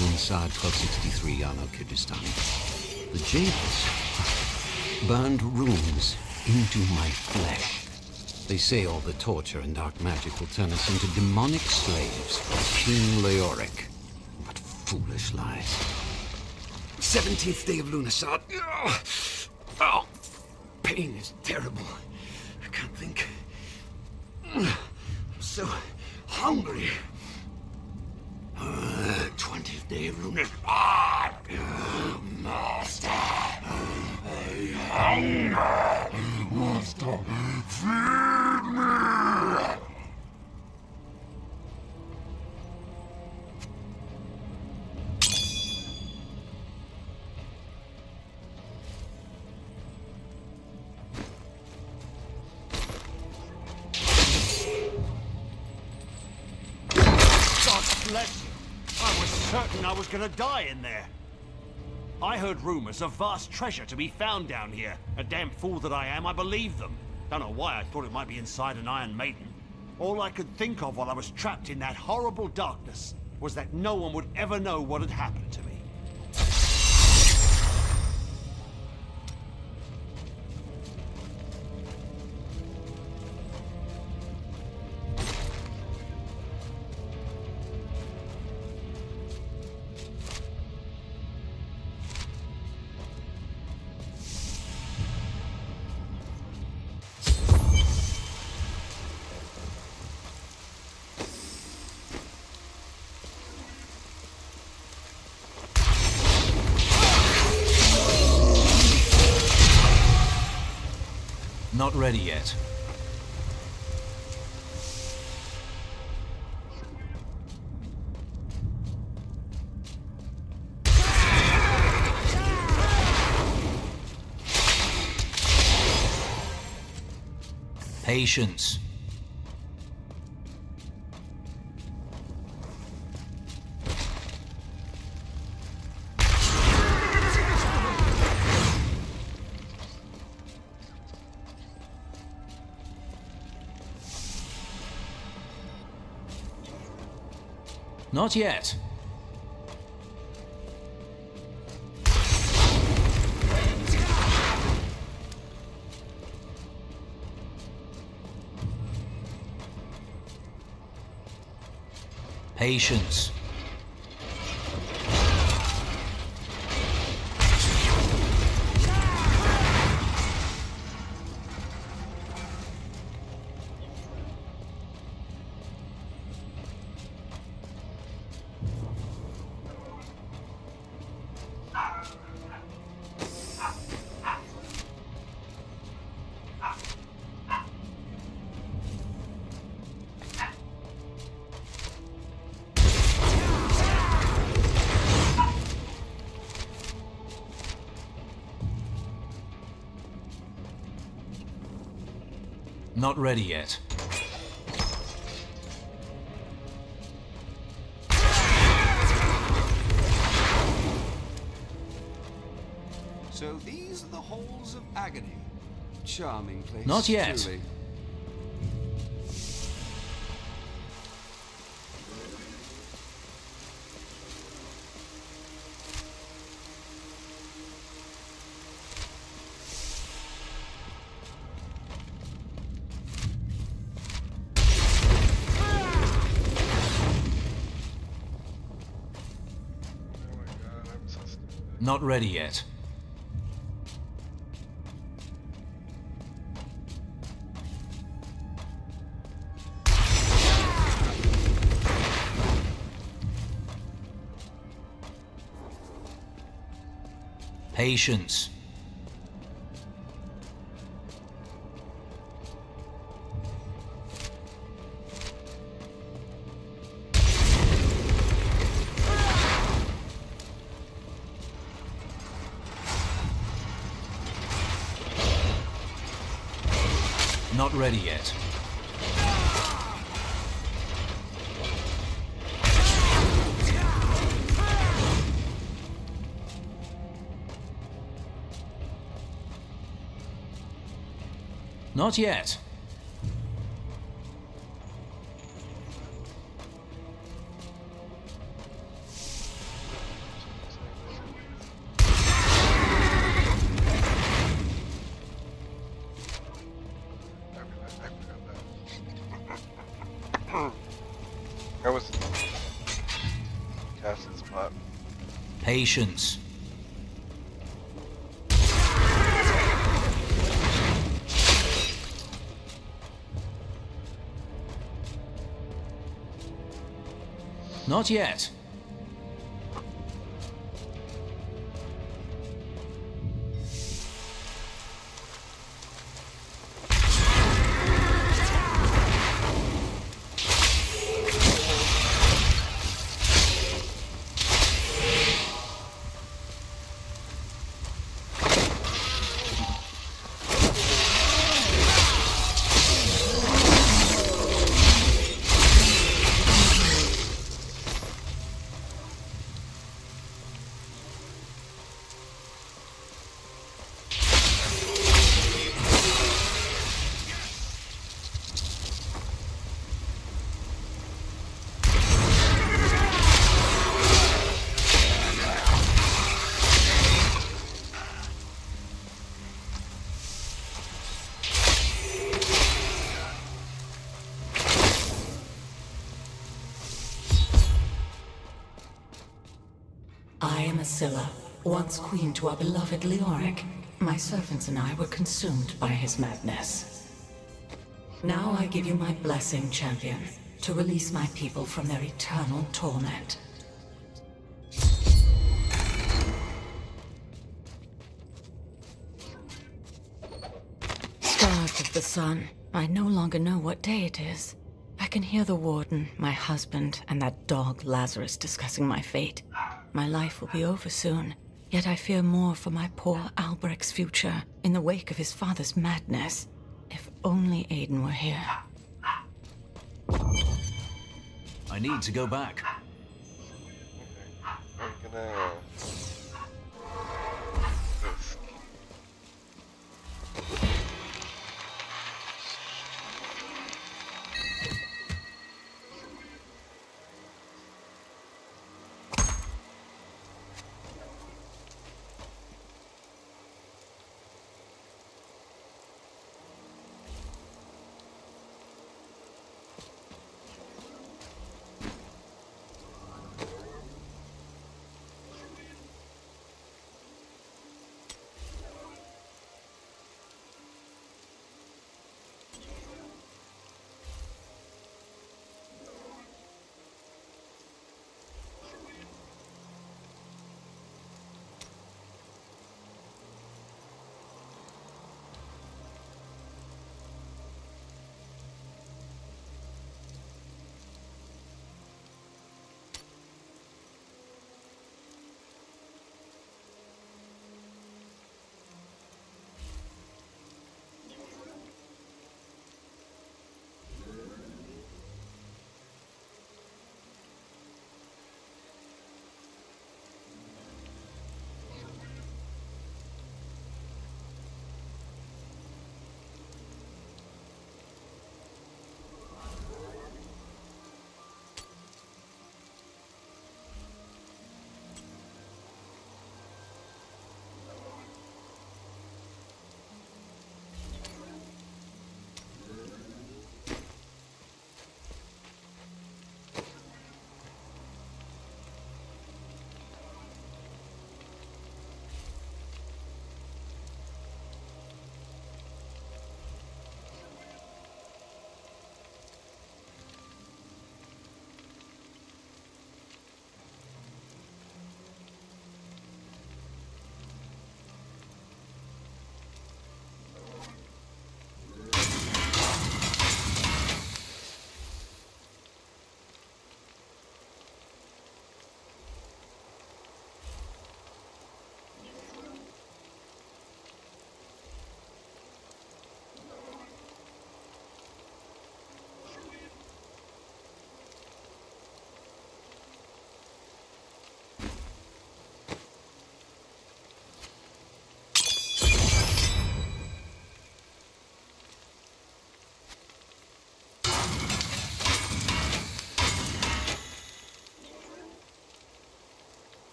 Inside 1263 Anno Kurdistan. The jailers burned runes into my flesh. They say all the torture and dark magic will turn us into demonic slaves for King Leoric. What foolish lies. 17th day of Lunarsad. Oh, pain is terrible. I can't think. I'm so hungry. 20th day of Lunar. Master, I hunger. Master, feed me. God bless you. I was certain I was gonna die in there. I heard rumors of vast treasure to be found down here. A damn fool that I am, I believed them. Don't know why I thought it might be inside an Iron Maiden. All I could think of while I was trapped in that horrible darkness was that no one would ever know what had happened to me. Not ready yet. Patience. Not yet. Patience. Not ready yet. So these are the halls of agony. Charming place. Not yet. Truly. Not ready yet. Patience. Not ready yet. Not yet. That was casting spot. Patience. Not yet. I am Asilla, once queen to our beloved Leoric. My servants and I were consumed by his madness. Now I give you my blessing, champion, to release my people from their eternal torment. Starved of the sun, I no longer know what day it is. I can hear the warden, my husband, and that dog Lazarus discussing my fate. My life will be over soon, yet I fear more for my poor Albrecht's future in the wake of his father's madness. If only Aiden were here. I need to go back. I'm gonna...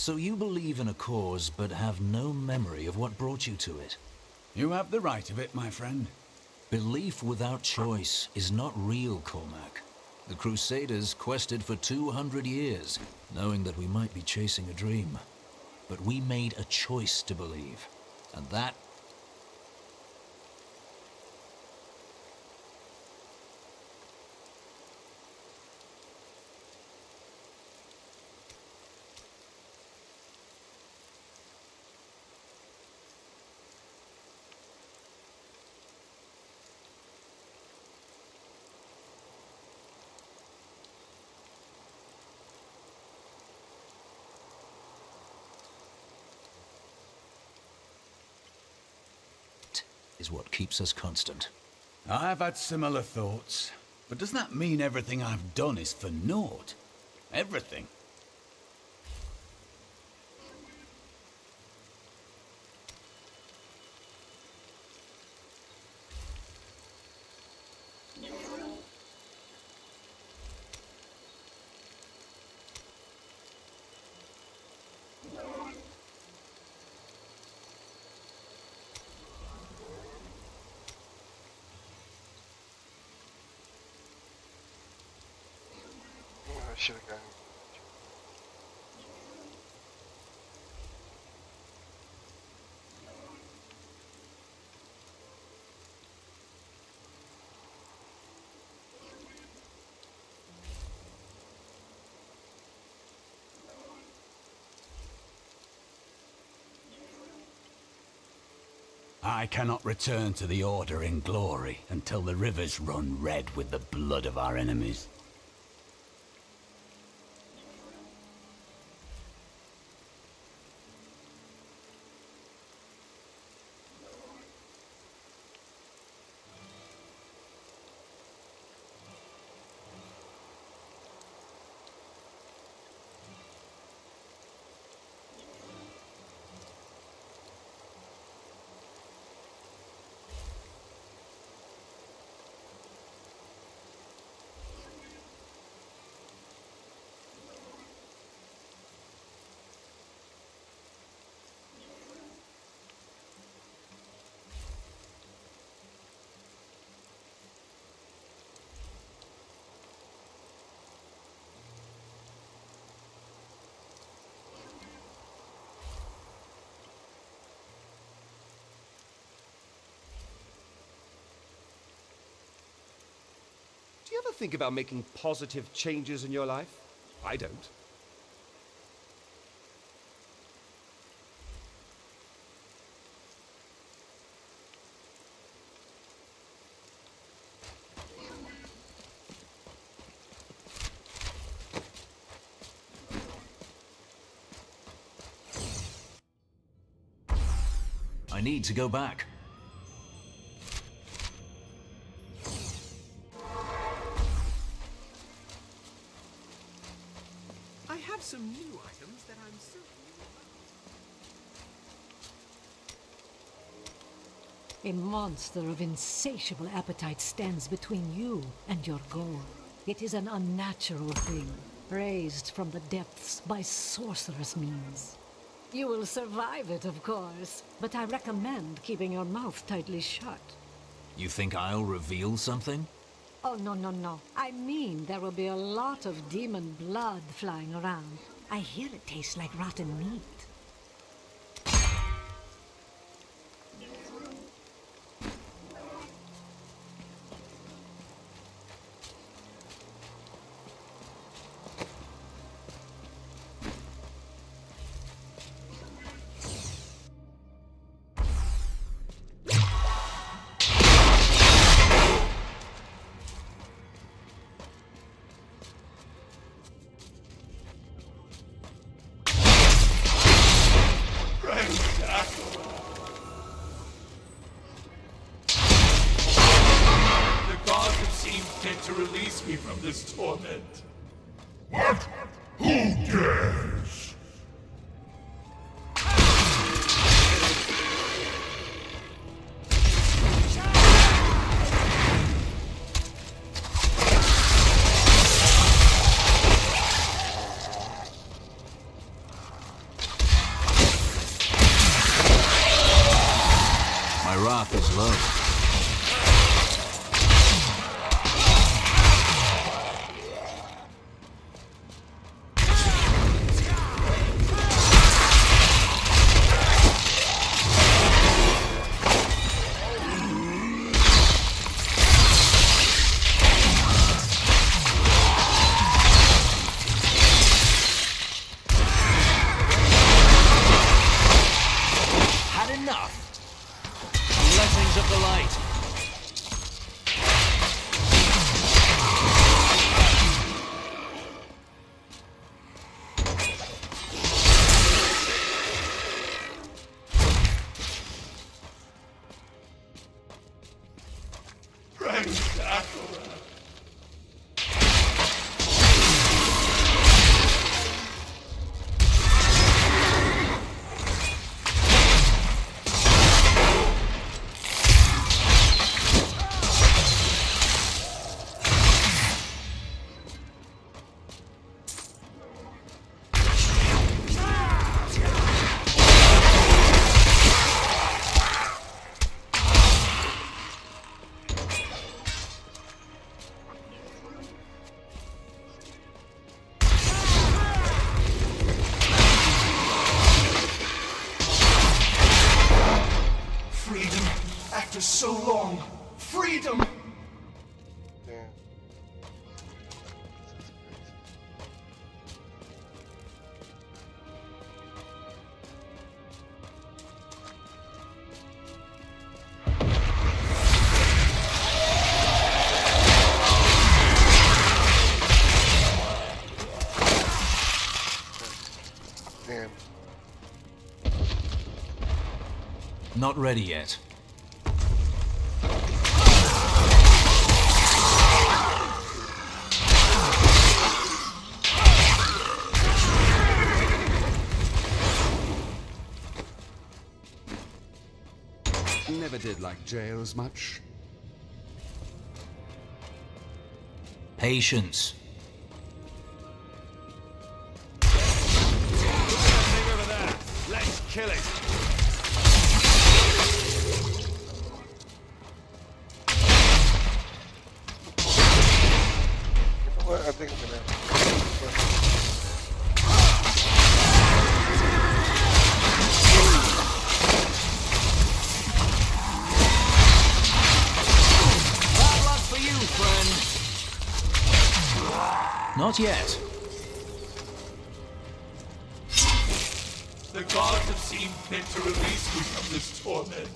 So you believe in a cause, but have no memory of what brought you to it? You have the right of it, my friend. Belief without choice is not real, Cormac. The Crusaders quested for 200 years, knowing that we might be chasing a dream. But we made a choice to believe, and that... is what keeps us constant. I've had similar thoughts. But does that mean everything I've done is for naught? Everything? I should have gone. I cannot return to the Order in glory until the rivers run red with the blood of our enemies. Do you ever think about making positive changes in your life? I don't. I need to go back. I have some new items that I'm certain you will A monster of insatiable appetite stands between you and your goal. It is an unnatural thing, raised from the depths by sorcerous means. You will survive it, of course, but I recommend keeping your mouth tightly shut. You think I'll reveal something? Oh, no, no, no. I mean, there will be a lot of demon blood flying around. I hear it tastes like rotten meat. To release me from this torment. What? Who dares? My wrath is low. Of the light. After so long, freedom! Damn. Not ready yet. Never did like jails much. Patience. Over there. Let's kill it. What? I think I'm gonna. For you, friend. Not yet. The gods have seen fit to release me from this torment.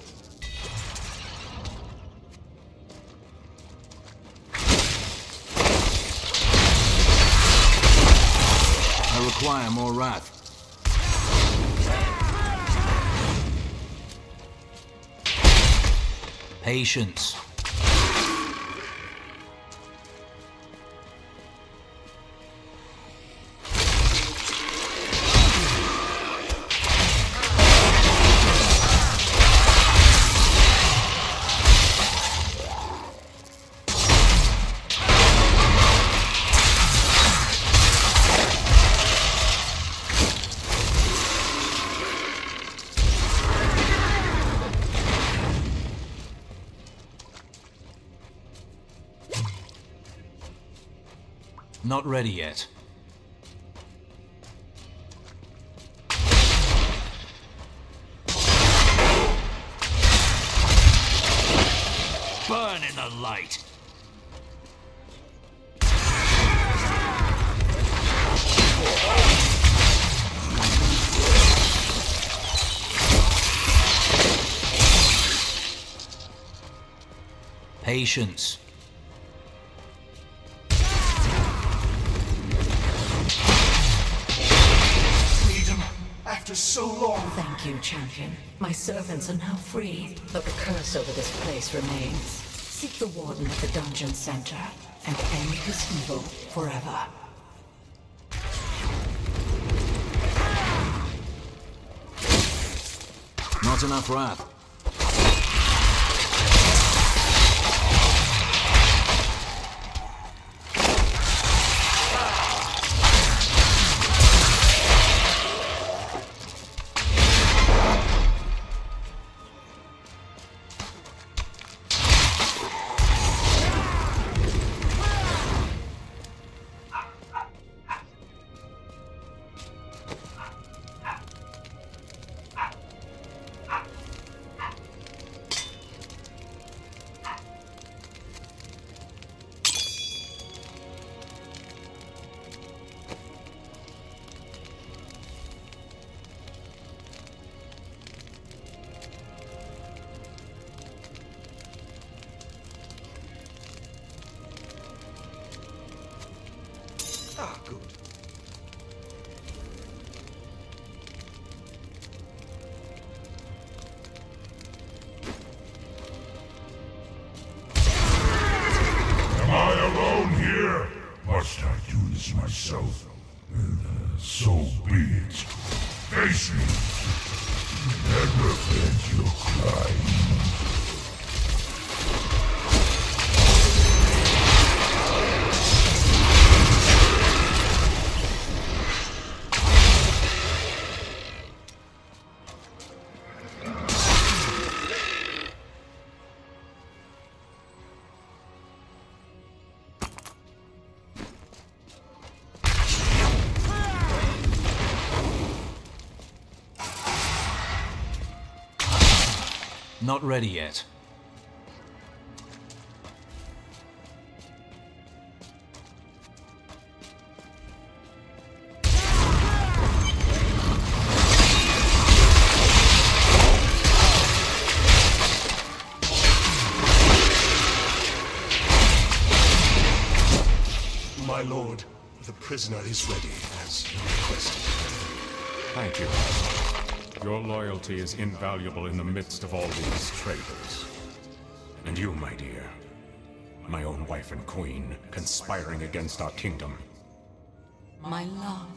I require more wrath. Patience. Not ready yet. Burn in the light. Patience. After so long. Thank you, champion. My servants are now free, but the curse over this place remains. Seek the warden at the dungeon center and end his evil forever. Not enough wrath. Ah, good. Am I alone here? Must I do this myself? So be it. Face me. Never bend your crying. Not ready yet. prisoner is ready, as requested. Thank you. Your loyalty is invaluable in the midst of all these traitors. And you, my dear, my own wife and queen, conspiring against our kingdom. My love,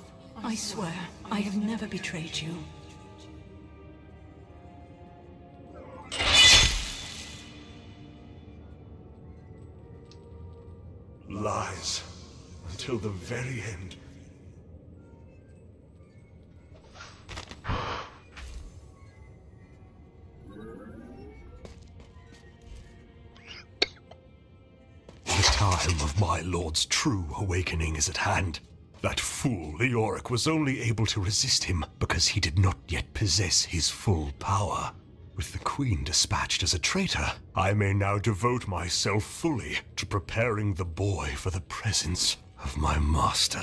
I swear, I have never betrayed you. Lies. Until the very end. The time of my lord's true awakening is at hand. That fool, Leoric, was only able to resist him because he did not yet possess his full power. With the Queen dispatched as a traitor, I may now devote myself fully to preparing the boy for the presence of my master.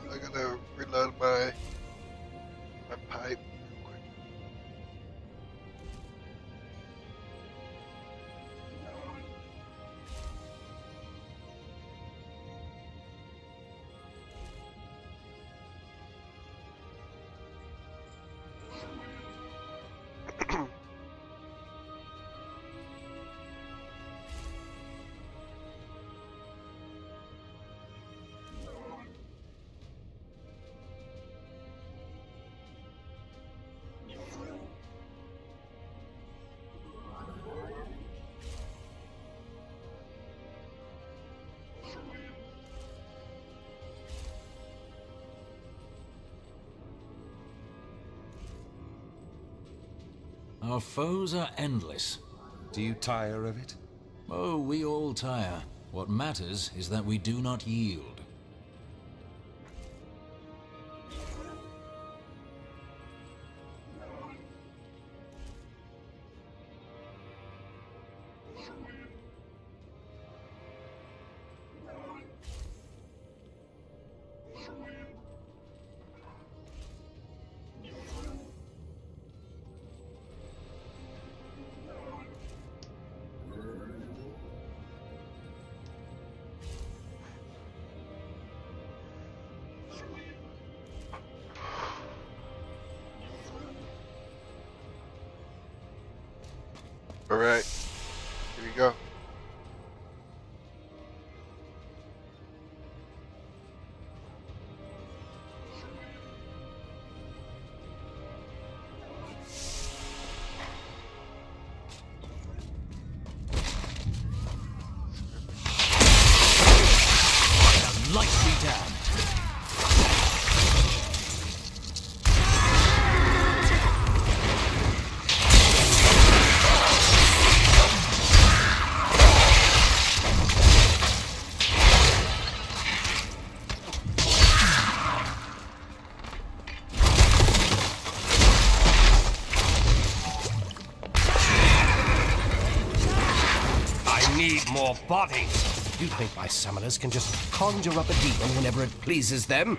I gotta reload my pipe. Our foes are endless. Do you tire of it? Oh, we all tire. What matters is that we do not yield. Alright, here we go. Light me down. I need more bodies. You think my summoners can just conjure up a demon whenever it pleases them?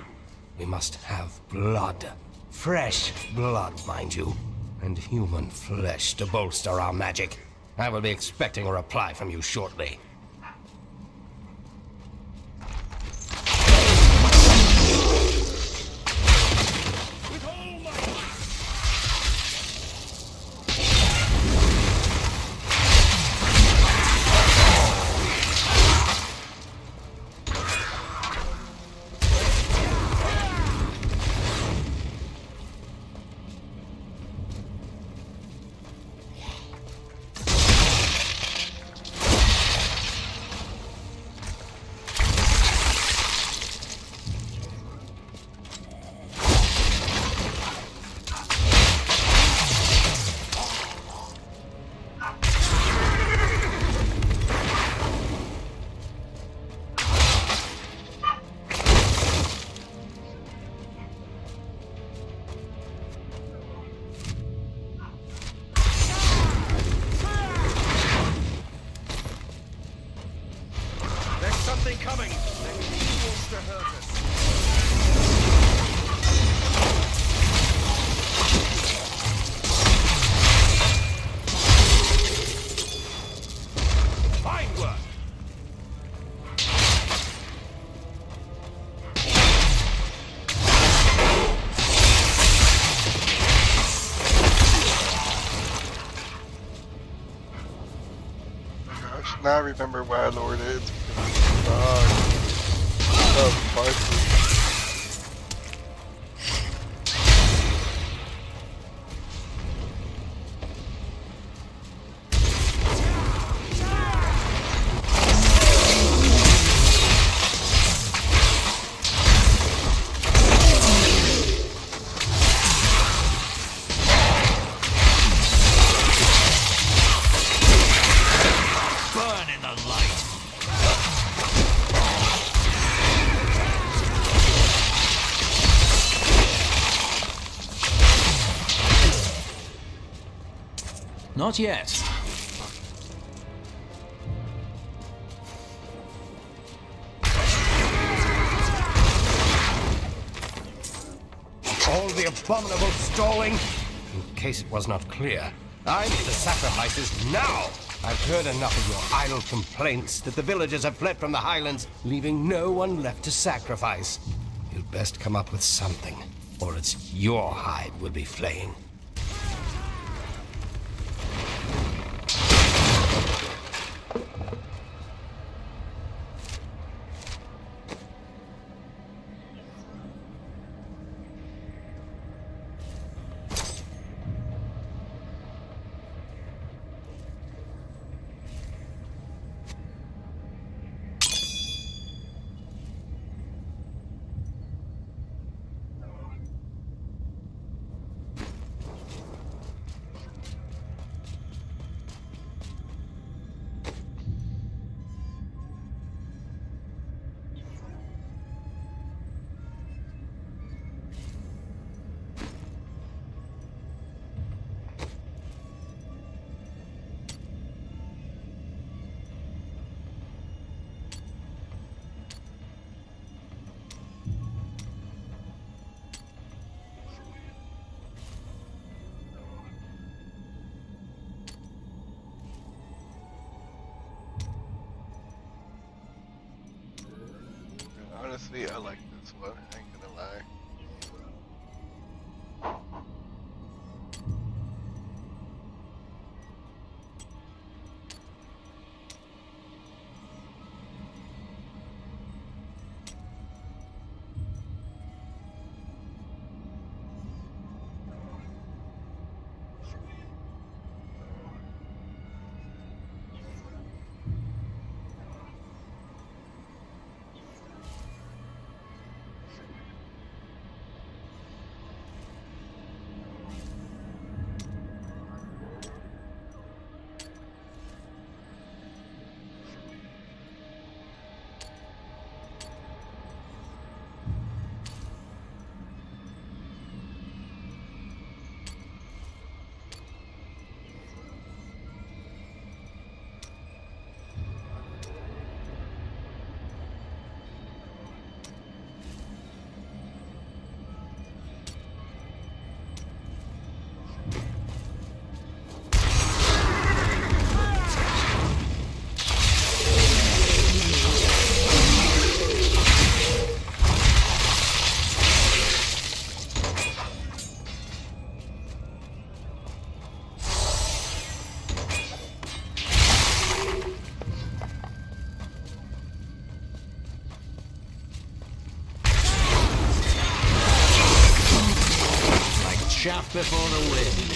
We must have blood. Fresh blood, mind you. And human flesh to bolster our magic. I will be expecting a reply from you shortly. something coming! He wants to hurt us. Fine work! Gosh, now I remember why I lowered it. It's because of Barkley. Burn in the light! Not yet. All the abominable stalling. In case it was not clear, I need the sacrifices now. I've heard enough of your idle complaints that the villagers have fled from the highlands, leaving no one left to sacrifice. You'd best come up with something, or it's your hide we'll be flaying. Honestly, I like this one. I ain't gonna lie. Chaff before the wind.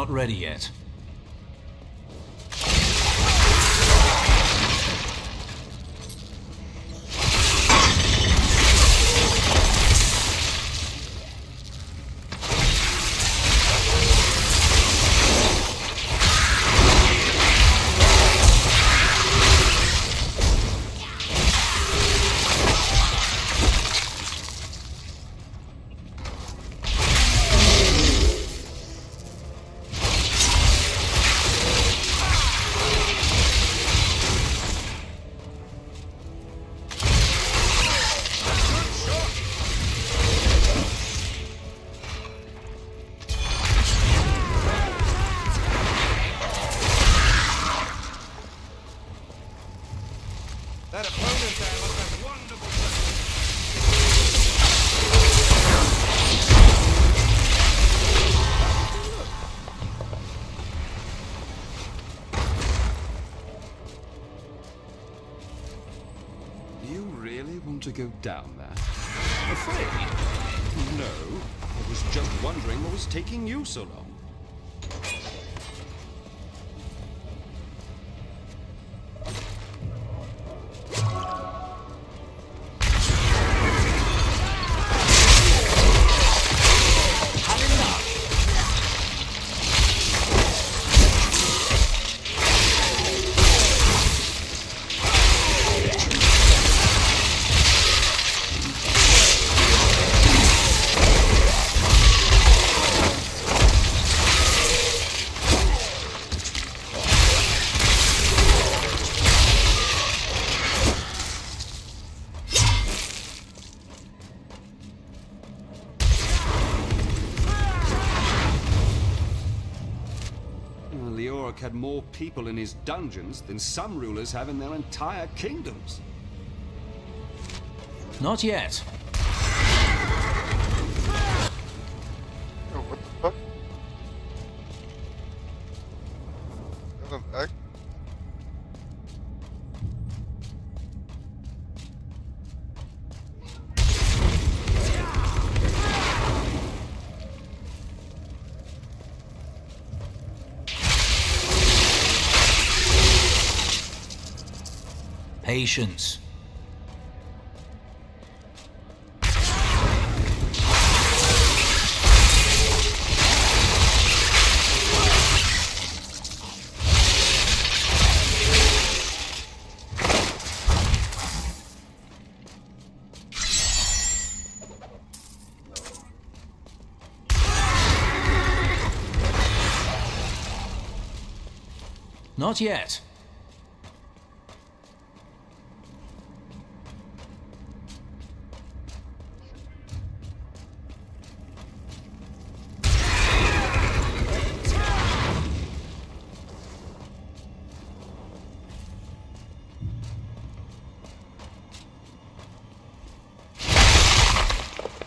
Not ready yet. That opponent there must have wonderful... You really want to go down there? Afraid? No. I was just wondering what was taking you so long. Had more people in his dungeons than some rulers have in their entire kingdoms. Not yet. Oh, what the fuck? Is that an act? Patience. Not yet.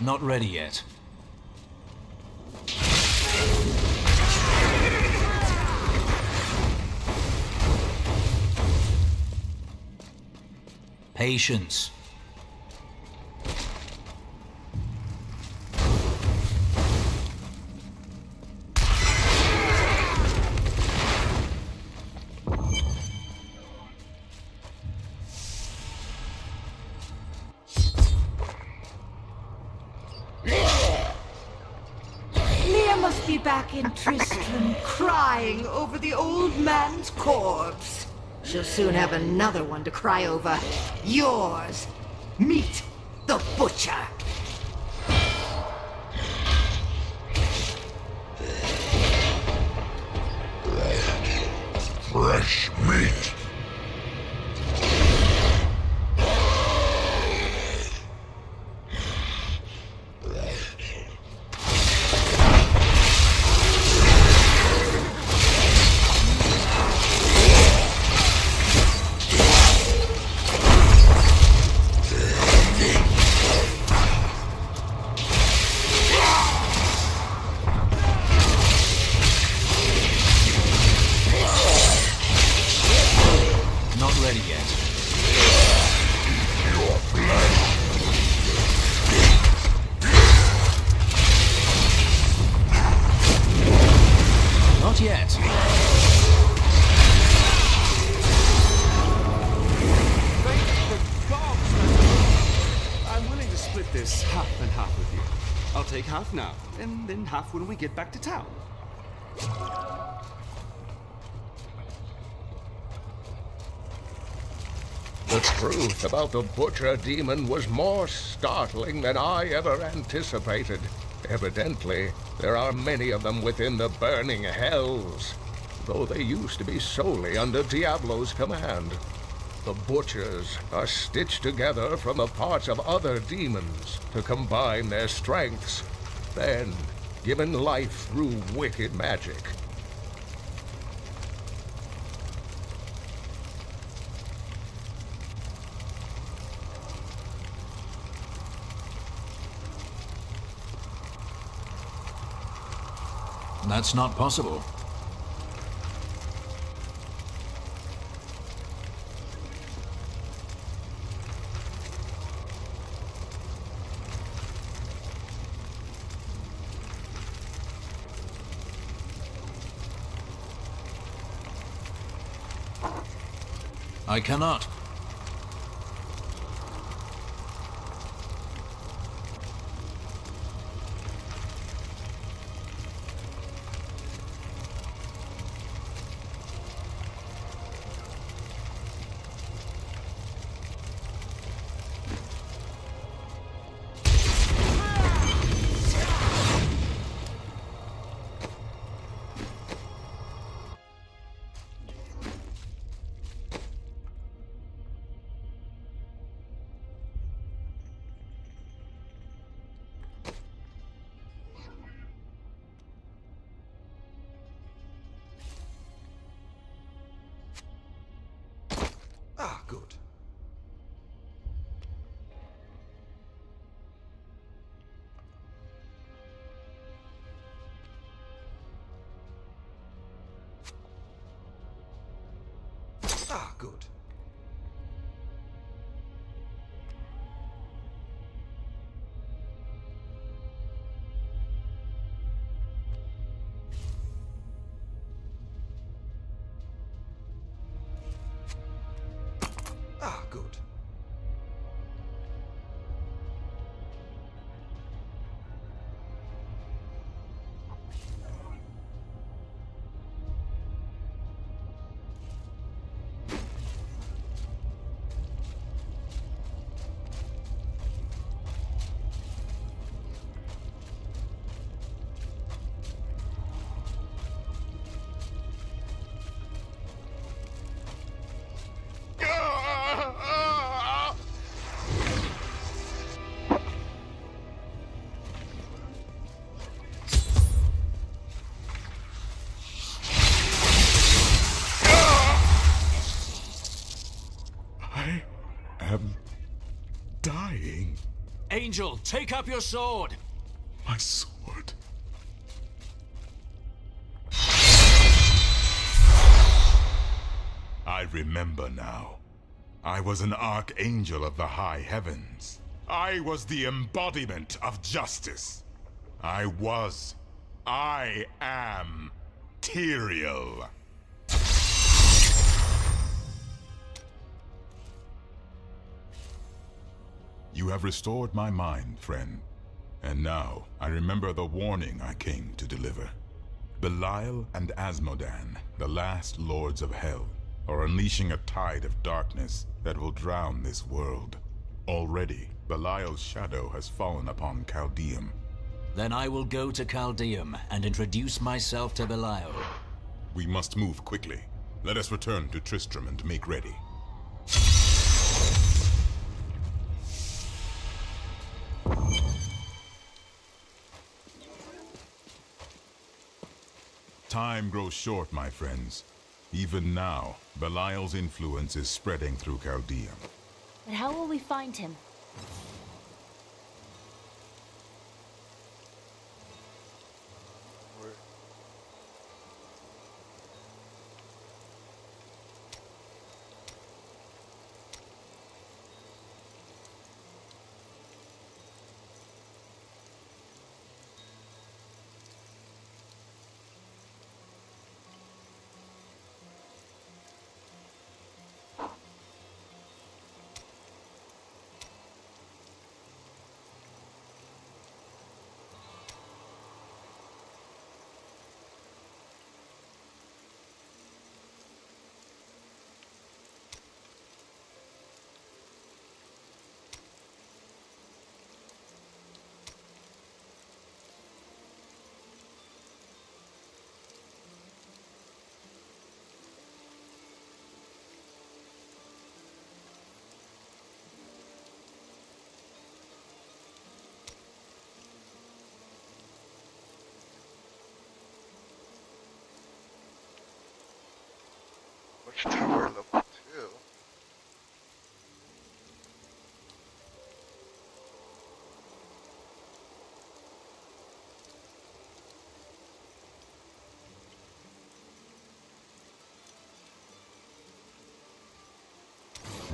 Not ready yet. Patience. Must be back in Tristram, crying over the old man's corpse. She'll soon have another one to cry over. Yours. Meet the butcher. Fresh meat. this half and half with you. I'll take half now, and then half when we get back to town. The truth about the Butcher Demon was more startling than I ever anticipated. Evidently, there are many of them within the burning hells, though they used to be solely under Diablo's command. The Butchers are stitched together from the parts of other demons to combine their strengths, then given life through wicked magic. That's not possible. I cannot. Ah, good. Ah, good. Ah, good. I am dying. Angel, take up your sword! My sword. I remember now. I was an archangel of the high heavens. I was the embodiment of justice. I am Tyrael. You have restored my mind, friend. And now, I remember the warning I came to deliver. Belial and Asmodan, the last lords of hell, are unleashing a tide of darkness that will drown this world. Already, Belial's shadow has fallen upon Caldeum. Then I will go to Caldeum and introduce myself to Belial. We must move quickly. Let us return to Tristram and make ready. Time grows short, my friends. Even now, Belial's influence is spreading through Caldeum. But how will we find him?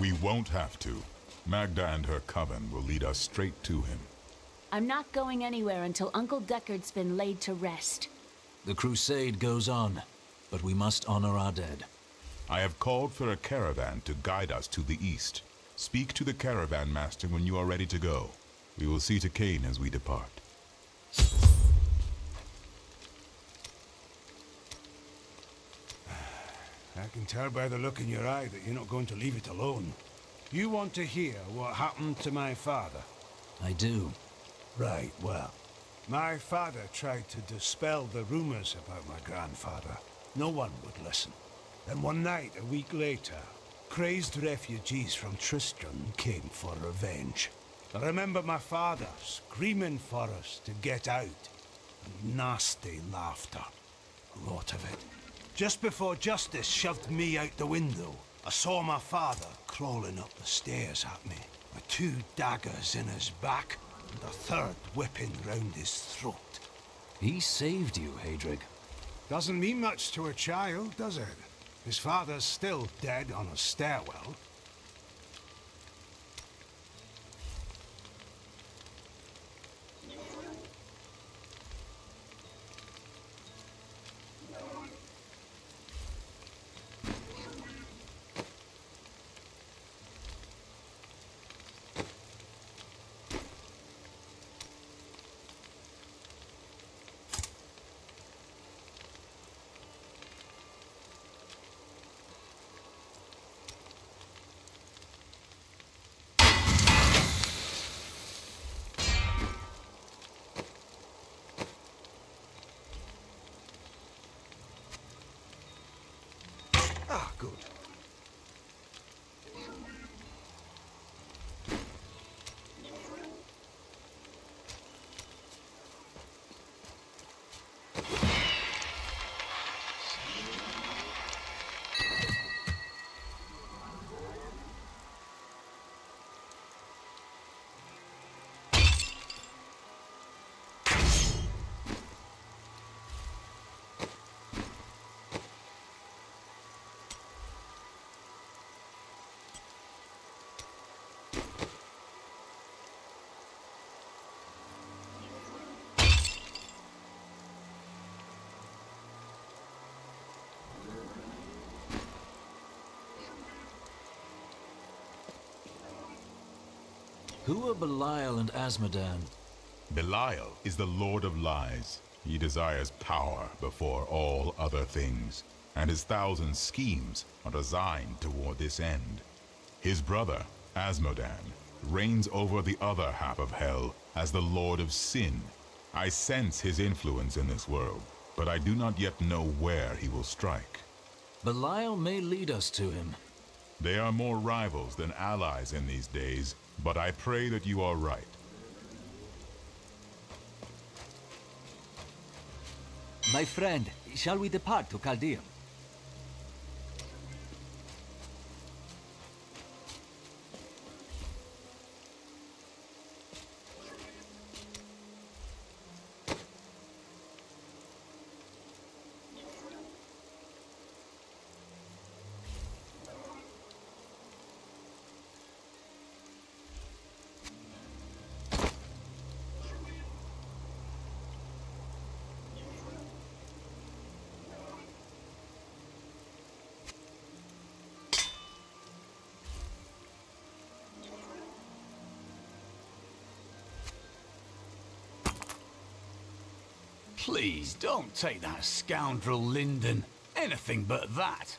We won't have to. Magda and her coven will lead us straight to him. I'm not going anywhere until Uncle Deckard's been laid to rest. The crusade goes on, but we must honor our dead. I have called for a caravan to guide us to the east. Speak to the caravan master when you are ready to go. We will see to Cain as we depart. I can tell by the look in your eye that you're not going to leave it alone. You want to hear what happened to my father? I do. Right, well. My father tried to dispel the rumors about my grandfather. No one would listen. Then one night, a week later, crazed refugees from Tristram came for revenge. I remember my father screaming for us to get out. And nasty laughter. A lot of it. Just before justice shoved me out the window, I saw my father crawling up the stairs at me, with 2 daggers in his back and a 3rd whipping round his throat. He saved you, Hadrig. Doesn't mean much to a child, does it? His father's still dead on a stairwell. Ah, good. Who are Belial and Azmodan? Belial is the Lord of Lies. He desires power before all other things, and his 1,000 schemes are designed toward this end. His brother, Azmodan, reigns over the other half of Hell as the Lord of Sin. I sense his influence in this world, but I do not yet know where he will strike. Belial may lead us to him. They are more rivals than allies in these days, but I pray that you are right. My friend, shall we depart to Chaldea? Please, don't take that scoundrel Lyndon. Anything but that.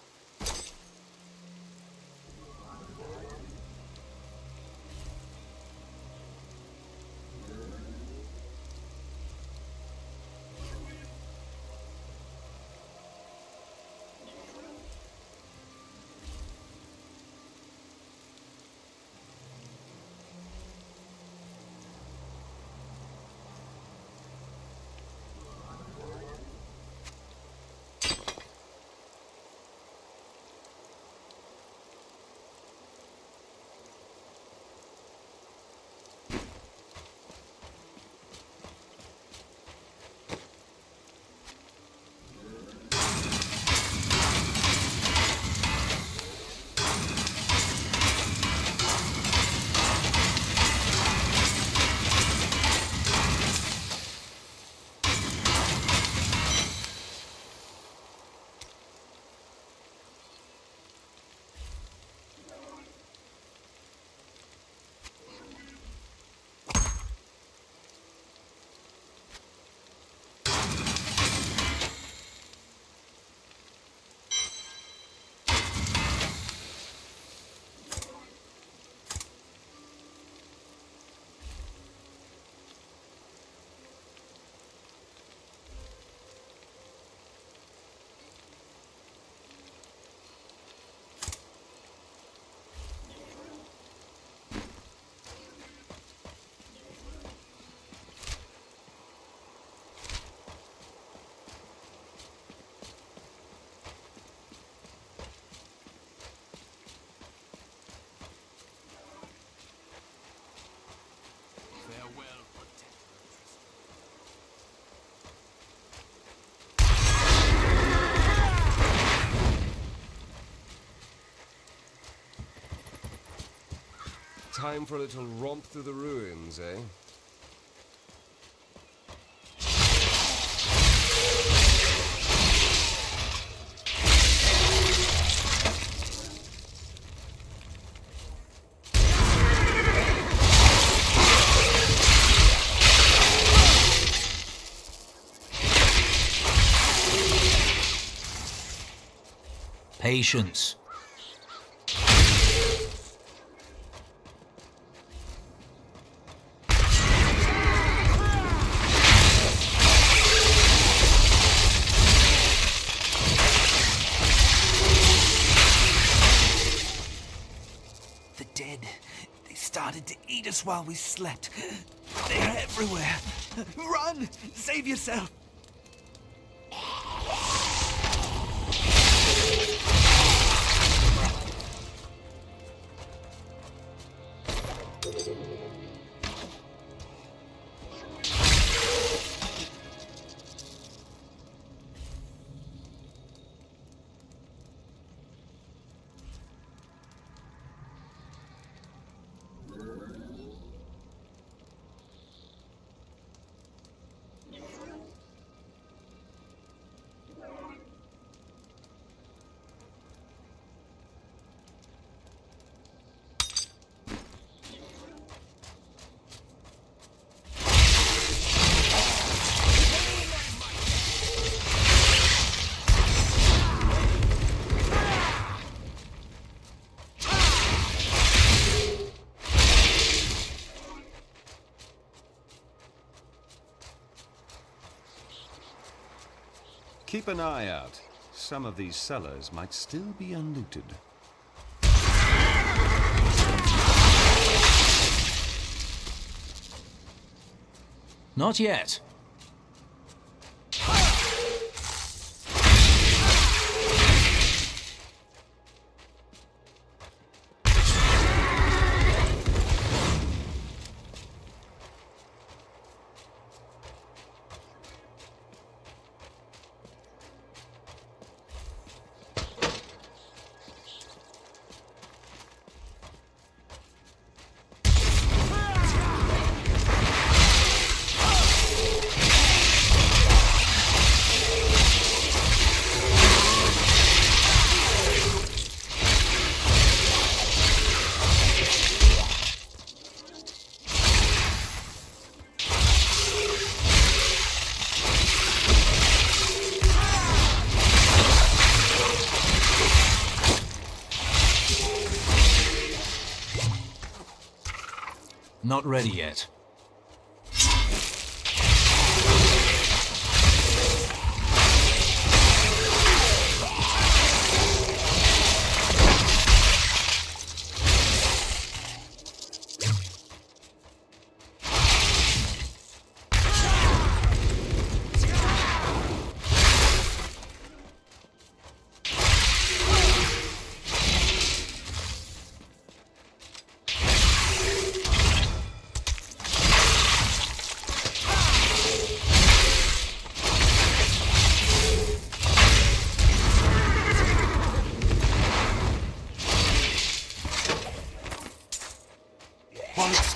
Time for a little romp through the ruins, eh? Patience. The dead. They started to eat us while we slept. They're everywhere. Run! Save yourself! Keep an eye out. Some of these cellars might still be unlooted. Not yet. Not ready yet.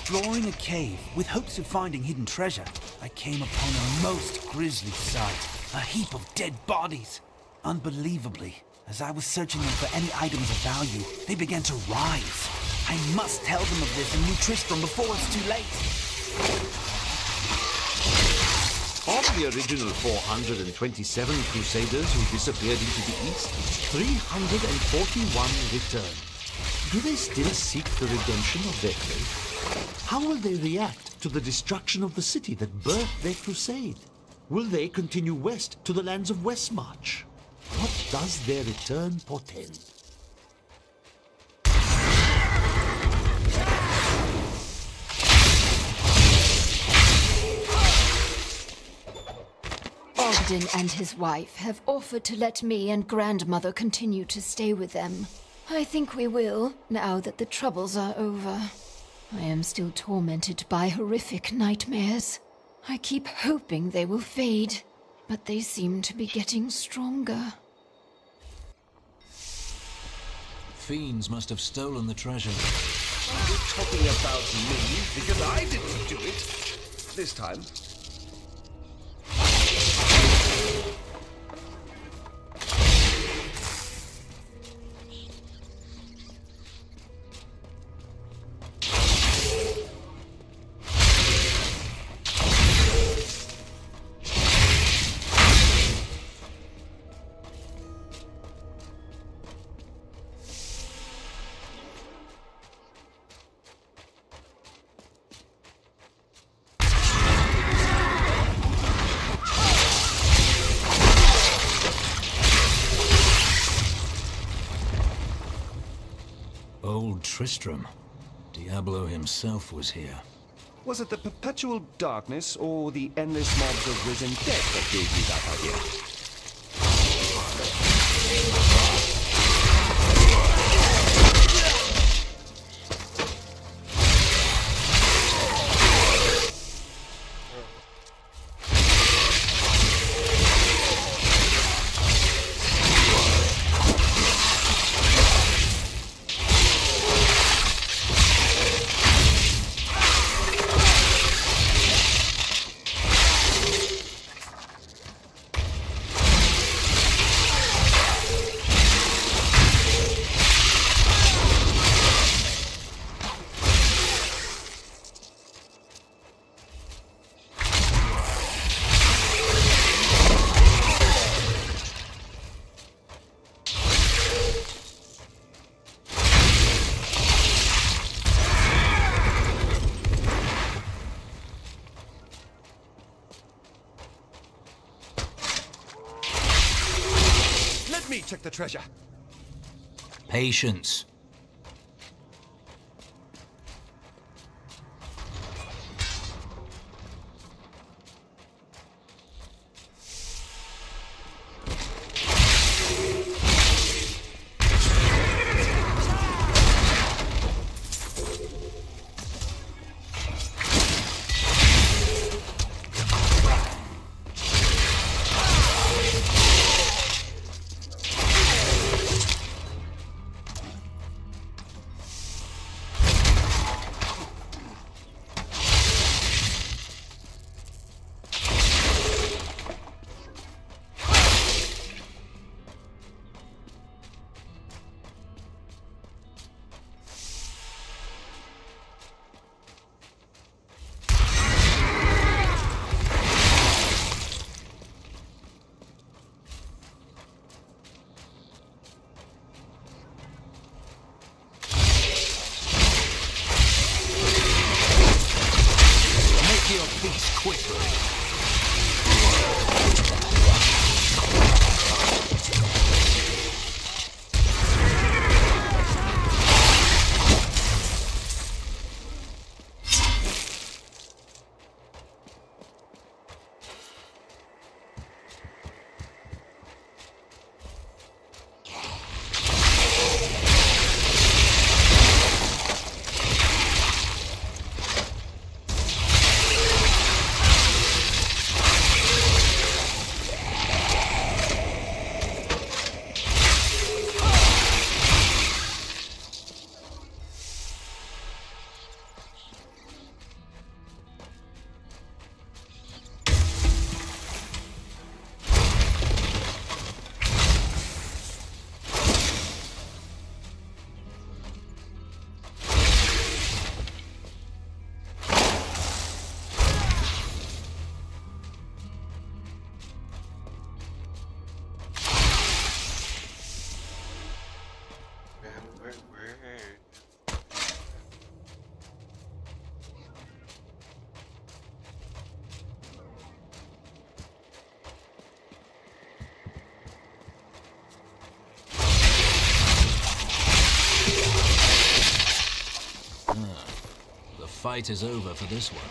Exploring a cave with hopes of finding hidden treasure, I came upon a most grisly sight. A heap of dead bodies. Unbelievably, as I was searching them for any items of value, they began to rise. I must tell them of this in New Tristram before it's too late. Of the original 427 Crusaders who disappeared into the east, 341 returned. Do they still seek the redemption of their faith? How will they react to the destruction of the city that birthed their crusade? Will they continue west to the lands of Westmarch? What does their return portend? Ogden and his wife have offered to let me and grandmother continue to stay with them. I think we will, now that the troubles are over. I am still tormented by horrific nightmares. I keep hoping they will fade, but they seem to be getting stronger. Fiends must have stolen the treasure. You're talking about me because I didn't do it. This time. Old Tristram. Diablo himself was here. Was it the perpetual darkness or the endless mobs of risen dead that gave you that idea? Let me check the treasure. Patience. The fight is over for this one.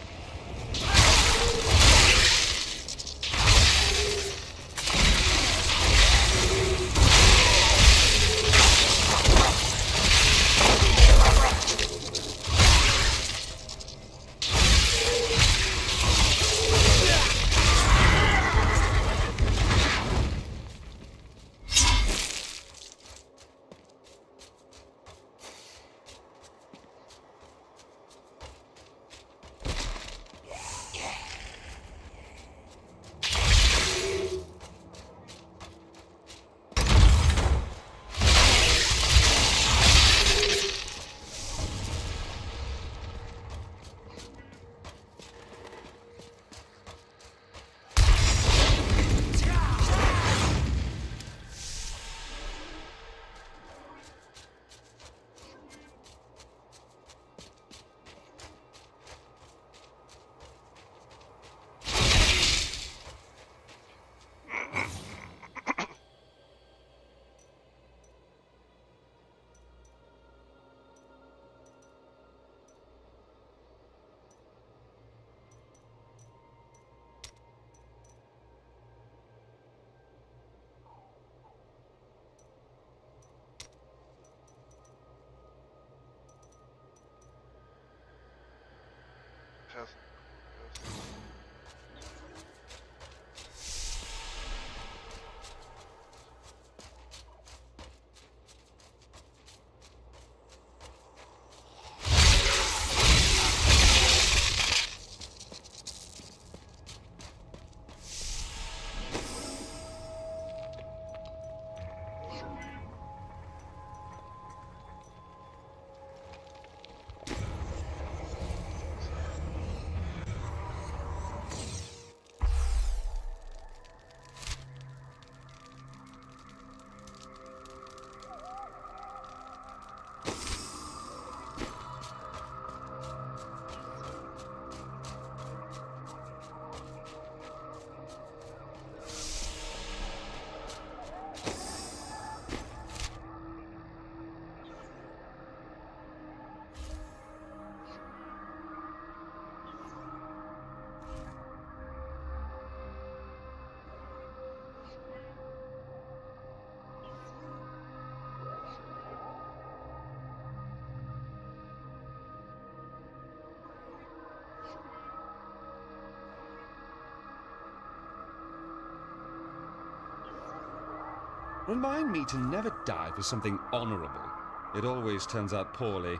has. Remind me to never die for something honorable. It always turns out poorly.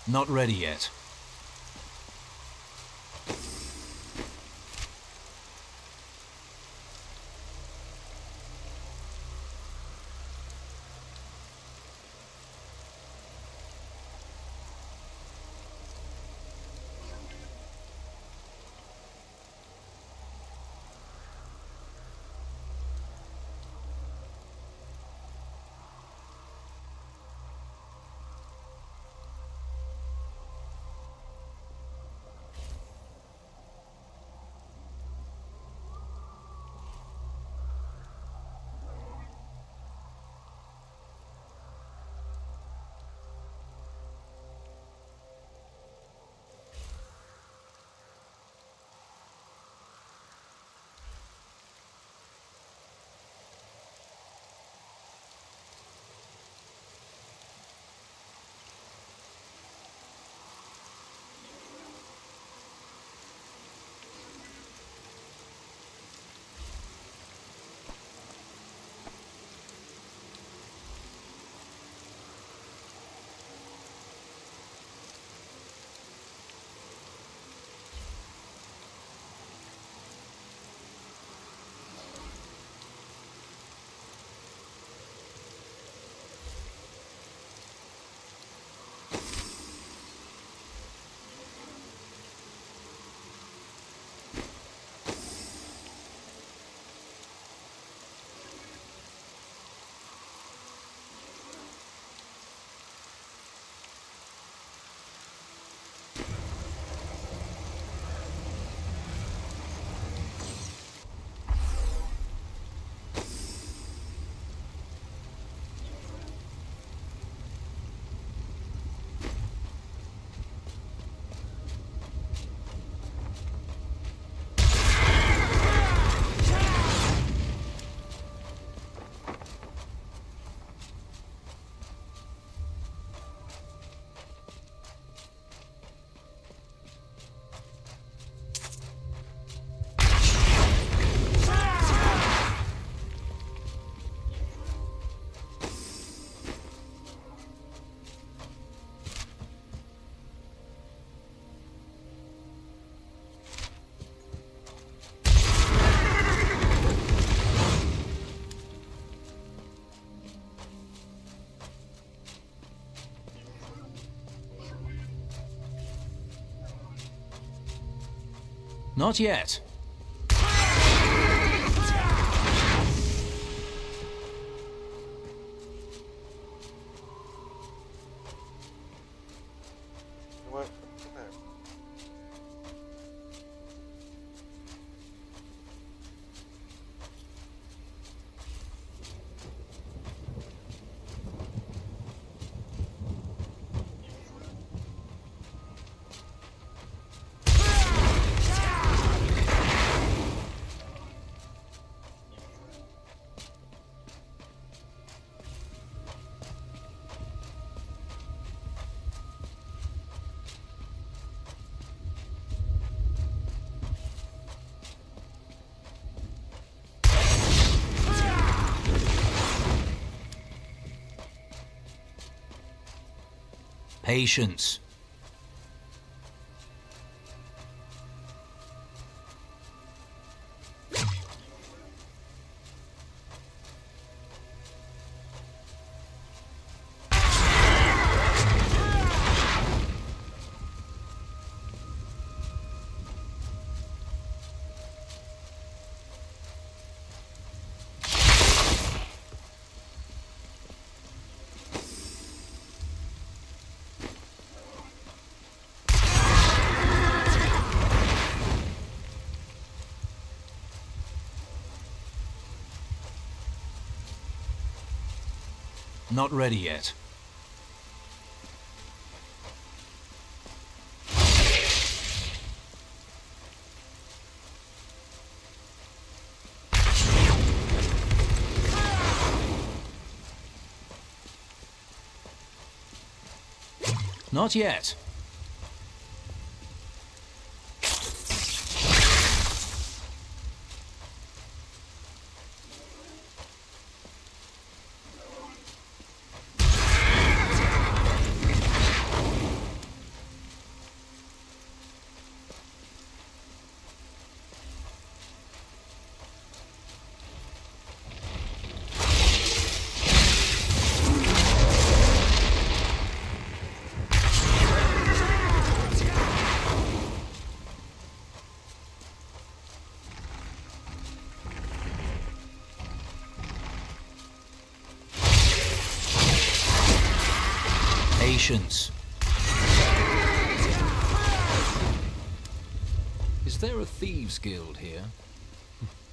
Not ready yet. Not yet. What? Patience. Not ready yet. Not yet. Patience. Is there a thieves' guild here?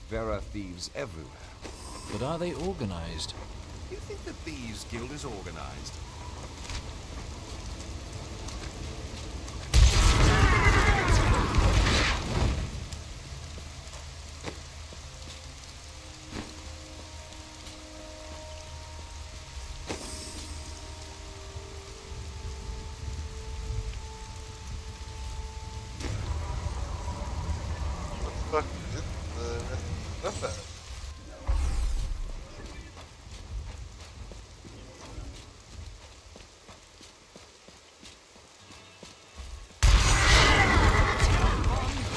There are thieves everywhere. But are they organized? You think the Thieves Guild is organized? What the fuck is the rest of that?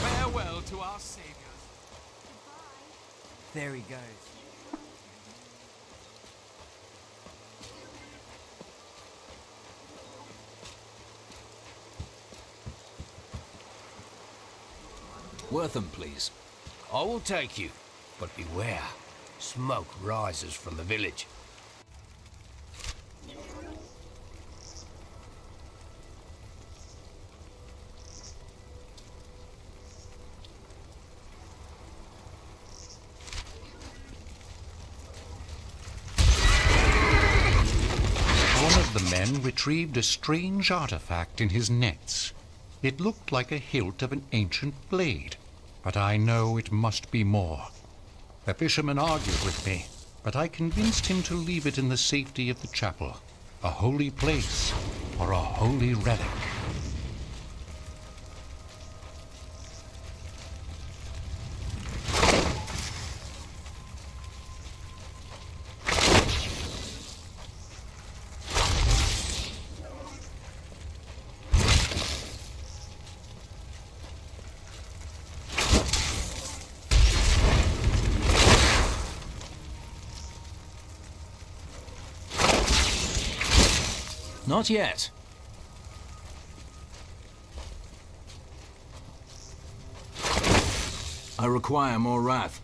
Farewell to our saviors. There he goes. Wortham, please. I will take you, but beware. Smoke rises from the village. One of the men retrieved a strange artifact in his nets. It looked like a hilt of an ancient blade, but I know it must be more. The fisherman argued with me, but I convinced him to leave it in the safety of the chapel, a holy place or a holy relic. Not yet. I require more wrath.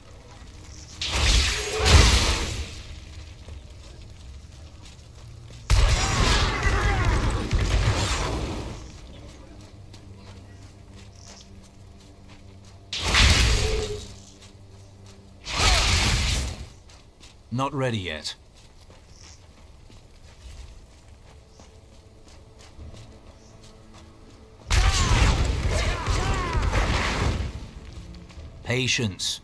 Not ready yet. Patience.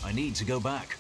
I need to go back.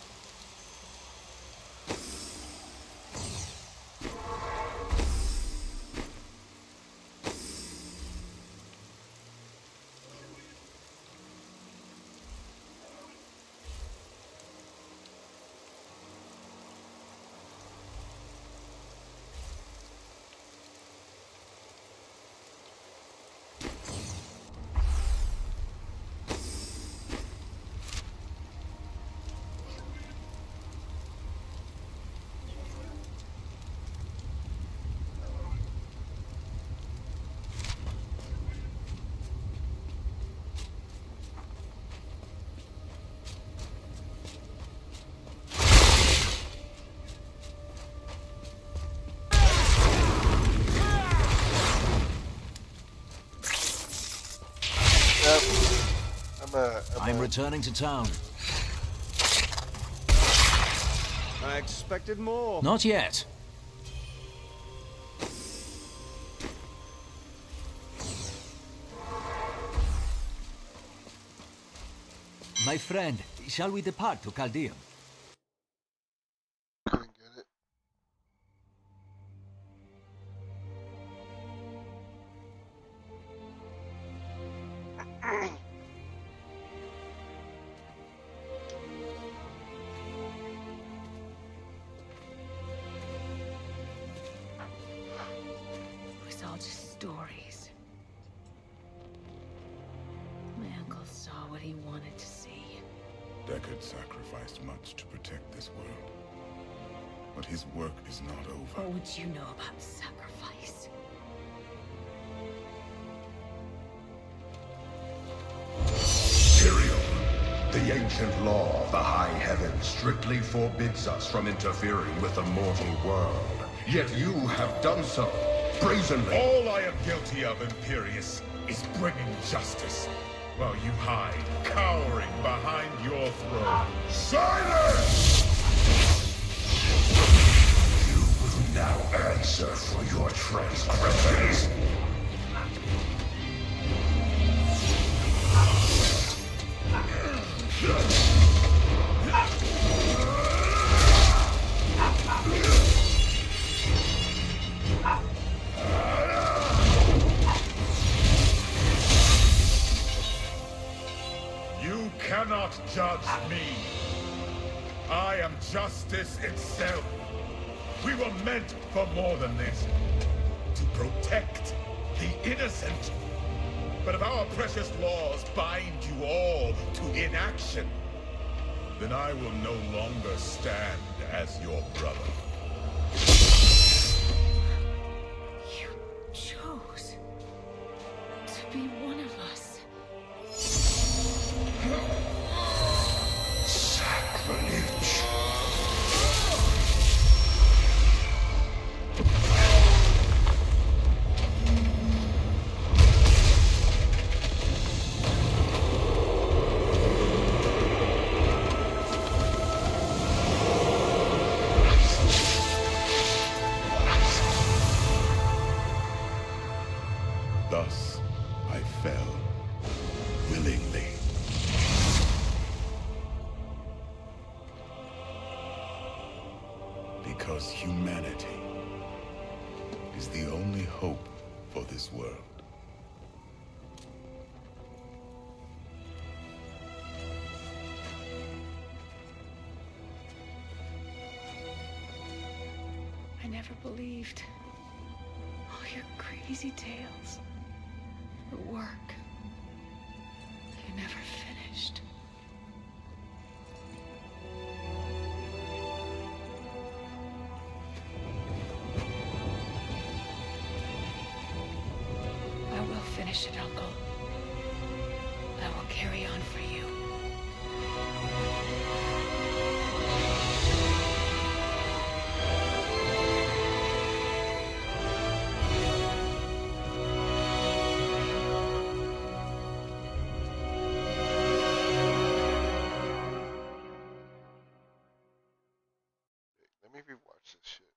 I'm returning to town. I expected more. Not yet. My friend, shall we depart to Chaldean? It was all just stories. My uncle saw what he wanted to see. Deckard sacrificed much to protect this world. But his work is not over. What would you know about sacrifice? Tyrael, the ancient law of the high heavens strictly forbids us from interfering with the mortal world. Yet you have done so, brazenly. All I am guilty of, Imperius, is bringing justice, while you hide, cowering behind your throne. Silence! You will now answer for your transgressions. cannot judge me. I am justice itself. We were meant for more than this. To protect the innocent. But if our precious laws bind you all to inaction, then I will no longer stand as your brother. You chose to be one of us. Sacrilege. Thus, I fell willingly. Because humanity is the only hope for this world. I never believed all your crazy tales. The work you never finished. I will finish it, Uncle. I will carry on for you. Let me rewatch this shit.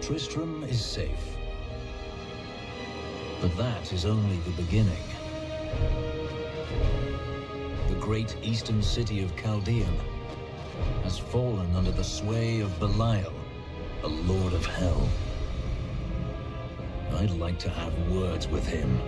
Tristram is safe. But that is only the beginning. The great eastern city of Chaldean has fallen under the sway of Belial, a lord of hell. I'd like to have words with him.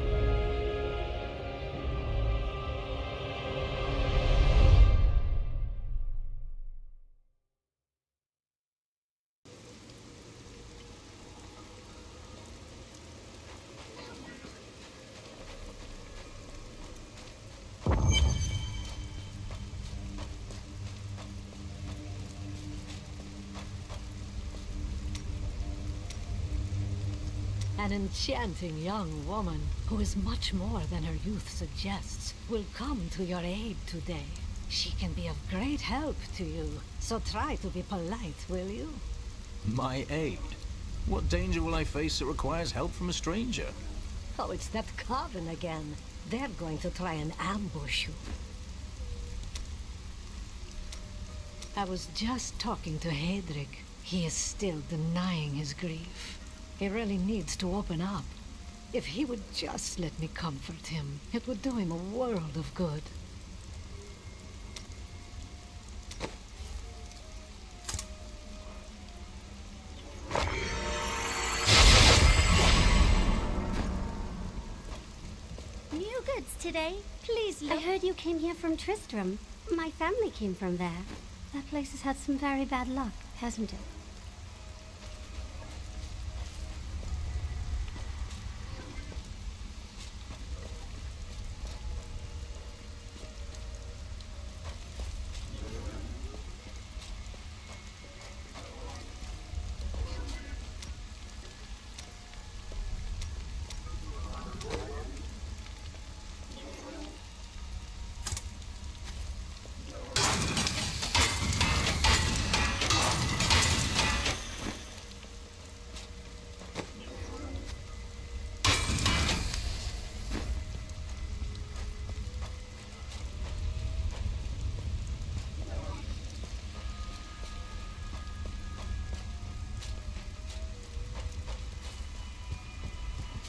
An enchanting young woman, who is much more than her youth suggests, will come to your aid today. She can be of great help to you, so try to be polite, will you? My aid? What danger will I face that requires help from a stranger? Oh, it's that coven again. They're going to try and ambush you. I was just talking to Hedrick. He is still denying his grief. He really needs to open up. If he would just let me comfort him, it would do him a world of good. New goods today. Please look. I heard you came here from Tristram. My family came from there. That place has had some very bad luck, hasn't it?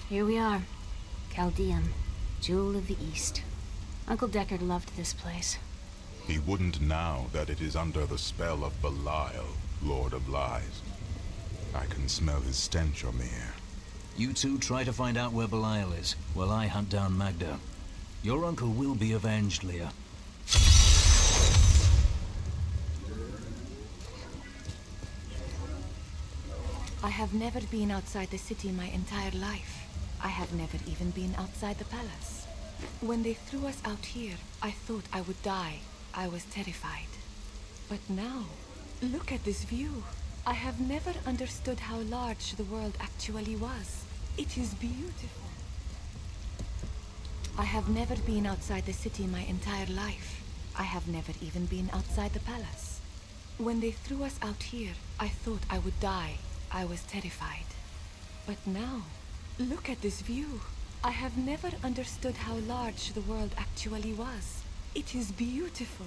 Here we are. Chaldean, Jewel of the East. Uncle Deckard loved this place. He wouldn't now that it is under the spell of Belial, Lord of Lies. I can smell his stench, Omir. You two try to find out where Belial is, while I hunt down Magda. Your uncle will be avenged, Leah. I have never been outside the city my entire life. I have never even been outside the palace. When they threw us out here, I thought I would die. I was terrified. But now, look at this view. I have never understood how large the world actually was. It is beautiful. I have never been outside the city my entire life. I have never even been outside the palace. When they threw us out here, I thought I would die. I was terrified. But now, look at this view. I have never understood how large the world actually was. It is beautiful.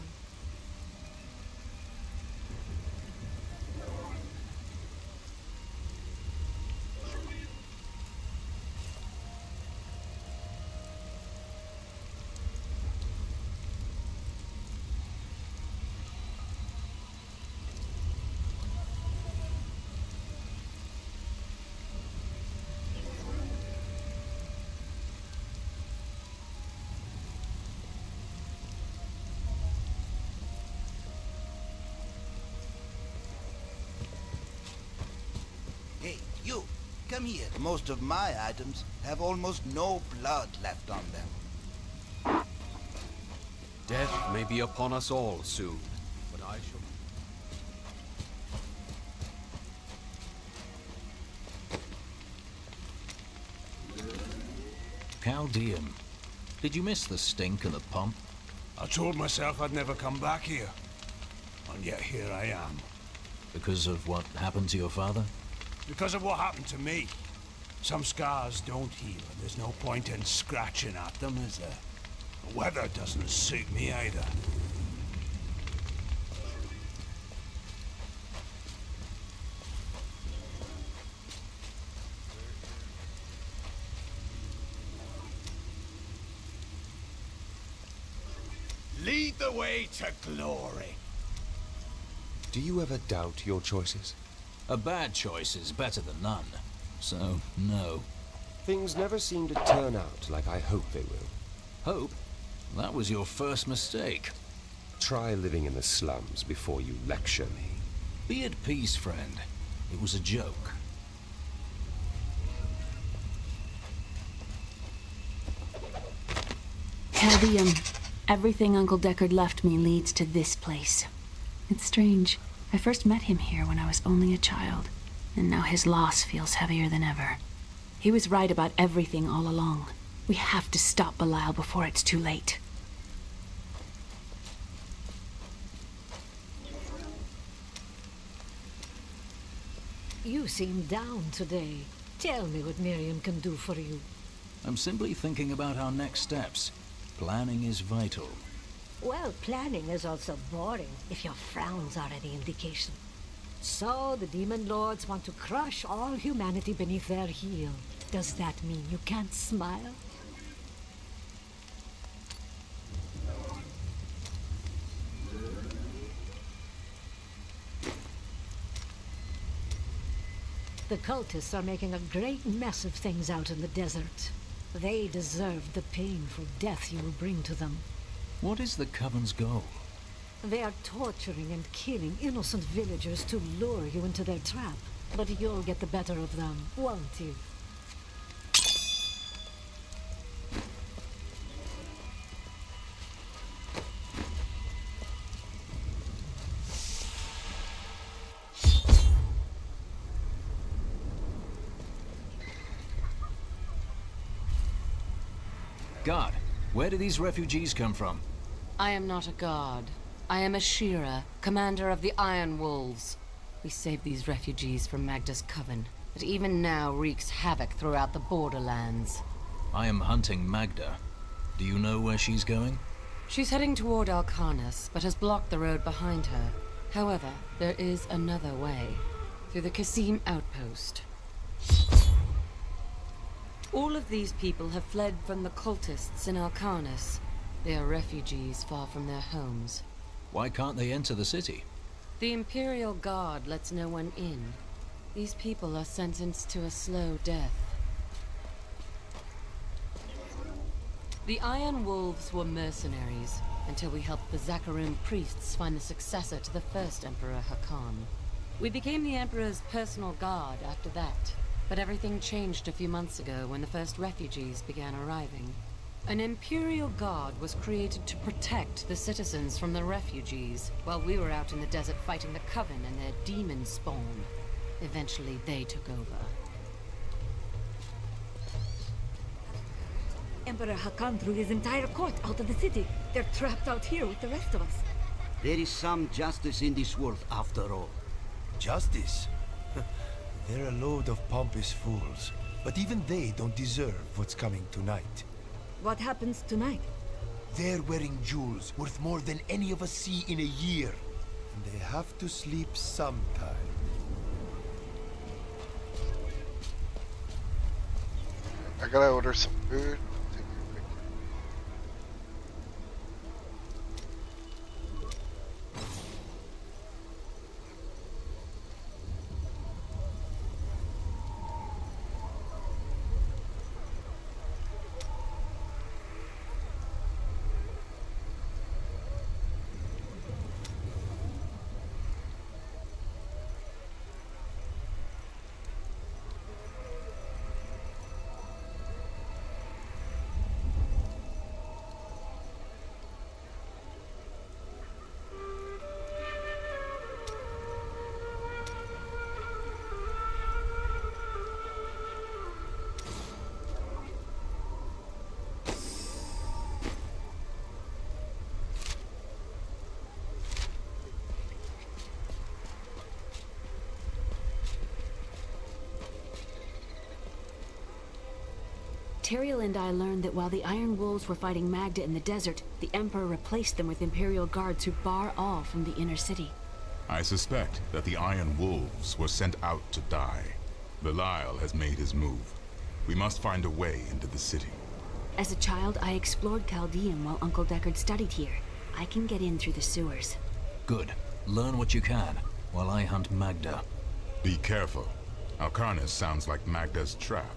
Hey, you, come here. Most of my items have almost no blood left on them. Death may be upon us all soon, but I shall... Chaldean, did you miss the stink and the pump? I told myself I'd never come back here. And yet here I am. Because of what happened to your father? Because of what happened to me. Some scars don't heal, and there's no point in scratching at them, is there? The weather doesn't suit me either. Lead the way to glory. Do you ever doubt your choices? A bad choice is better than none. So, no. Things never seem to turn out like I hope they will. Hope? That was your first mistake. Try living in the slums before you lecture me. Be at peace, friend. It was a joke. Chaldean, everything Uncle Deckard left me leads to this place. It's strange. I first met him here when I was only a child, and now his loss feels heavier than ever. He was right about everything all along. We have to stop Belial before it's too late. You seem down today. Tell me what Miriam can do for you. I'm simply thinking about our next steps. Planning is vital. Well, planning is also boring, if your frowns are any indication. So, the Demon Lords want to crush all humanity beneath their heel. Does that mean you can't smile? The cultists are making a great mess of things out in the desert. They deserve the painful death you will bring to them. What is the Coven's goal? They are torturing and killing innocent villagers to lure you into their trap. But you'll get the better of them, won't you? God, where do these refugees come from? I am not a god. I am a Shira, commander of the Iron Wolves. We saved these refugees from Magda's coven, that even now wreaks havoc throughout the borderlands. I am hunting Magda. Do you know where she's going? She's heading toward Alcarnus, but has blocked the road behind her. However, there is another way, through the Kasim outpost. All of these people have fled from the cultists in Alcarnus. They are refugees far from their homes. Why can't they enter the city? The Imperial Guard lets no one in. These people are sentenced to a slow death. The Iron Wolves were mercenaries, until we helped the Zakharum priests find the successor to the first Emperor Hakan. We became the Emperor's personal guard after that, but everything changed a few months ago when the first refugees began arriving. An Imperial Guard was created to protect the citizens from the refugees, while we were out in the desert fighting the Coven and their demon spawn. Eventually, they took over. Emperor Hakan threw his entire court out of the city. They're trapped out here with the rest of us. There is some justice in this world, after all. Justice? They're a load of pompous fools. But even they don't deserve what's coming tonight. What happens tonight? They're wearing jewels worth more than any of us see in a year. And they have to sleep sometime. I gotta order some food. Tyrael and I learned that while the Iron Wolves were fighting Magda in the desert, the Emperor replaced them with Imperial guards who bar all from the inner city. I suspect that the Iron Wolves were sent out to die. Belial has made his move. We must find a way into the city. As a child, I explored Chaldean while Uncle Deckard studied here. I can get in through the sewers. Good. Learn what you can, while I hunt Magda. Be careful. Alcarnis sounds like Magda's trap.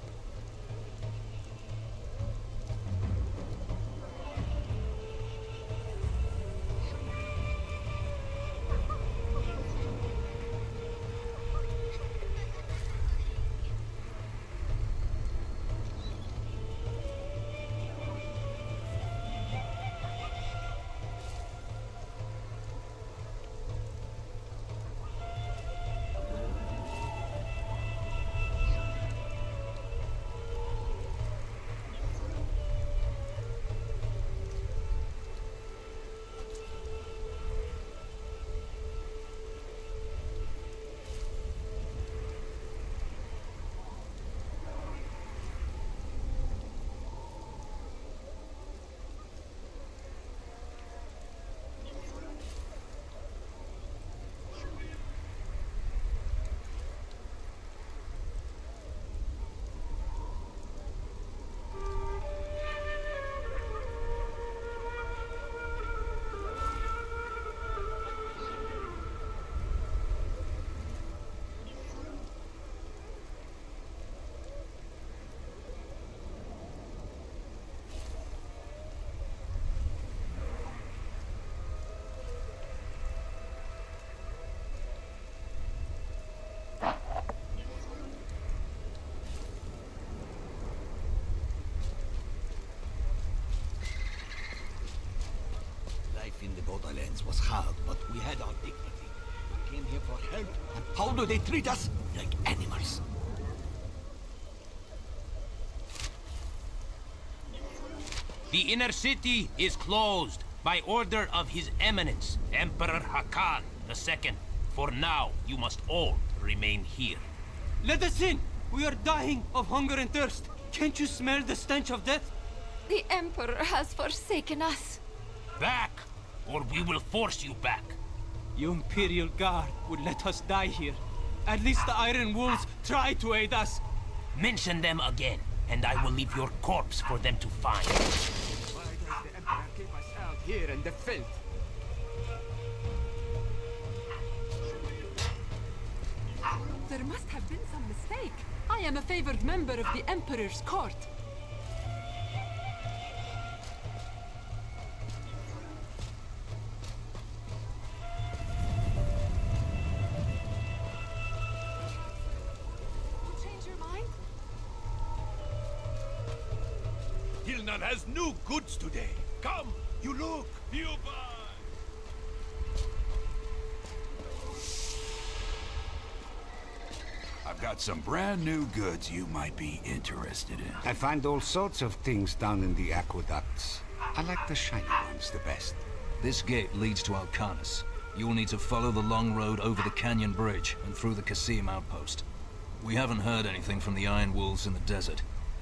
In the Borderlands was hard, but we had our dignity. We came here for help, and how do they treat us? Like animals. The inner city is closed by order of His Eminence, Emperor Hakan II. For now, you must all remain here. Let us in! We are dying of hunger and thirst. Can't you smell the stench of death? The Emperor has forsaken us. Back, or we will force you back. Your Imperial Guard would let us die here. At least the Iron Wolves try to aid us. Mention them again, and I will leave your corpse for them to find. Why does the Emperor keep us out here in the filth? There must have been some mistake. I am a favored member of the Emperor's court. You change your mind? Hilnan has new goods today. Come, you look. You buy. I've got some brand new goods you might be interested in. I find all sorts of things down in the aqueducts. I like the shiny ones the best. This gate leads to Alcanus. You'll need to follow the long road over the canyon bridge and through the Kasim outpost. We haven't heard anything from the Iron Wolves in the desert.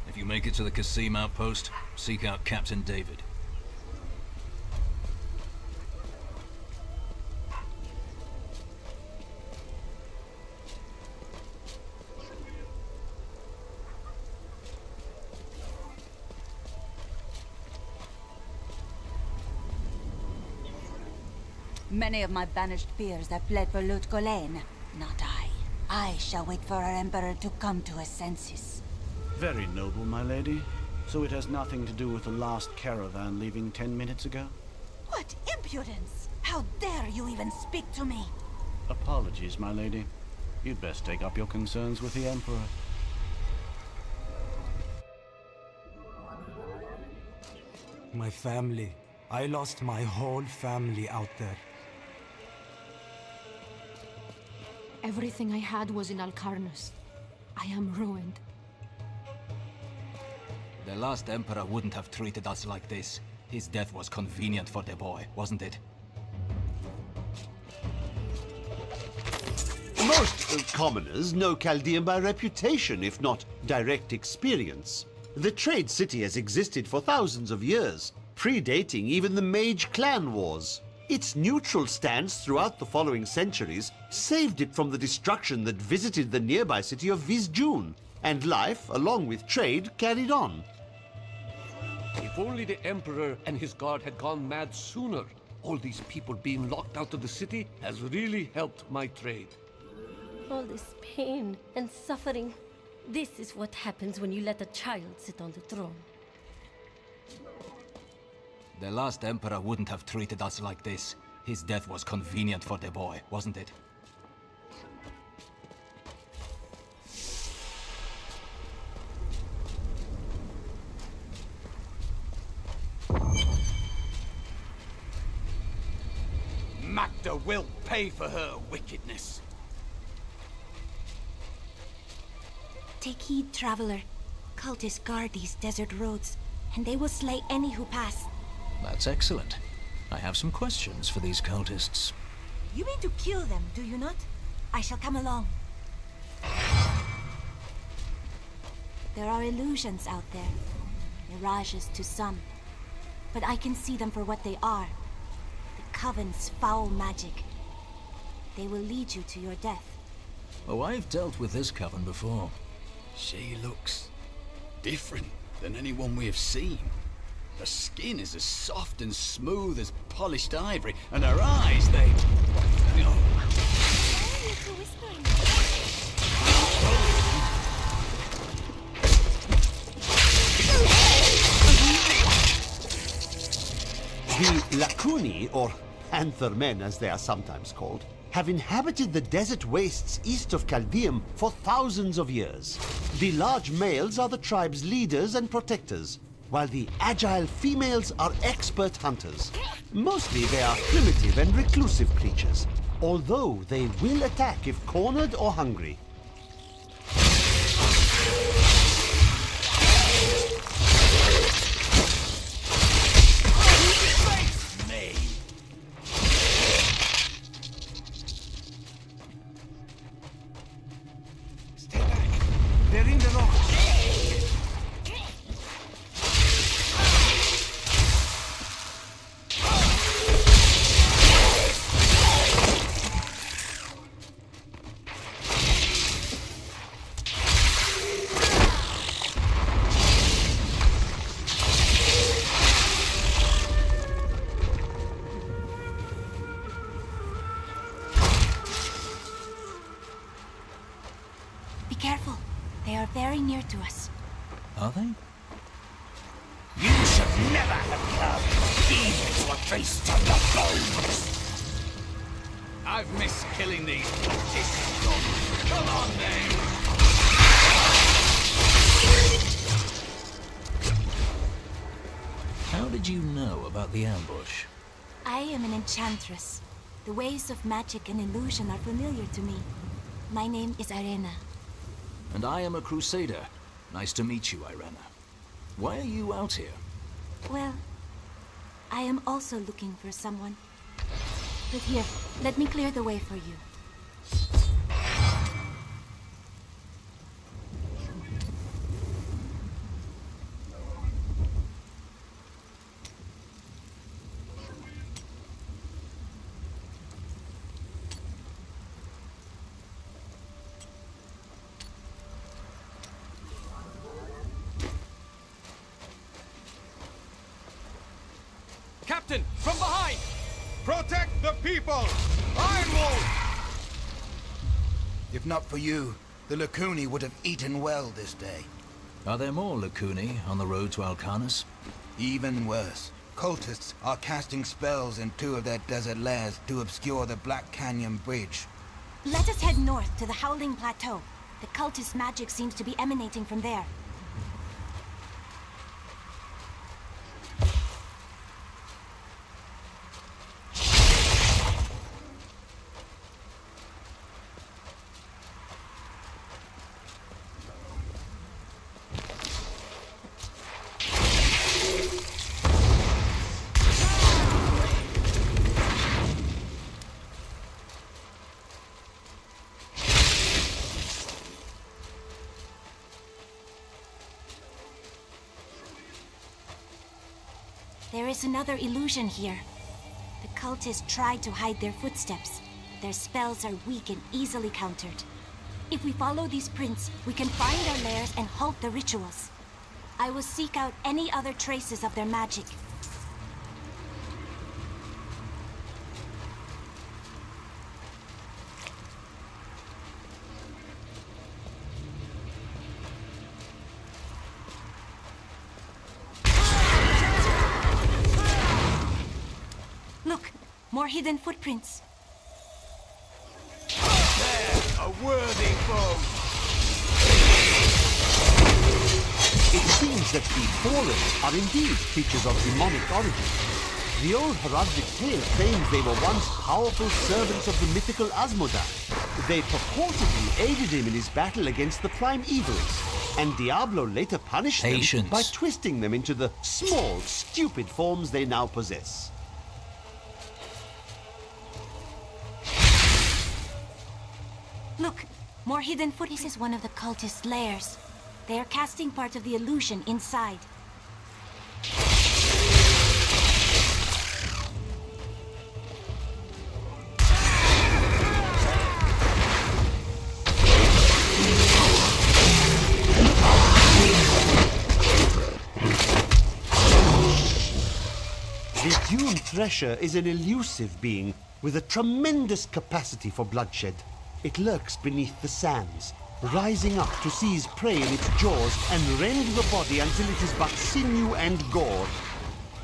If you make it to the Kasim outpost, seek out Captain David. Many of my banished peers have fled for Lut Gholein. Not I. I shall wait for our Emperor to come to his senses. Very noble, my lady. So it has nothing to do with the last caravan leaving 10 minutes ago? What impudence! How dare you even speak to me? Apologies, my lady. You'd best take up your concerns with the Emperor. My family. I lost my whole family out there. Everything I had was in Alcarnus. I am ruined. The last Emperor wouldn't have treated us like this. His death was convenient for the boy, wasn't it? Most commoners know Chaldean by reputation, if not direct experience. The trade city has existed for thousands of years, predating even the Mage clan wars. Its neutral stance throughout the following centuries saved it from the destruction that visited the nearby city of Vizjun, and life, along with trade, carried on. If only the Emperor and his guard had gone mad sooner. All these people being locked out of the city has really helped my trade. All this pain and suffering. This is what happens when you let a child sit on the throne. The last Emperor wouldn't have treated us like this. His death was convenient for the boy, wasn't it? Magda will pay for her wickedness. Take heed, traveler. Cultists guard these desert roads, and they will slay any who pass. That's excellent. I have some questions for these cultists. You mean to kill them, do you not? I shall come along. There are illusions out there. Mirages to some. But I can see them for what they are. The Coven's foul magic. They will lead you to your death. Oh, I've dealt with this coven before. She looks different than anyone we have seen. Her skin is as soft and smooth as polished ivory, and her eyes, they... The Lakuni, or Panther Men as they are sometimes called, have inhabited the desert wastes east of Chaldeum for thousands of years. The large males are the tribe's leaders and protectors, while the agile females are expert hunters. Mostly they are primitive and reclusive creatures, although they will attack if cornered or hungry. They're in the rocks. never have come, even to a feast of the bones. I've missed killing these scum. Come on, then! How did you know about the ambush? I am an enchantress. The ways of magic and illusion are familiar to me. My name is Irena. And I am a Crusader. Nice to meet you, Irena. Why are you out here? Well, I am also looking for someone. But here, let me clear the way for you. Captain, from behind! Protect the people! Iron Wolf! If not for you, the Lacuni would have eaten well this day. Are there more Lacuni on the road to Alcanus? Even worse. Cultists are casting spells in 2 of their desert lairs to obscure the Black Canyon Bridge. Let us head north to the Howling Plateau. The cultist magic seems to be emanating from there. There is another illusion here. The cultists tried to hide their footsteps. Their spells are weak and easily countered. If we follow these prints, we can find their lairs and halt the rituals. I will seek out any other traces of their magic. Look, more hidden footprints. There, a worthy foe. It seems that the Fallen are indeed creatures of demonic origin. The old heraldic tale claims they were once powerful servants of the mythical Asmodai. They purportedly aided him in his battle against the prime evils, and Diablo later punished them by twisting them into the small, stupid forms they now possess. Look, more hidden foot. This is one of the cultist lairs. They are casting part of the illusion inside. The Dune Thresher is an elusive being with a tremendous capacity for bloodshed. It lurks beneath the sands, rising up to seize prey in its jaws and rend the body until it is but sinew and gore.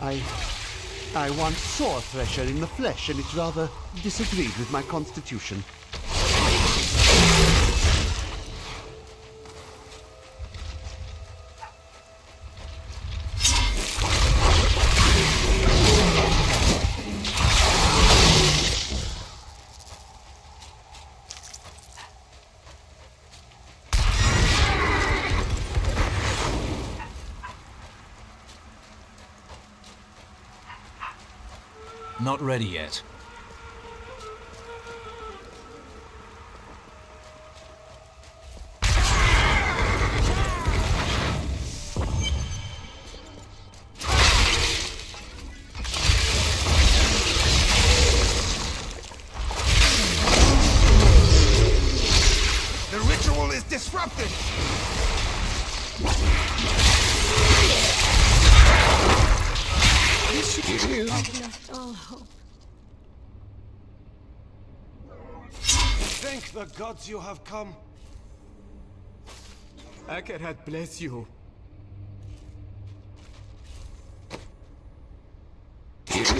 I once saw a thresher in the flesh, and it rather disagreed with my constitution. Not ready yet. The ritual is disrupted! I've lost all hope. Thank the gods you have come. Akarat bless you.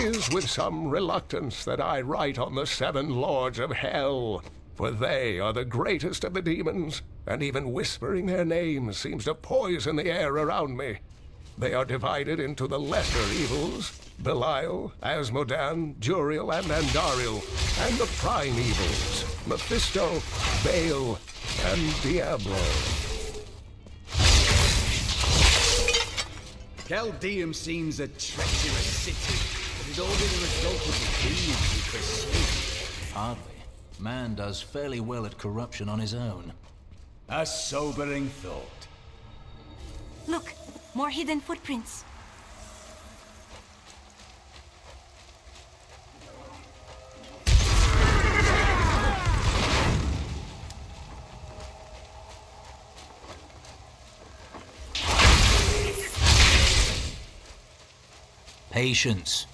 is with some reluctance that I write on the 7 lords of hell, for they are the greatest of the demons, and even whispering their names seems to poison the air around me. They are divided into the lesser evils, Belial, Asmodan, Juriel, and Andariel, and the prime evils, Mephisto, Baal, and Diablo. Chaldeum seems a treacherous city, but it all be the result of the deeds we pursue. Hardly. Man does fairly well at corruption on his own. A sobering thought. Look, more hidden footprints. Patience.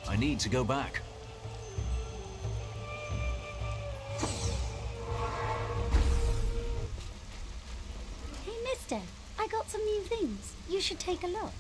I need to go back. Hey, mister, I got some new things. You should take a look.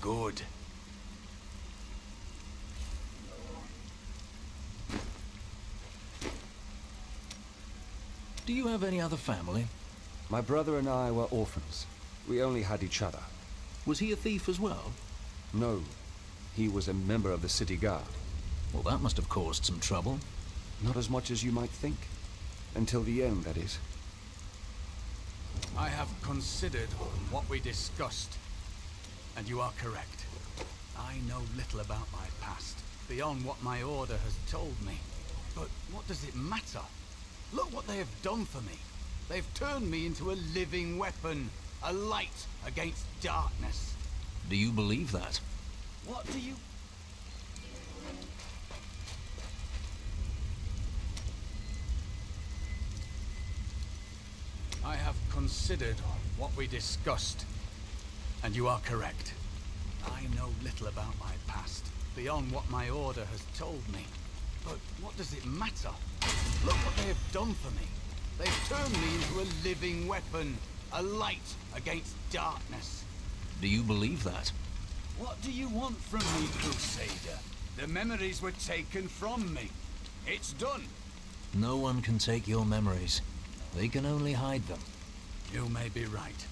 Good. Do you have any other family? My brother and I were orphans. We only had each other. Was he a thief as well? No. He was a member of the city guard. Well, that must have caused some trouble. Not as much as you might think. Until the end, that is. I have considered what we discussed, and you are correct. I know little about my past, beyond what my order has told me. But what does it matter? Look what they have done for me. They've turned me into a living weapon, a light against darkness. Do you believe that? What do you... I have considered what we discussed, and you are correct. I know little about my past, beyond what my order has told me. But what does it matter? Look what they have done for me. They've turned me into a living weapon, a light against darkness. Do you believe that? What do you want from me, Crusader? The memories were taken from me. It's done. No one can take your memories. They can only hide them. You may be right.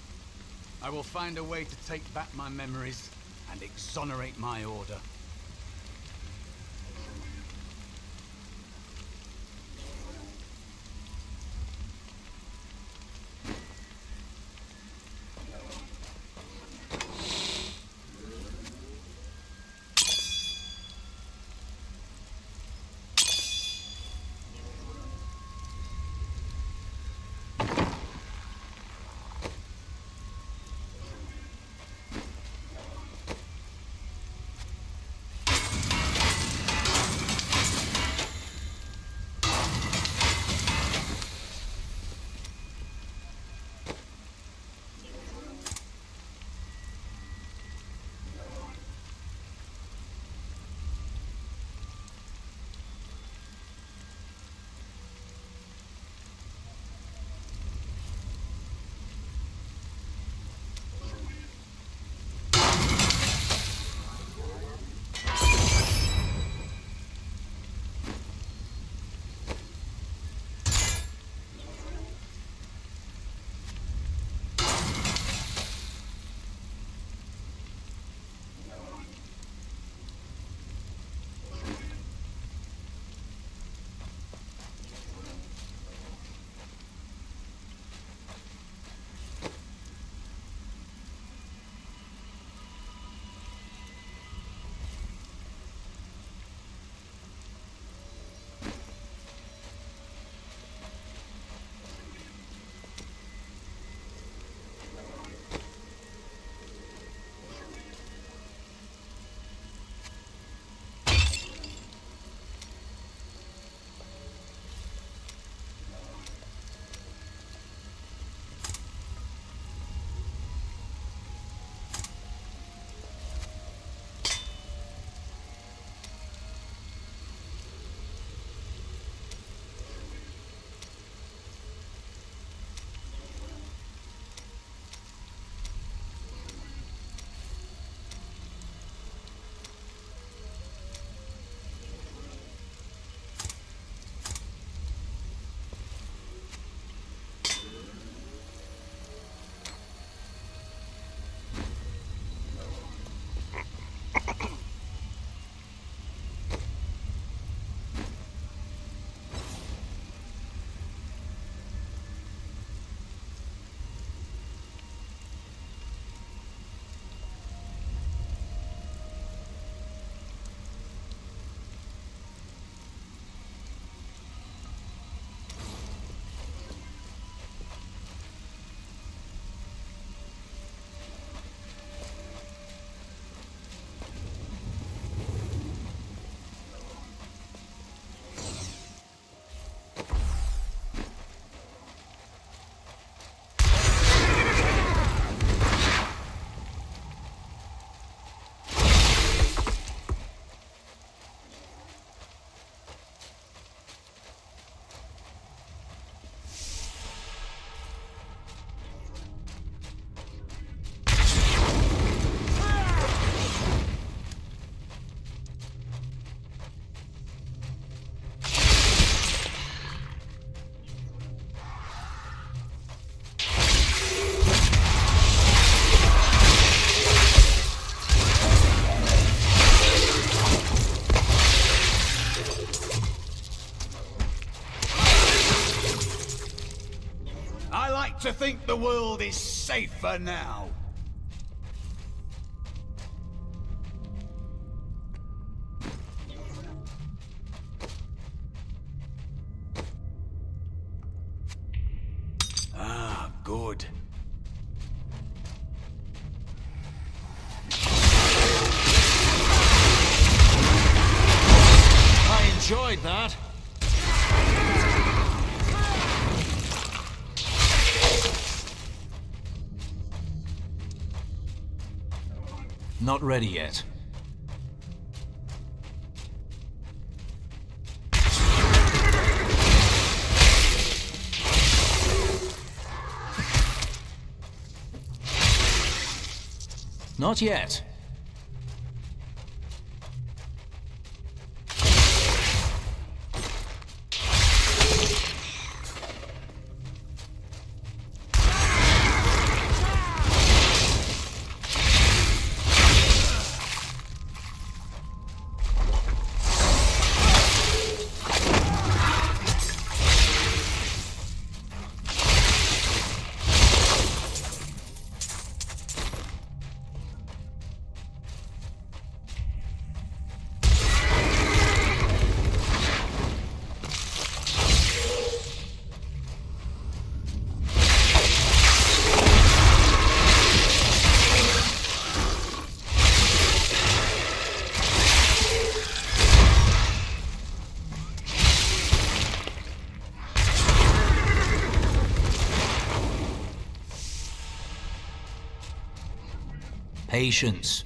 I will find a way to take back my memories and exonerate my order. like to think the world is safer now. Ah, good. I enjoyed that. Not ready yet. Not yet. Patience.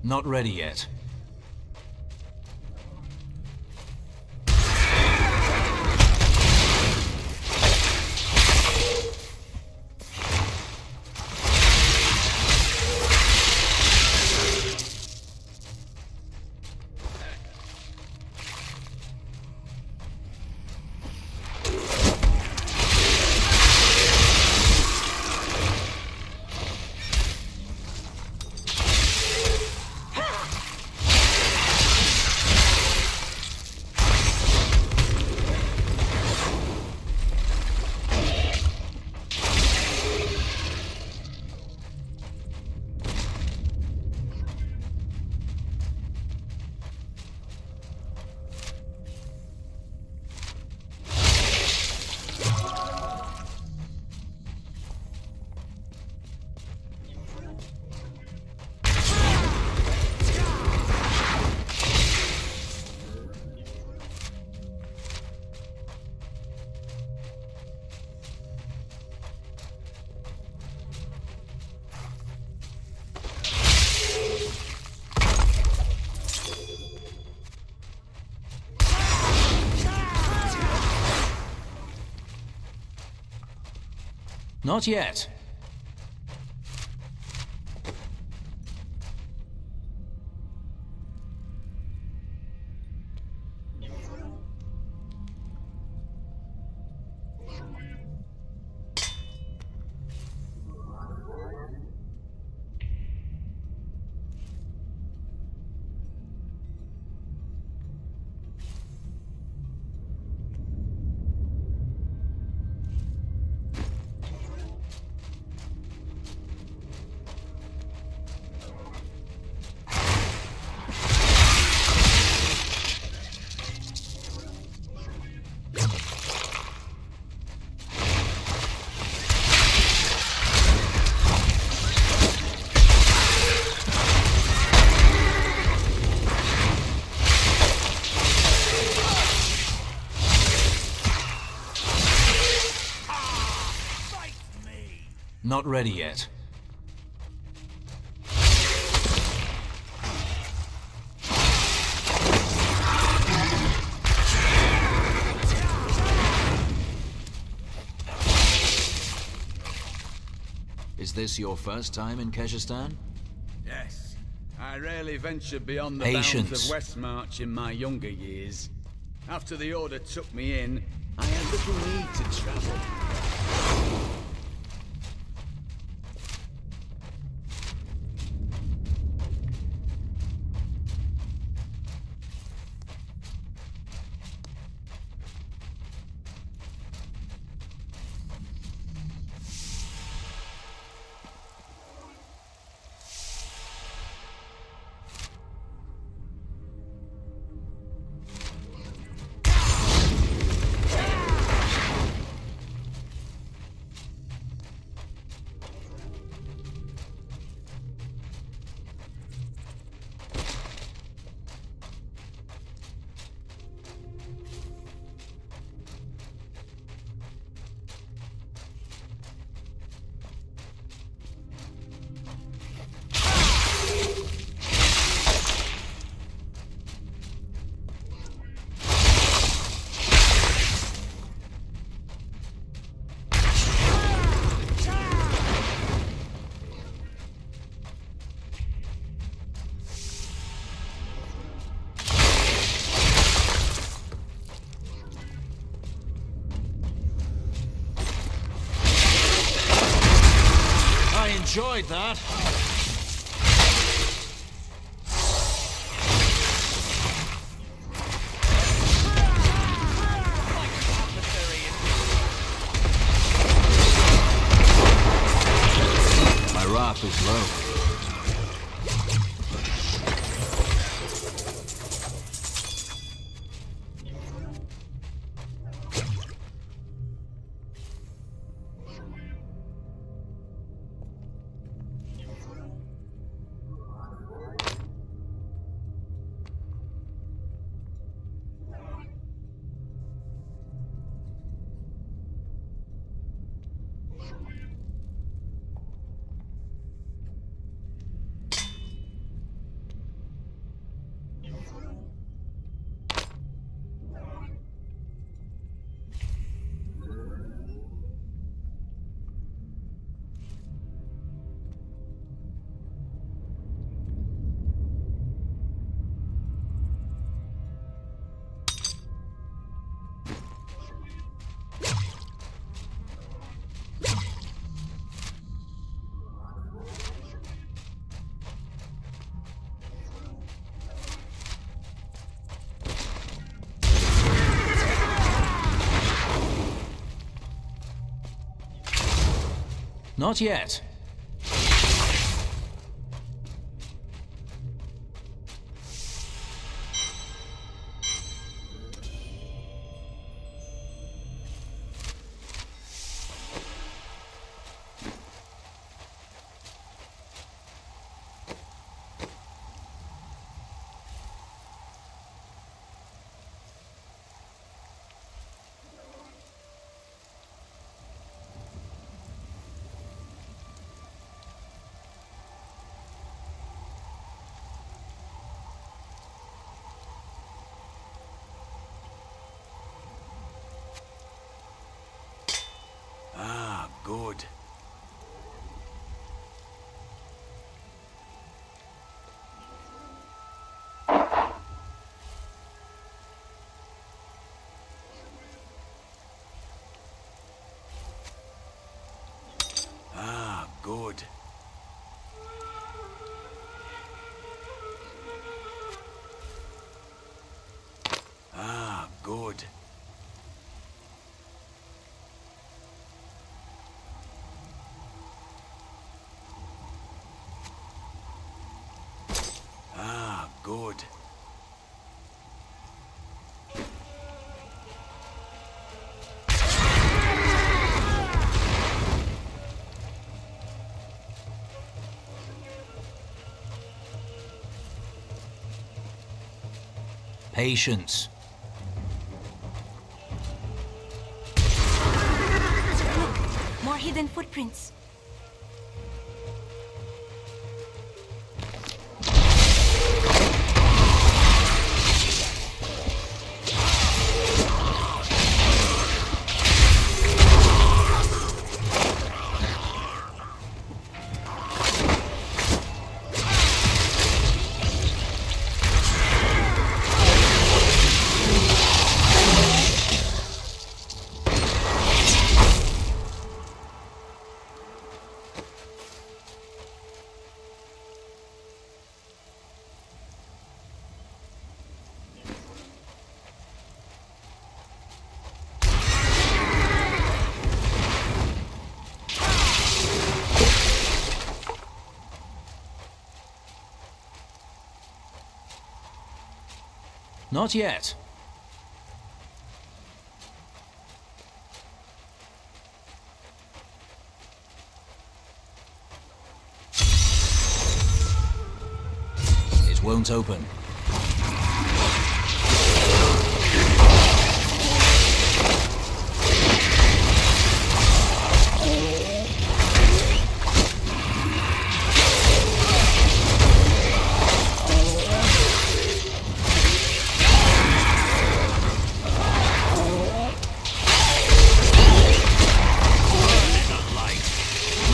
Not ready yet. Not yet. Not ready yet. Is this your first time in Keshistan? Yes. I rarely ventured beyond the Patience. bounds of Westmarch in my younger years. After the Order took me in, I had little need to travel. Enjoyed that. My wrath is low. Not yet. Good. Good. Good. Good. Patience. More hidden footprints. Not yet. It won't open.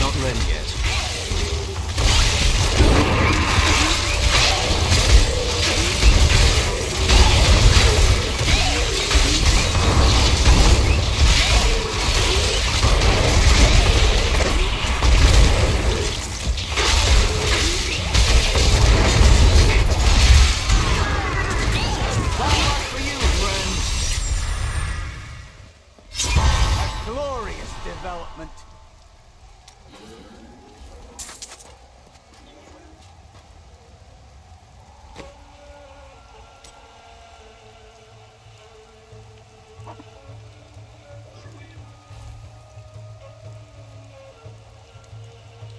Not ready yet. Glorious development.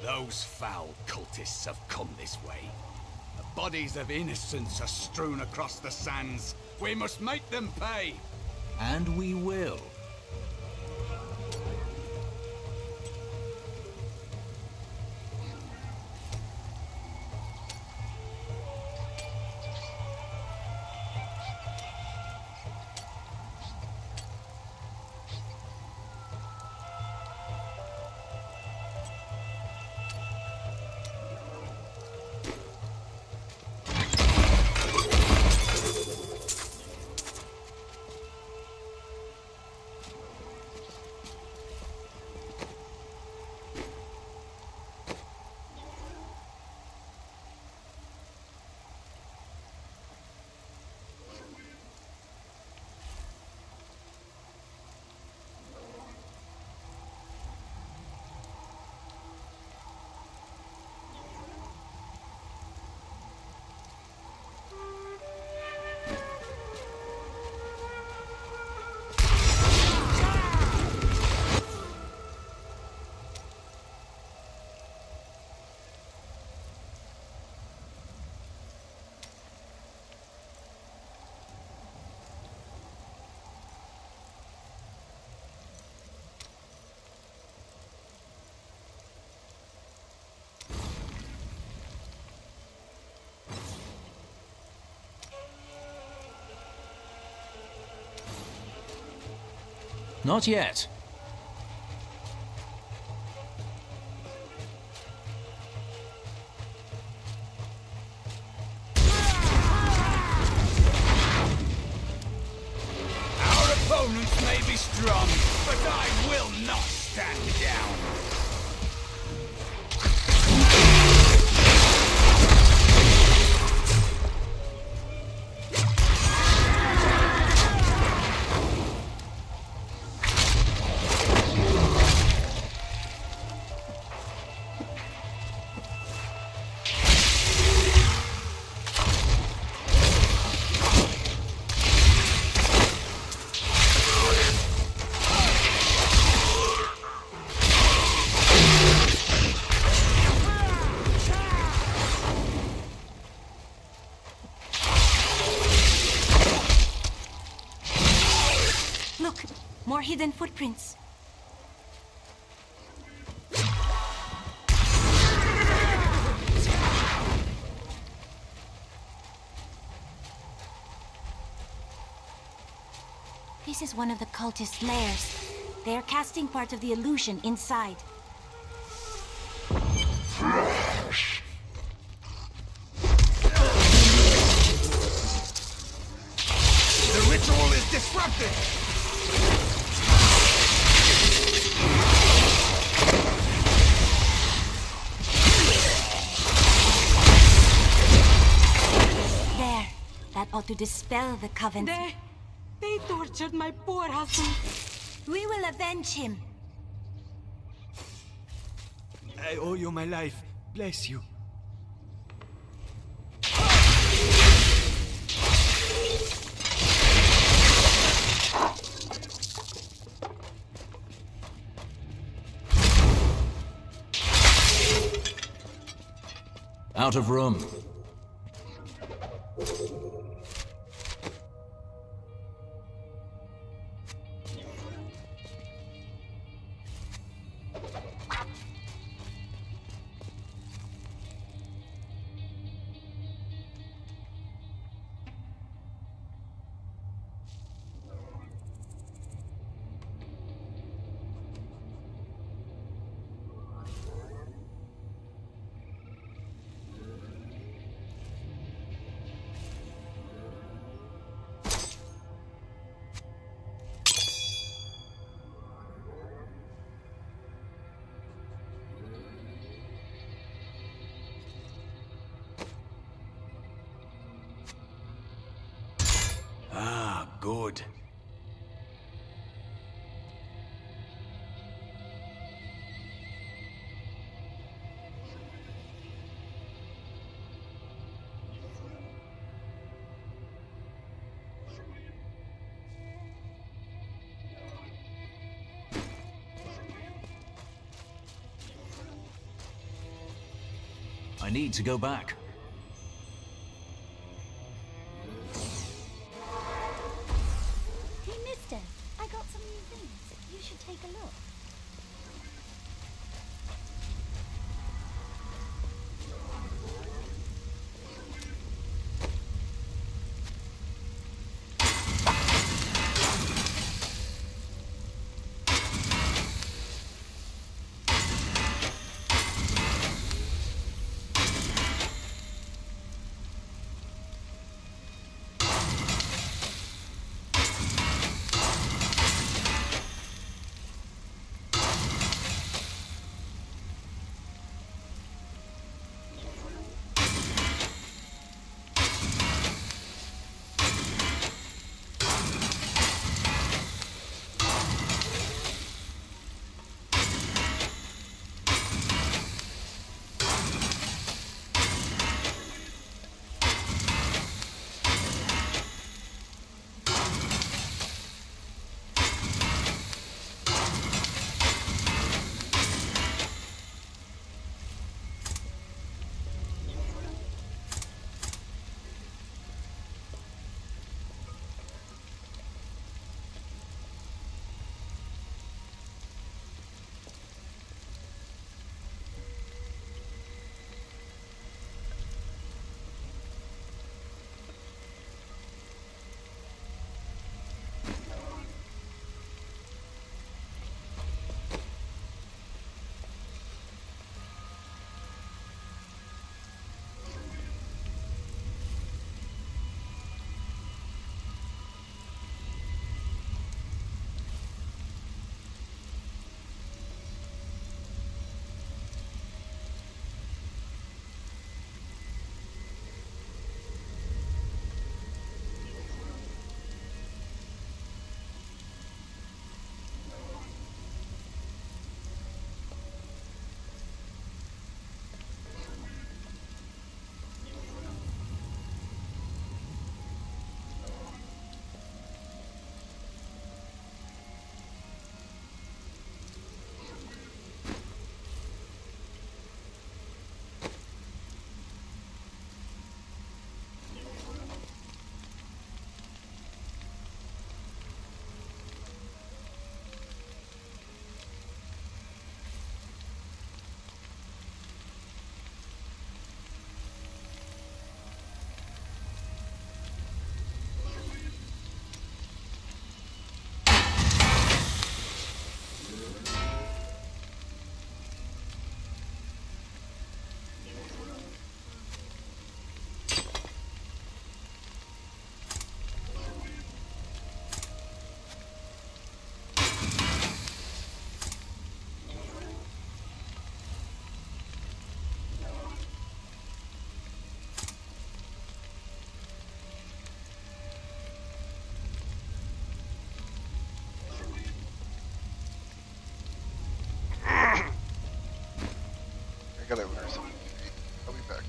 Those foul cultists have come this way. The bodies of innocents are strewn across the sands. We must make them pay. And we will. Not yet. Our opponents may be strong, but I will not stand down. Look, more hidden footprints. This is one of the cultist lairs. They are casting part of the illusion inside. The ritual is disrupted! There. That ought to dispel the coven. They tortured my poor husband. We will avenge him. I owe you my life. Bless you. Out of room. Ah, good. I need to go back. Hey, mister, I got some new things. You should take a look. gotta order something. I'll be back.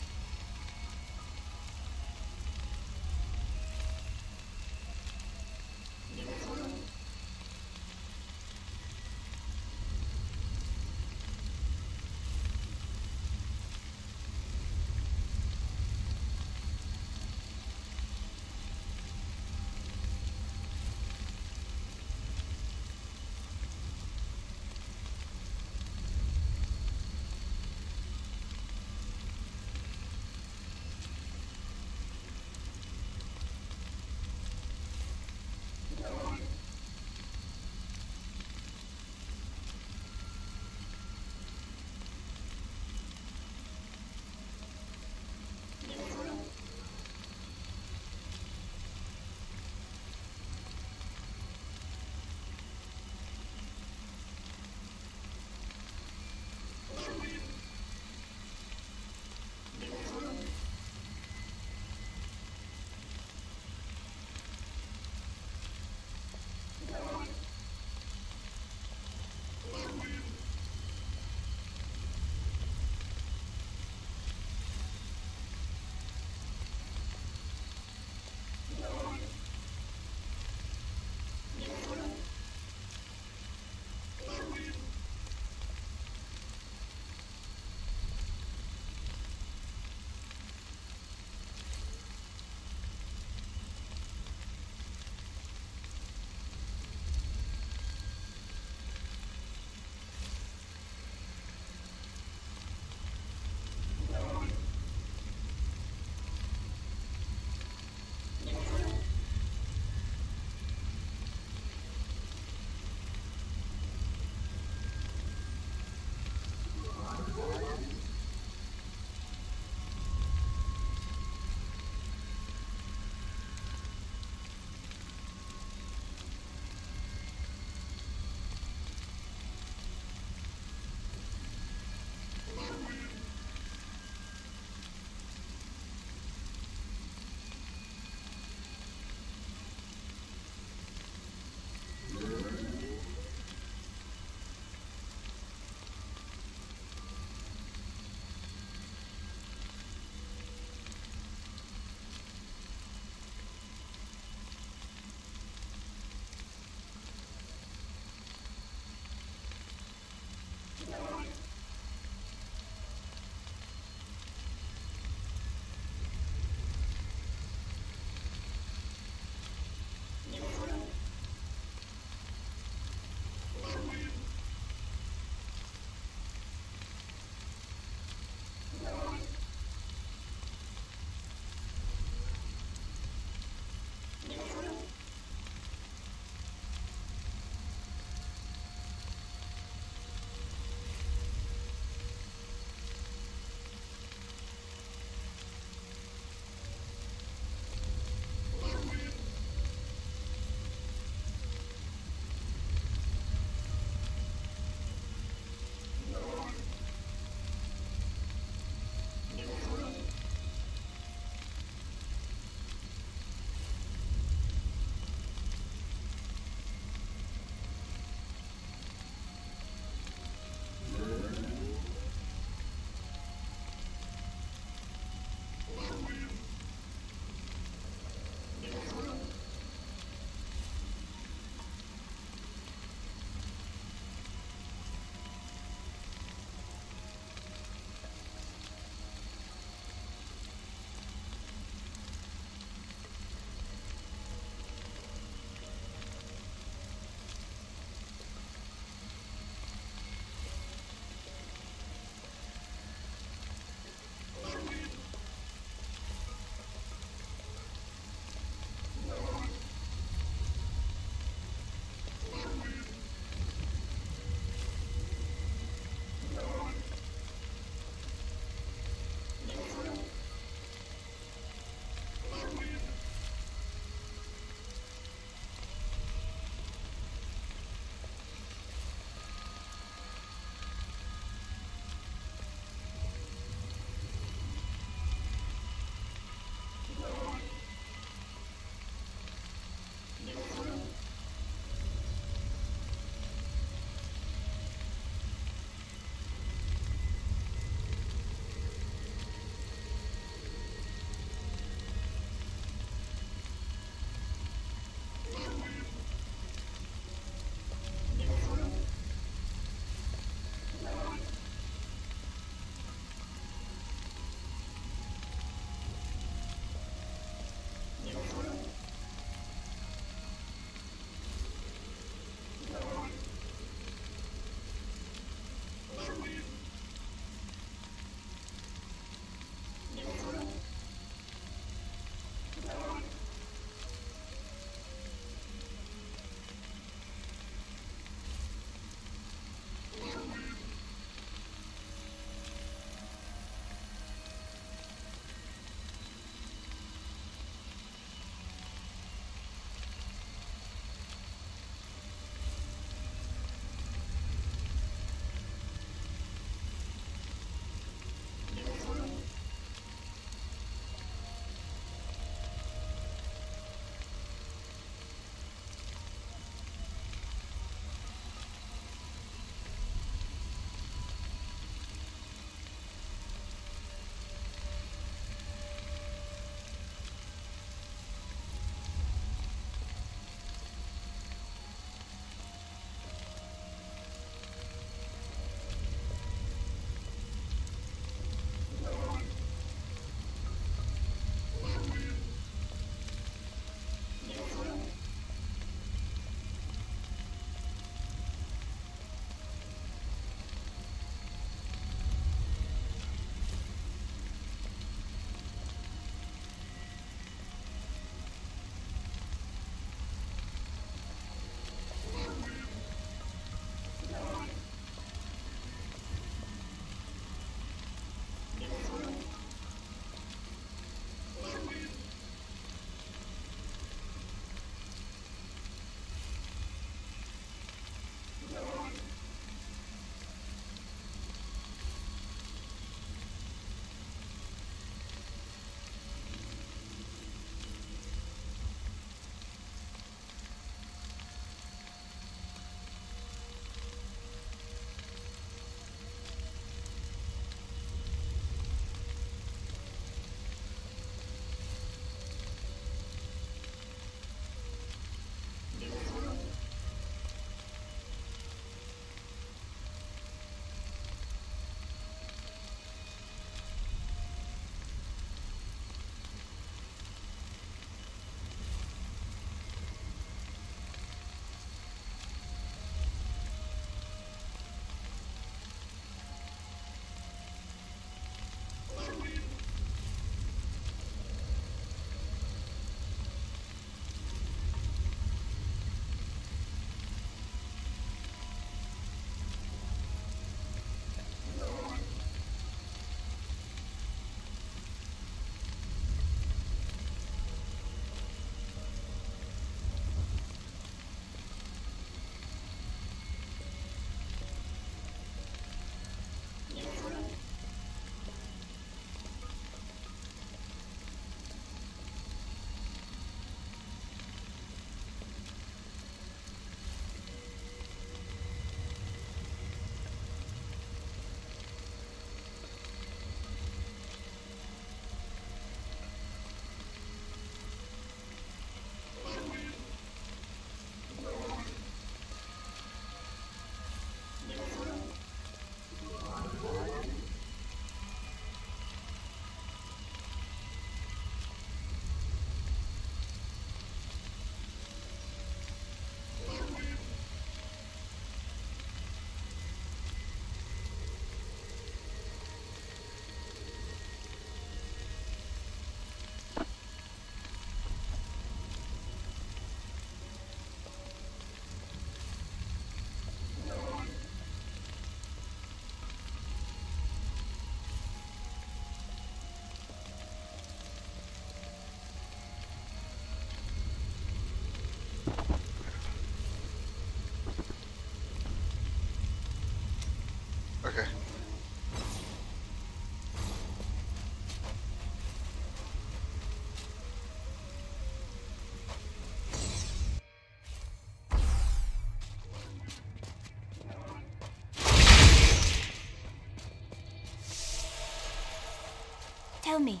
Tell me,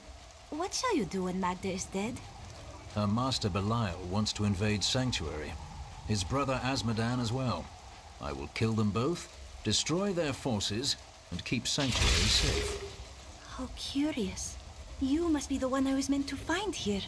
what shall you do when Magda is dead? Her master Belial wants to invade Sanctuary. His brother Asmodan as well. I will kill them both, destroy their forces, and keep Sanctuary safe. How curious. You must be the one I was meant to find here.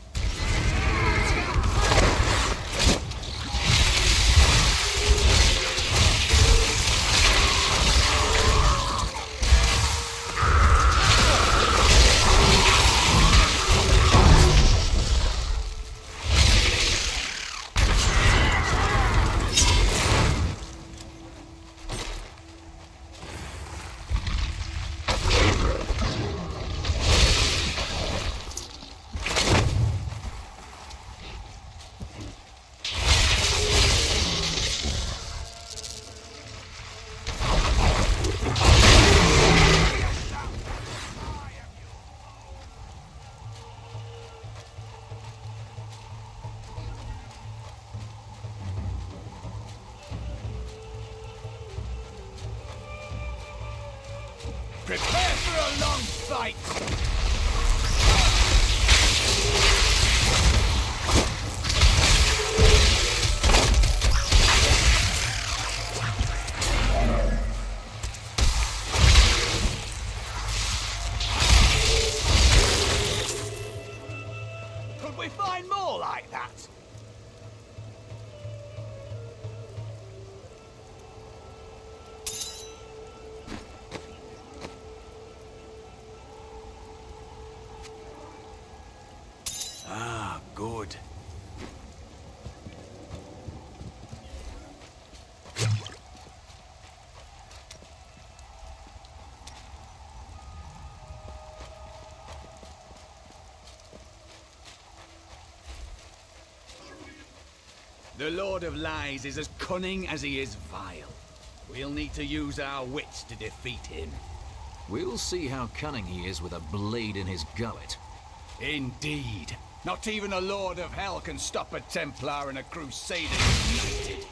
Prepare for a long fight! Could we find more like that? Ah, good. The Lord of Lies is as cunning as he is vile. We'll need to use our wits to defeat him. We'll see how cunning he is with a blade in his gullet. Indeed. Not even a Lord of Hell can stop a Templar and a Crusader united.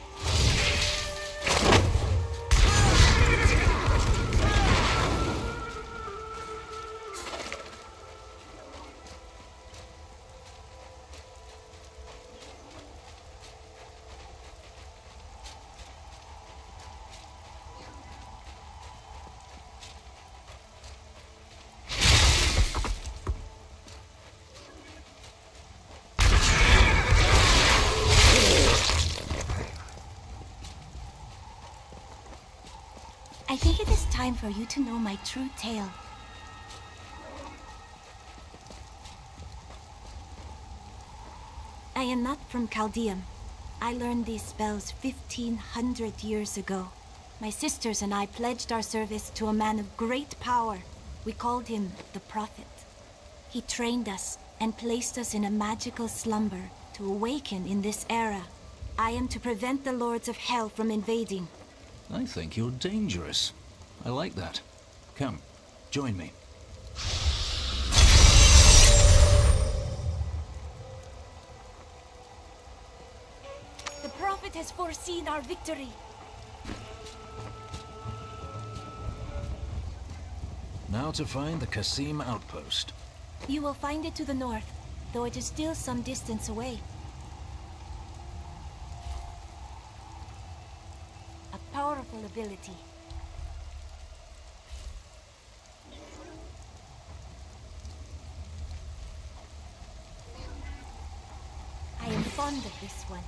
I think it is time for you to know my true tale. I am not from Chaldeum. I learned these spells 1500 years ago. My sisters and I pledged our service to a man of great power. We called him the Prophet. He trained us and placed us in a magical slumber to awaken in this era. I am to prevent the Lords of Hell from invading. I think you're dangerous. I like that. Come, join me. The Prophet has foreseen our victory. Now to find the Qasim outpost. You will find it to the north, though it is still some distance away. A powerful ability. I am fond of this one.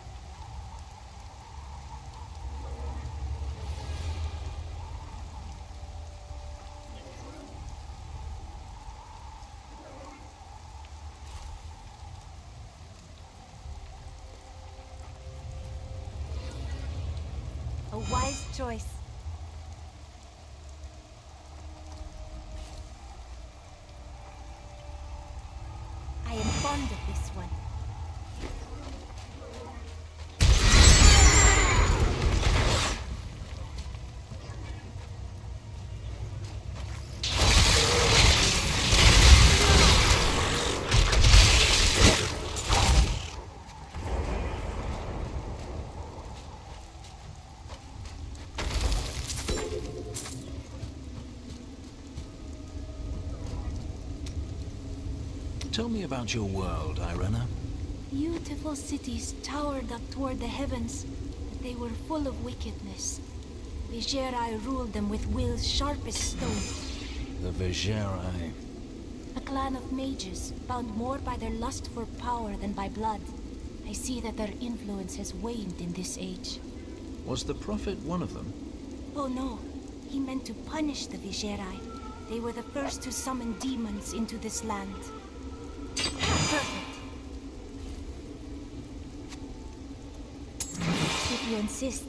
A wise choice. I am fond of this one. Tell me about your world, Irena. Beautiful cities towered up toward the heavens, but they were full of wickedness. Vigerai ruled them with will's sharpest stone. The Vigerai. A clan of mages, bound more by their lust for power than by blood. I see that their influence has waned in this age. Was the Prophet one of them? Oh no, he meant to punish the Vigerai. They were the first to summon demons into this land. Perfect. If you insist.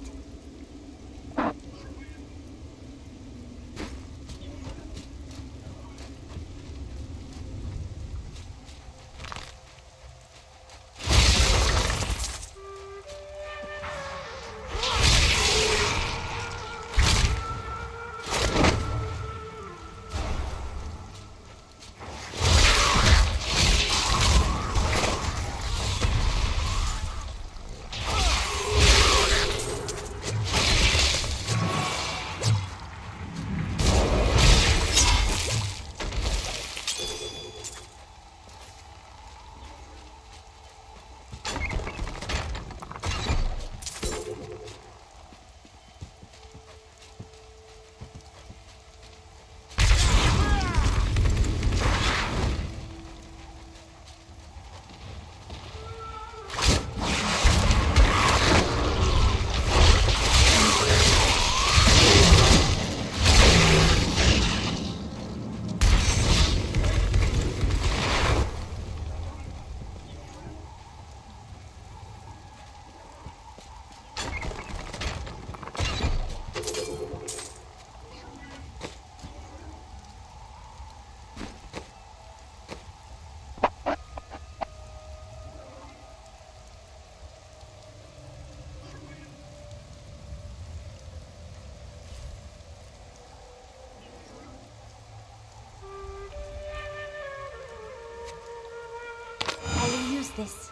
I will use this.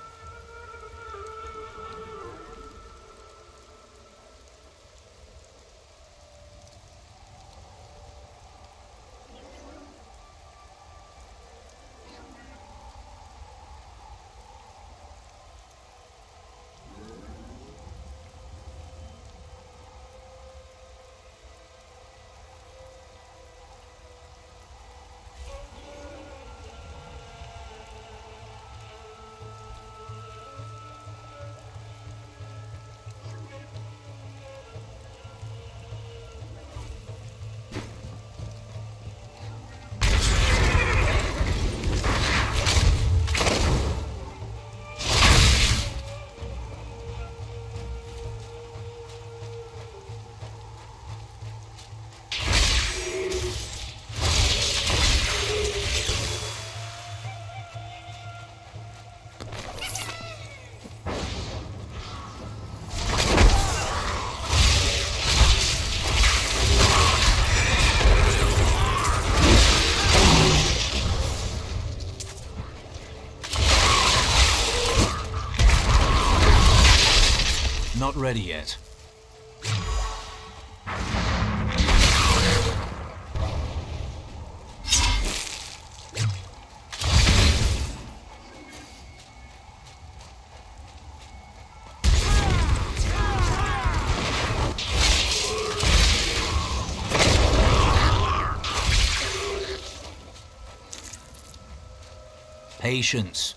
Not ready yet. Patience.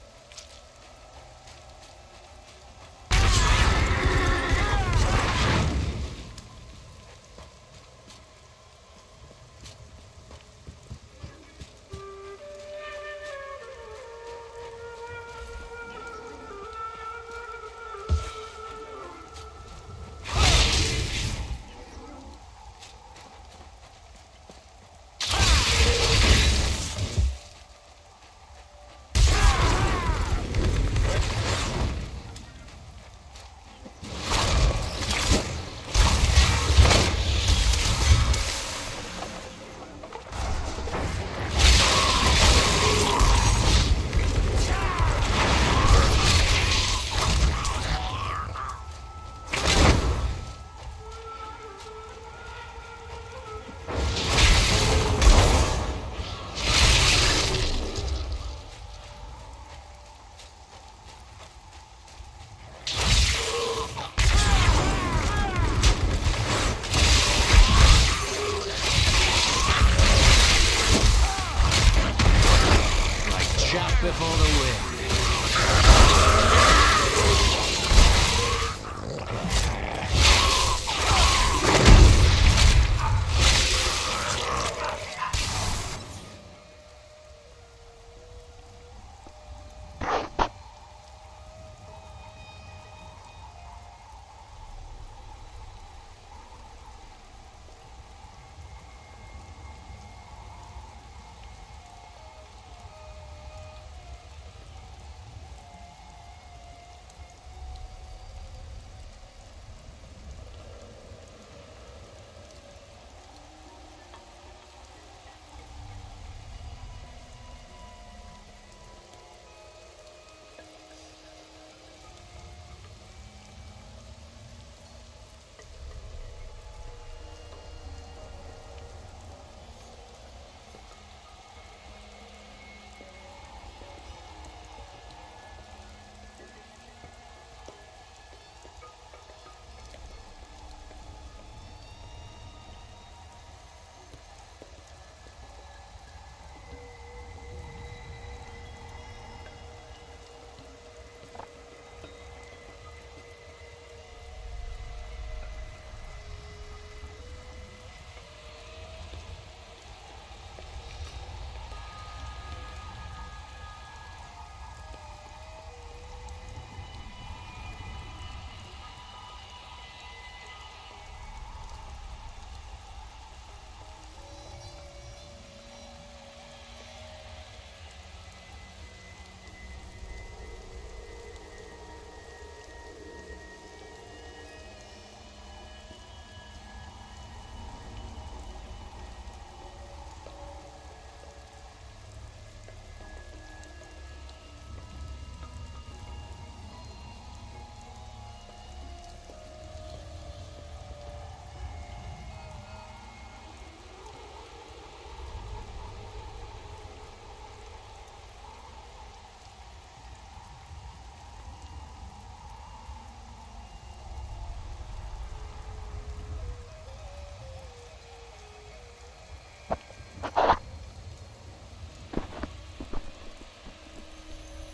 shaft before the wind.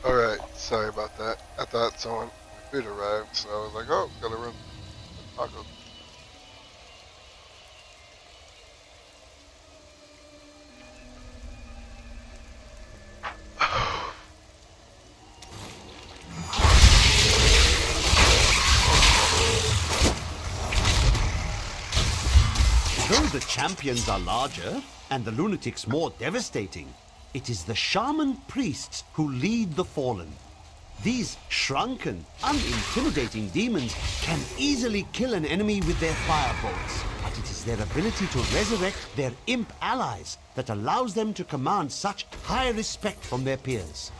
Alright, sorry about that. I thought someone food arrived, so I was like, oh, gotta run tacos. Though the champions are larger and the lunatics more devastating, it is the shaman priests who lead the fallen. These shrunken, unintimidating demons can easily kill an enemy with their firebolts, but it is their ability to resurrect their imp allies that allows them to command such high respect from their peers.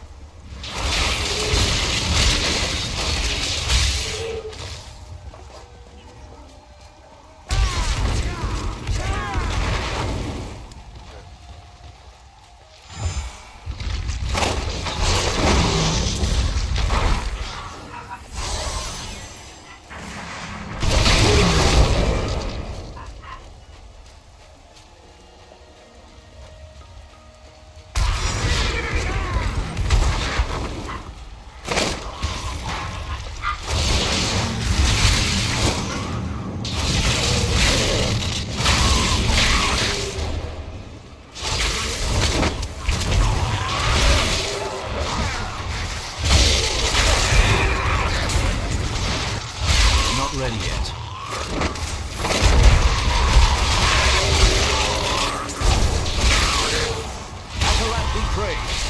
Ready yet. Akarat be praised.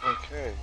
Okay.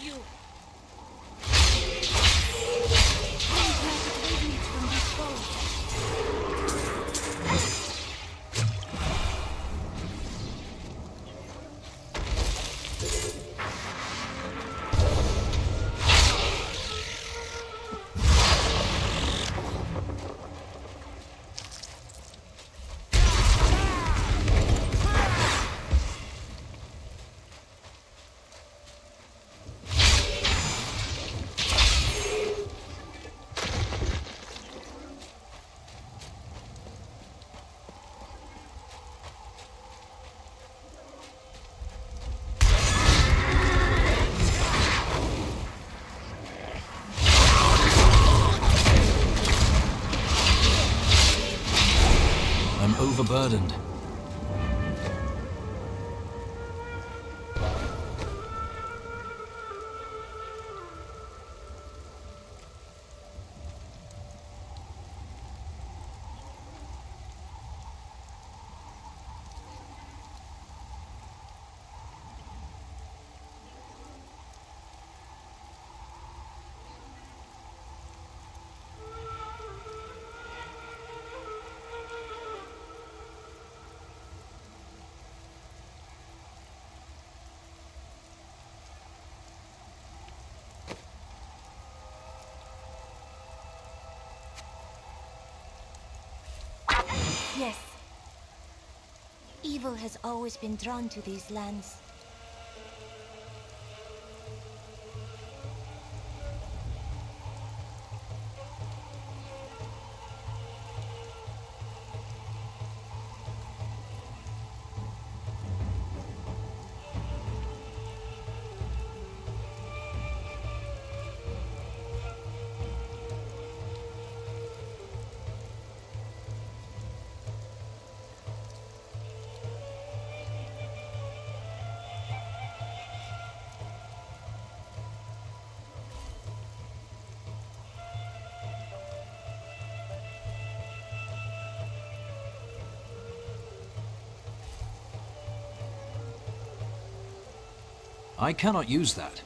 you. I'm overburdened. Yes. Evil has always been drawn to these lands. I cannot use that.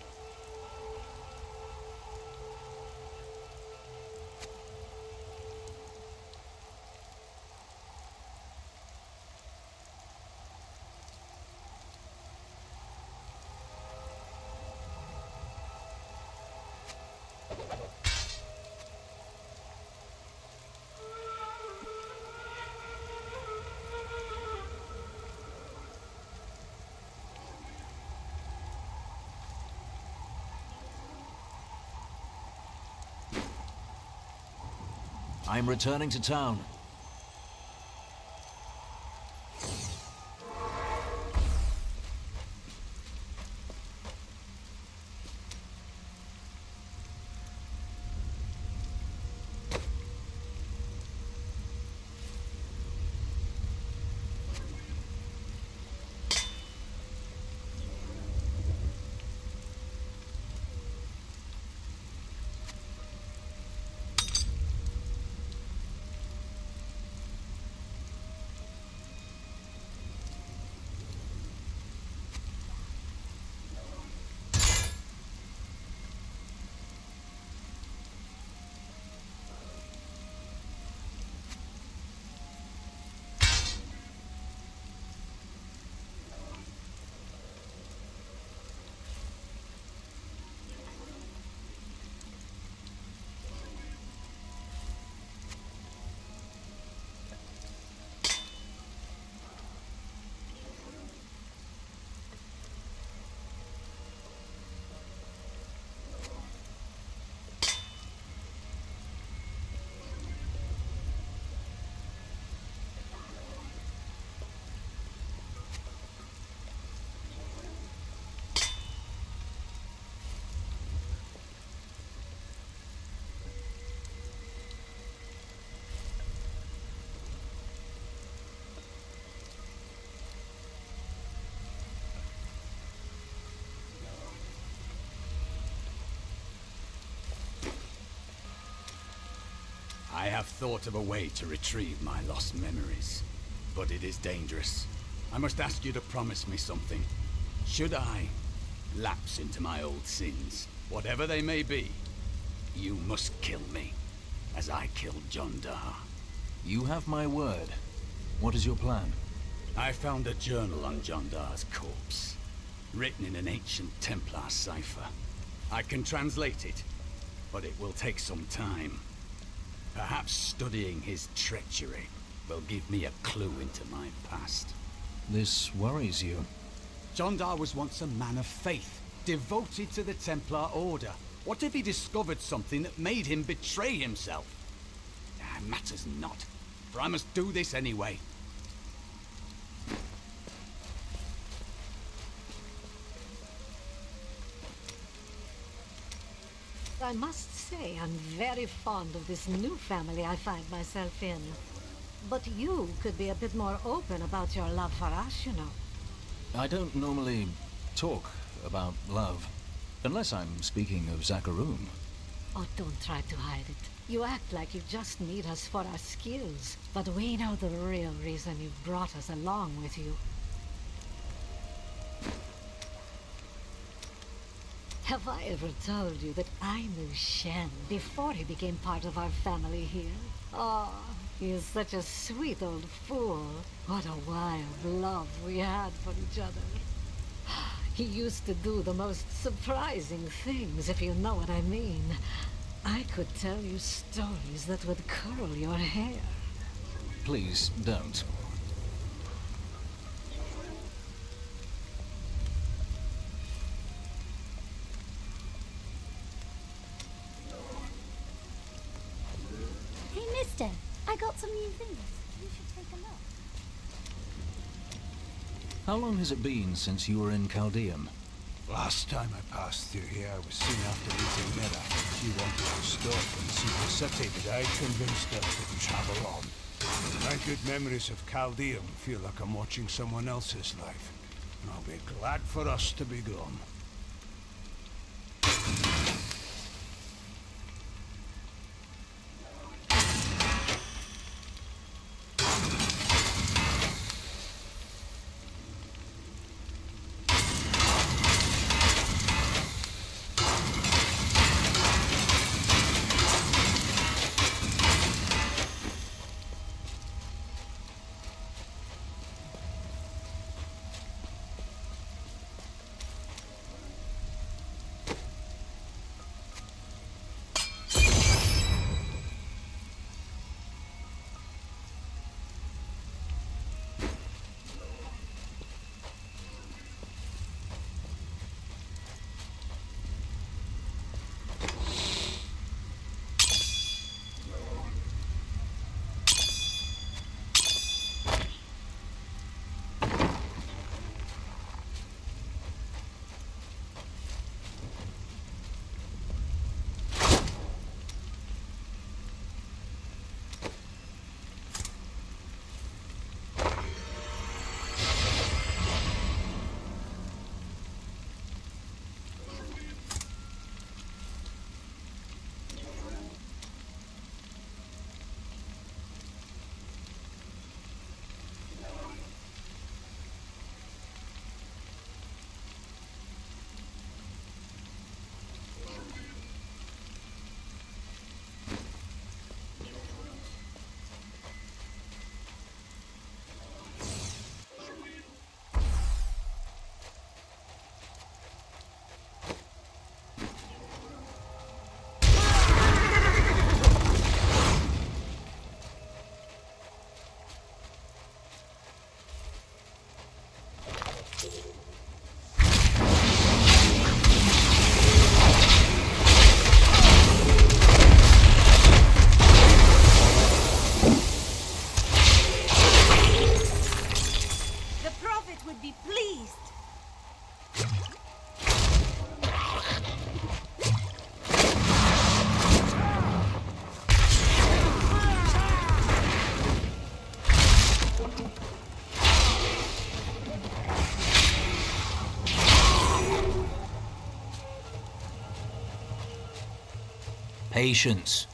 I'm returning to town. I have thought of a way to retrieve my lost memories, but it is dangerous. I must ask you to promise me something. Should I, lapse into my old sins, whatever they may be, you must kill me, as I killed John Dar. You have my word. What is your plan? I found a journal on John Dar's corpse, written in an ancient Templar cipher. I can translate it, but it will take some time. Perhaps studying his treachery will give me a clue into my past. This worries you. John Dar was once a man of faith, devoted to the Templar Order. What if he discovered something that made him betray himself? Matters not, for I must do this anyway. I must say I'm very fond of this new family I find myself in. But you could be a bit more open about your love for us, you know. I don't normally talk about love, unless I'm speaking of Zakharoom. Oh, don't try to hide it. You act like you just need us for our skills, but we know the real reason you've brought us along with you. Have I ever told you that I knew Shen before he became part of our family here? Oh, he is such a sweet old fool. What a wild love we had for each other. He used to do the most surprising things, if you know what I mean. I could tell you stories that would curl your hair. Please, don't. Hey, mister, I got some new things. You should take a look. How long has it been since you were in Chaldeum? Last time I passed through here was soon after meeting Mira. She wanted to stop and see the city, but I convinced her to travel on. My good memories of Chaldeum feel like I'm watching someone else's life. And I'll be glad for us to be gone. Patience.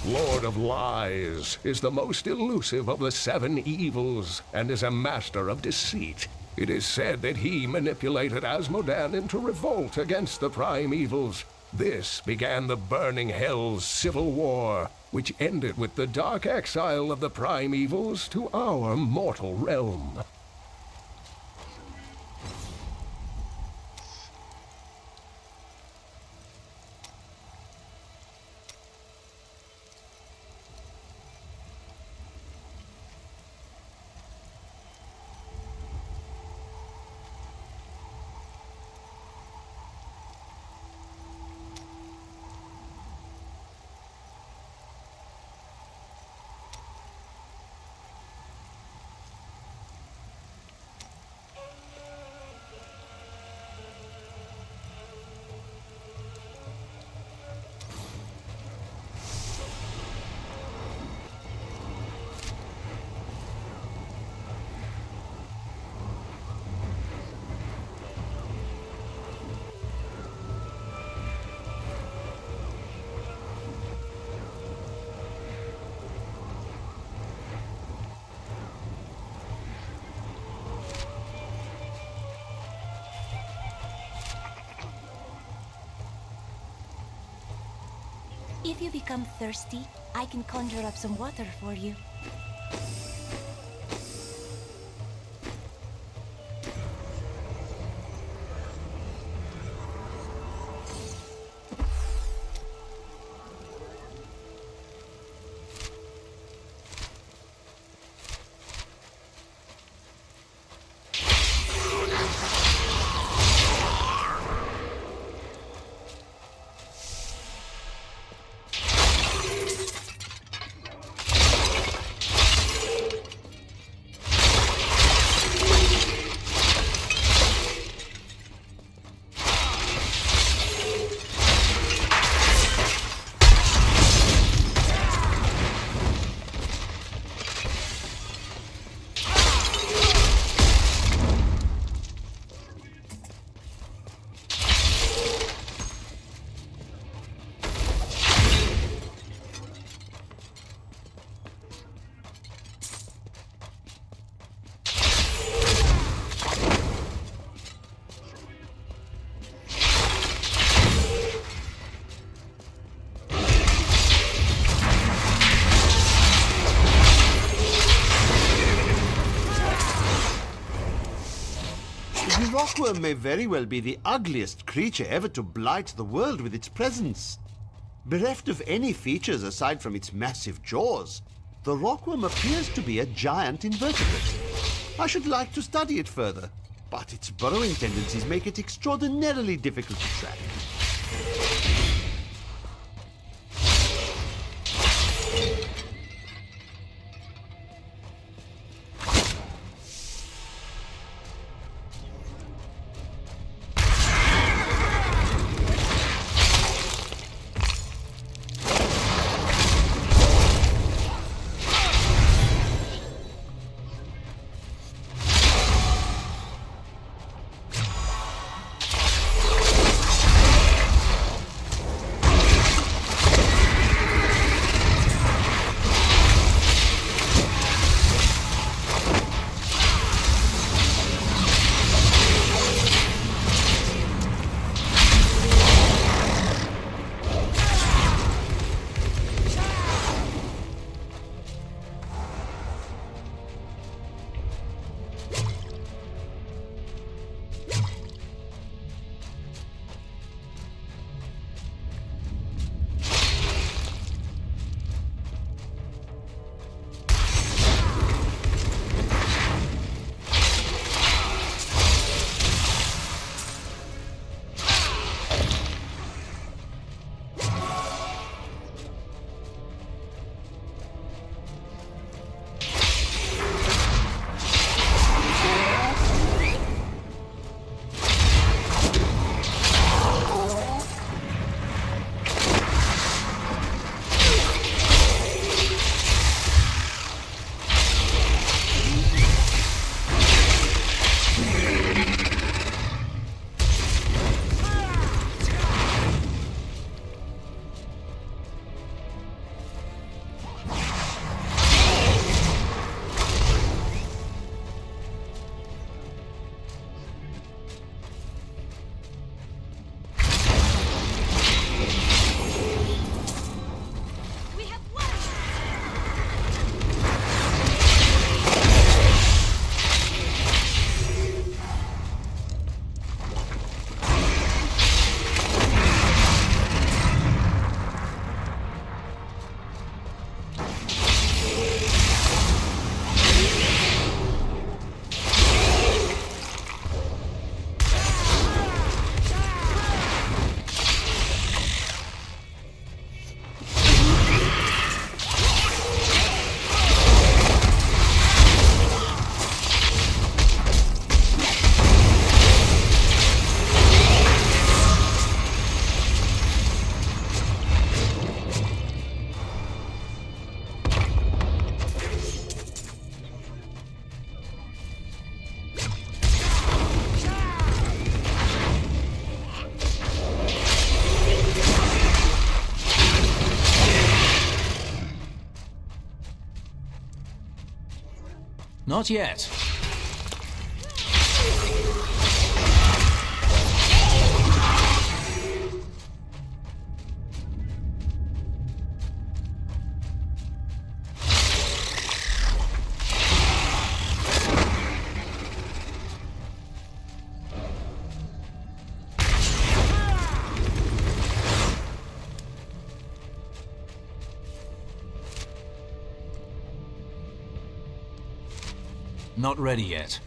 Lord of Lies, is the most elusive of the 7 evils and is a master of deceit. It is said that he manipulated Asmodan into revolt against the prime evils. This began the Burning Hell's civil war, which ended with the dark exile of the prime evils to our mortal realm. If you become thirsty, I can conjure up some water for you. The rockworm may very well be the ugliest creature ever to blight the world with its presence. Bereft of any features aside from its massive jaws, the rockworm appears to be a giant invertebrate. I should like to study it further, but its burrowing tendencies make it extraordinarily difficult to track. Not yet. Not ready yet.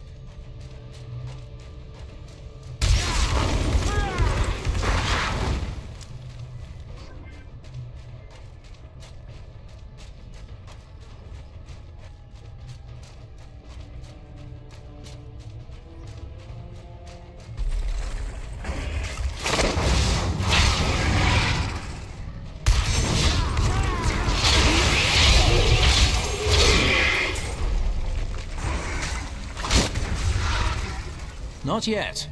Not yet.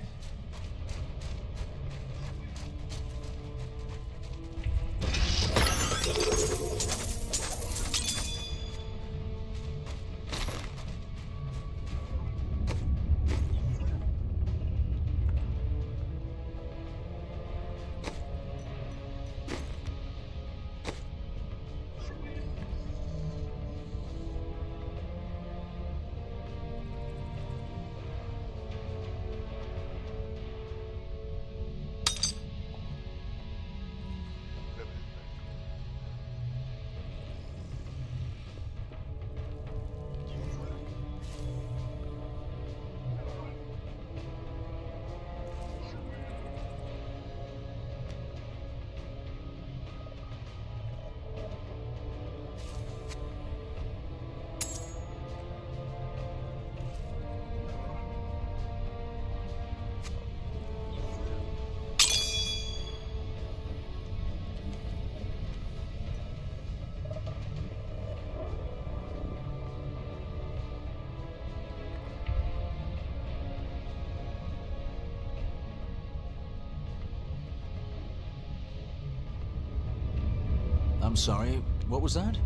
I'm sorry, what was that?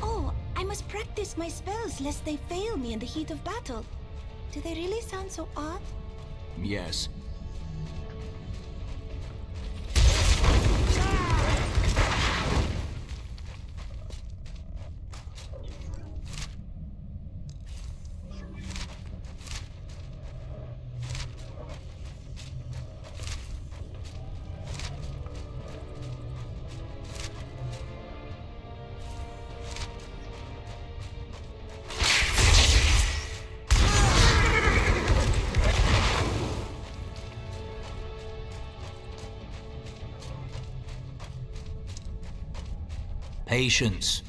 Oh, I must practice my spells lest they fail me in the heat of battle. Do they really sound so odd? Yes. Patience.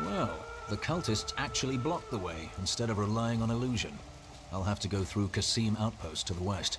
Well, the cultists actually blocked the way instead of relying on illusion. I'll have to go through Qasim Outpost to the west.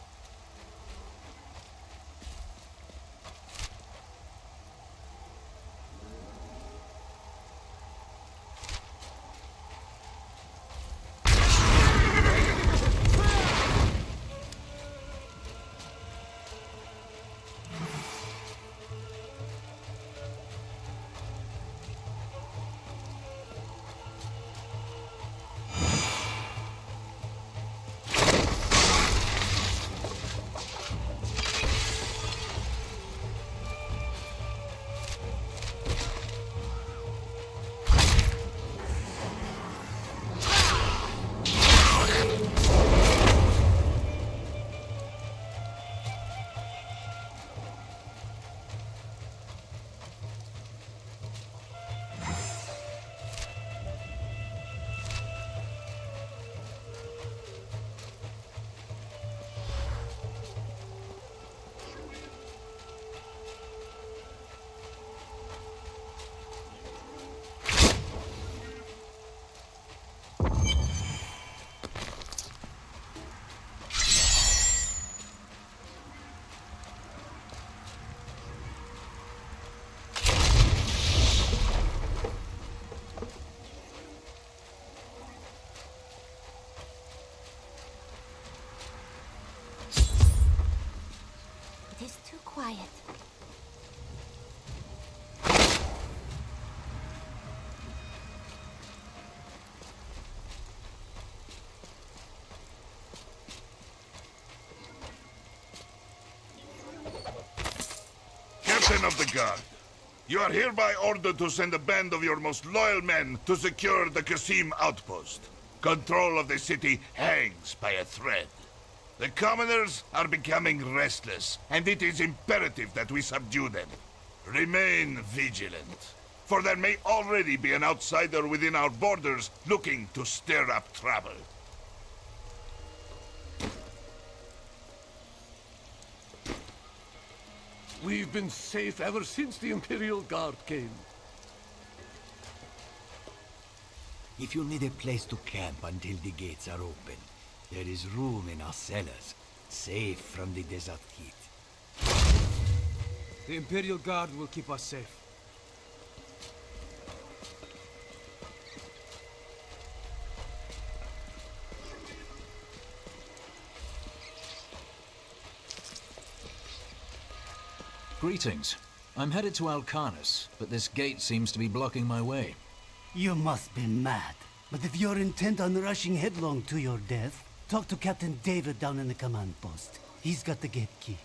It is too quiet. Captain of the Guard, you are hereby ordered to send a band of your most loyal men to secure the Qasim outpost. Control of the city hangs by a thread. The commoners are becoming restless, and it is imperative that we subdue them. Remain vigilant, for there may already be an outsider within our borders looking to stir up trouble. We've been safe ever since the Imperial Guard came. If you need a place to camp until the gates are open, there is room in our cellars, safe from the desert heat. The Imperial Guard will keep us safe. Greetings. I'm headed to Alcarnus, but this gate seems to be blocking my way. You must be mad. But if you're intent on rushing headlong to your death, talk to Captain David down in the command post. He's got the gate key.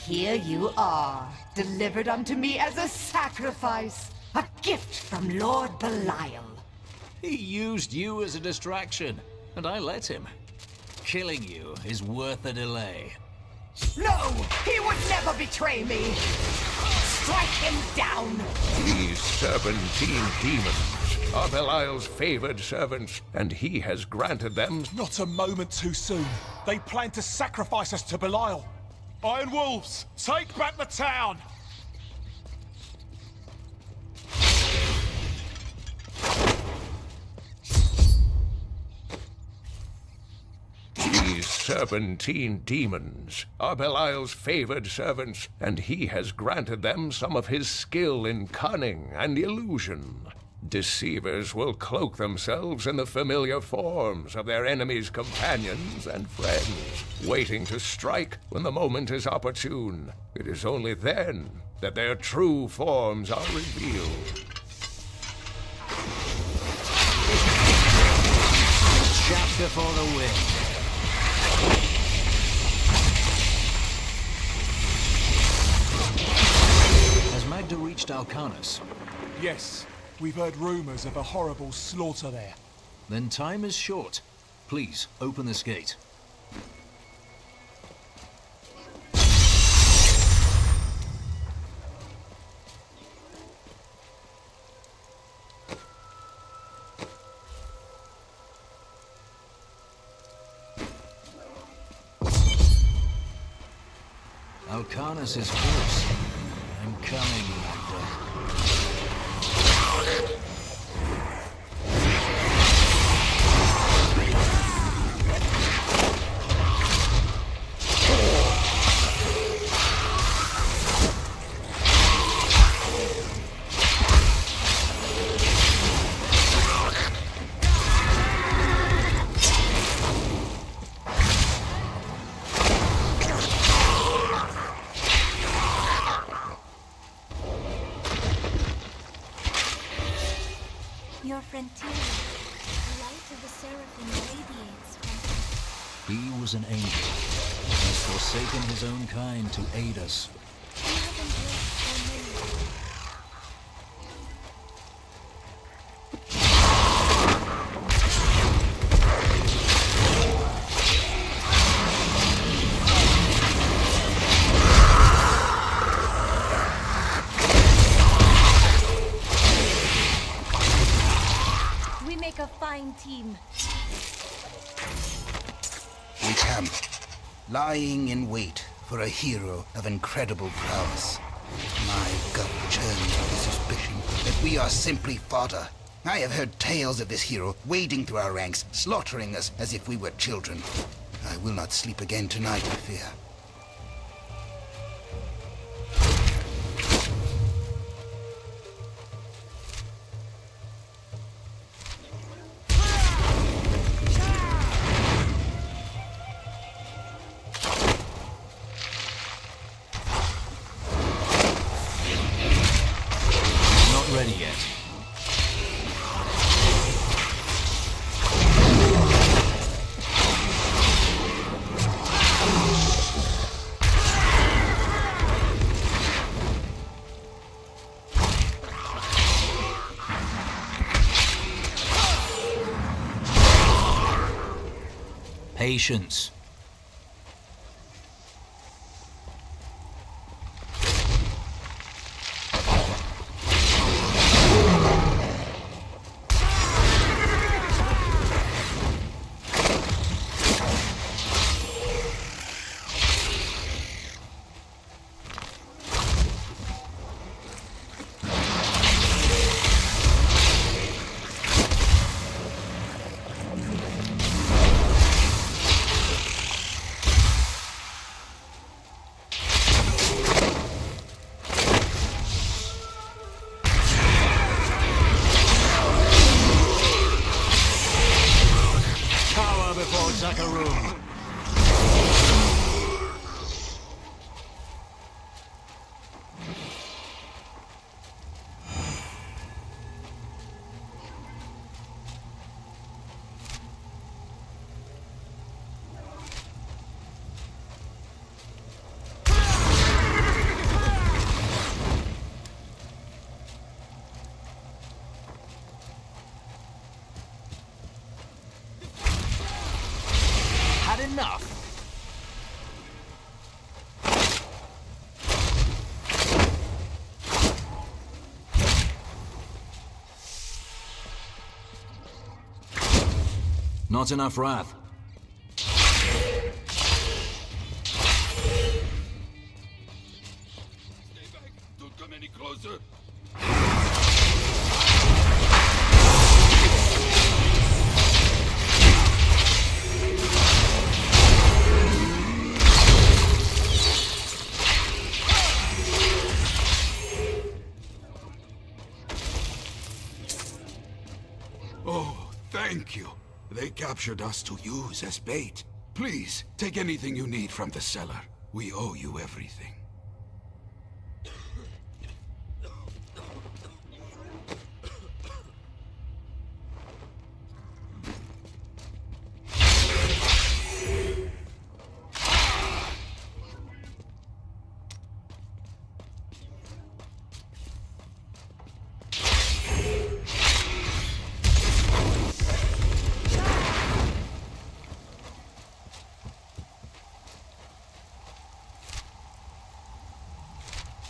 Here you are, delivered unto me as a sacrifice, a gift from Lord Belial. He used you as a distraction, and I let him. Killing you is worth a delay. No! He would never betray me! Strike him down! These serpentine demons are Belial's favored servants, and he has granted them... Not a moment too soon. They plan to sacrifice us to Belial. Iron Wolves, take back the town! These serpentine demons are Belial's favored servants, and he has granted them some of his skill in cunning and illusion. Deceivers will cloak themselves in the familiar forms of their enemies' companions and friends, waiting to strike when the moment is opportune. It is only then that their true forms are revealed. Chapter for the win. Has Magda reached Alcarnus? Yes. We've heard rumors of a horrible slaughter there. Then time is short. Please, open this gate. Alcanus is close. I'm coming, Magda. Your frontier, the light of the seraphim radiates from him. He was an angel. He has forsaken his own kind to aid us. You have embraced so many. We make a fine team. We camp, lying in wait for a hero of incredible prowess. My gut churns with the suspicion that we are simply fodder. I have heard tales of this hero wading through our ranks, slaughtering us as if we were children. I will not sleep again tonight, I fear. Ready yet. Patience. Enough. Not enough wrath. Stay back. Don't come any closer. Oh, thank you. They captured us to use as bait. Please, take anything you need from the cellar. We owe you everything.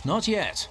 Not yet.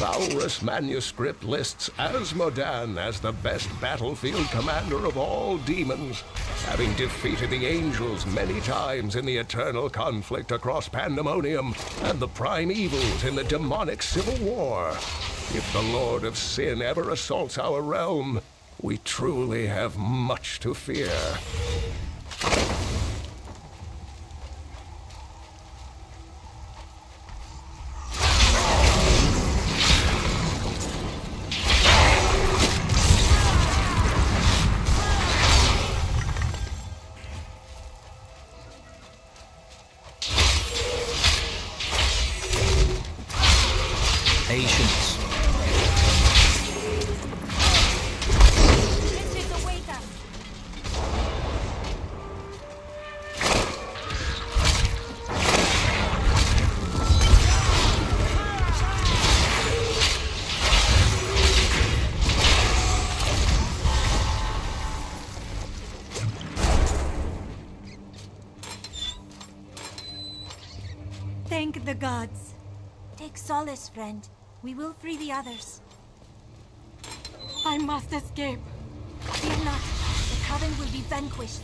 Valrus manuscript lists Asmodan as the best battlefield commander of all demons, having defeated the angels many times in the eternal conflict across Pandemonium and the prime evils in the demonic civil war. If the Lord of Sin ever assaults our realm, we truly have much to fear. Patience. Thank the gods. Take solace, friend. We will free the others. I must escape. Fear not. The Coven will be vanquished.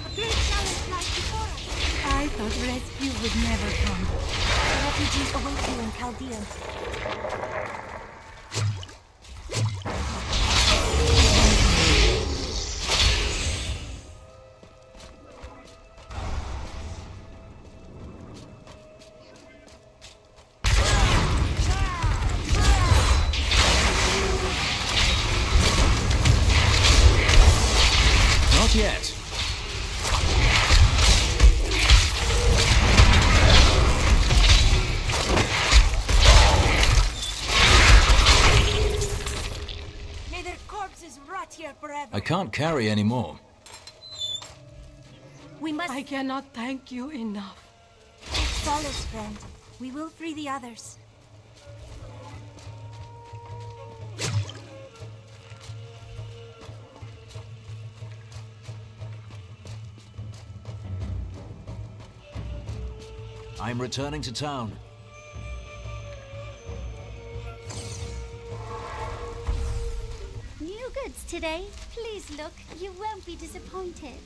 A great challenge lies before us. I thought rescue would never come. The refugees await you in Chaldean. Not yet. May their corpses rot here forever. I can't carry any more. We must... I cannot thank you enough. Take solace, friend. We will free the others. I'm returning to town. New goods today. Please look. You won't be disappointed.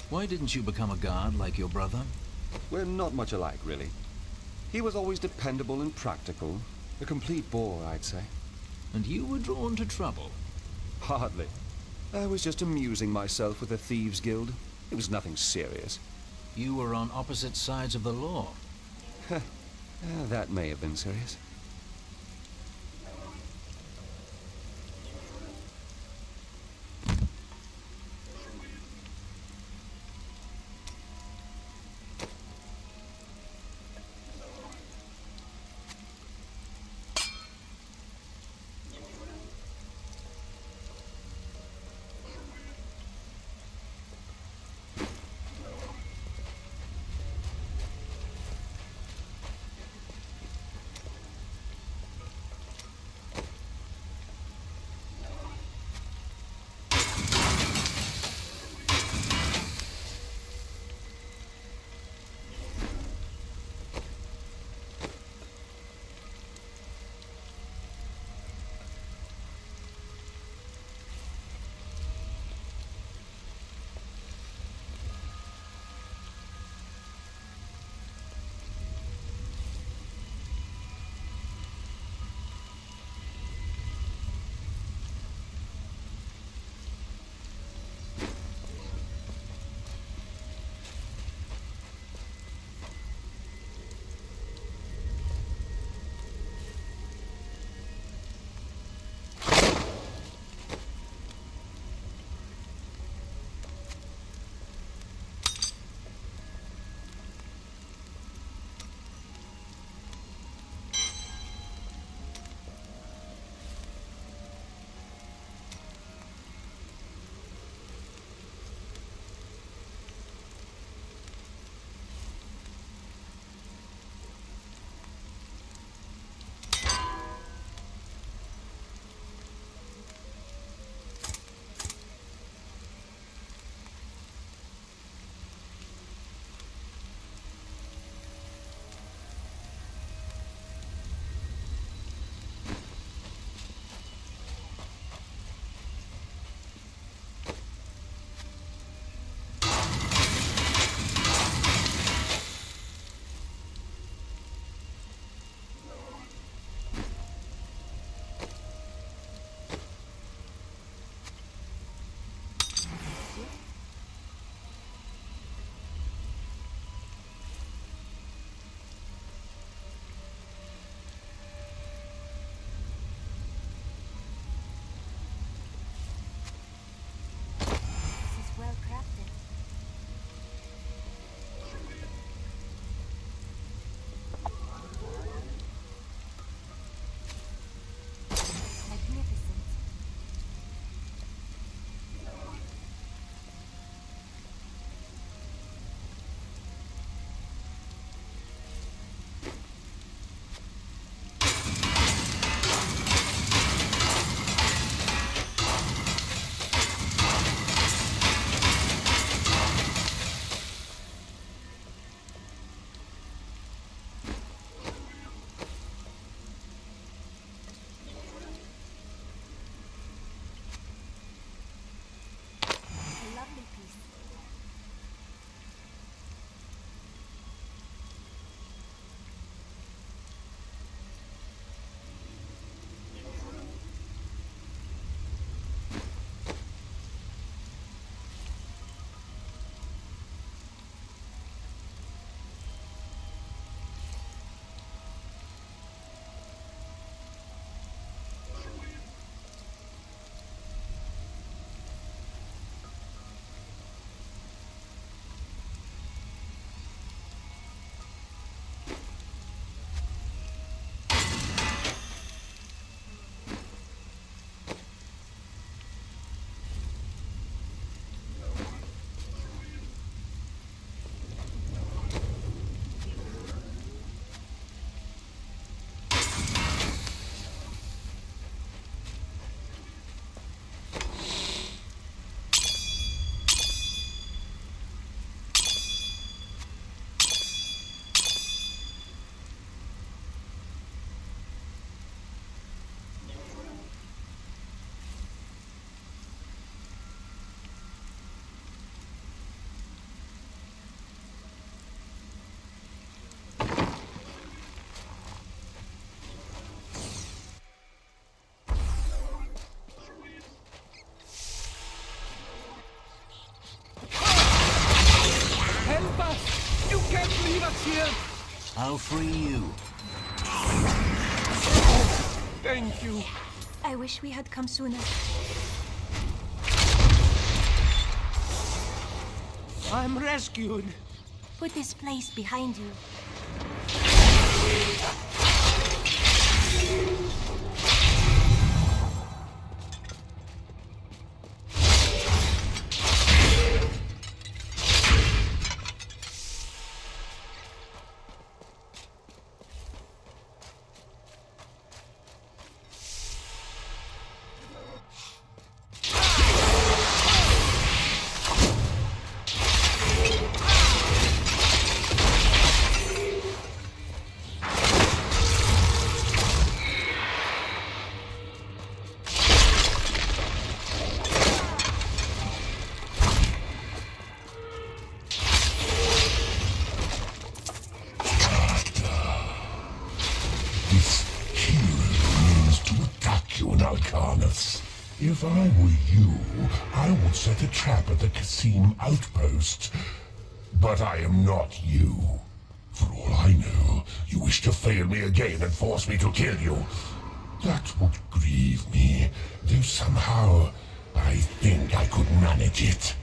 Why didn't you become a guard like your brother? We're not much alike, really. He was always dependable and practical. A complete bore, I'd say. And you were drawn to trouble? Hardly. I was just amusing myself with the Thieves' Guild. It was nothing serious. You were on opposite sides of the law. That may have been serious. I'll free you. Thank you. I wish we had come sooner. I'm rescued. Put this place behind you. If I were you, I would set a trap at the Kasim outpost. But I am not you. For all I know, you wish to fail me again and force me to kill you. That would grieve me, though somehow I think I could manage it.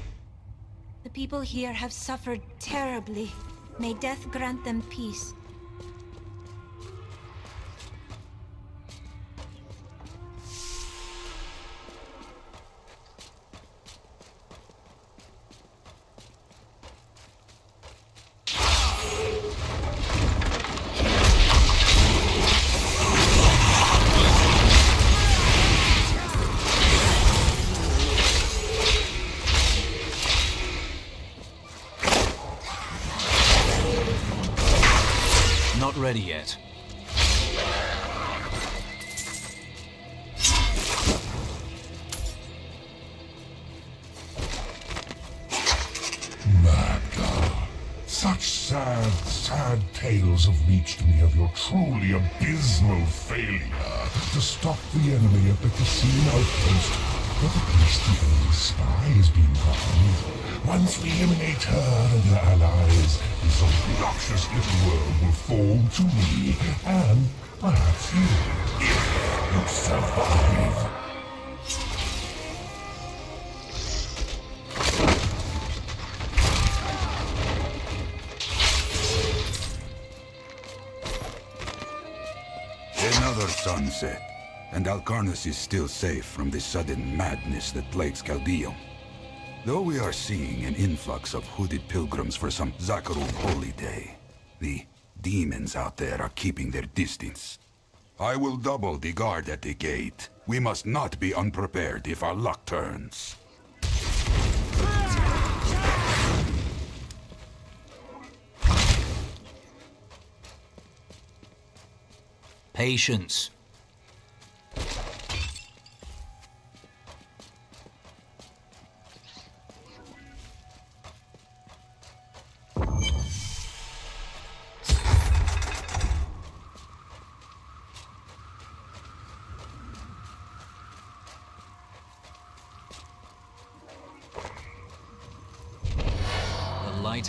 The people here have suffered terribly. May death grant them peace. Not ready yet. Magda, such sad tales have reached me of your truly abysmal failure to stop the enemy at the Kasim outpost. But at least the old spy has been found. Once we eliminate her and her allies, this obnoxious little world will fall to me, and perhaps you, if you survive. Another sunset, and Alcarnus is still safe from the sudden madness that plagues Caldeum. Though we are seeing an influx of hooded pilgrims for some Zakharov holy day, the demons out there are keeping their distance. I will double the guard at the gate. We must not be unprepared if our luck turns. Patience.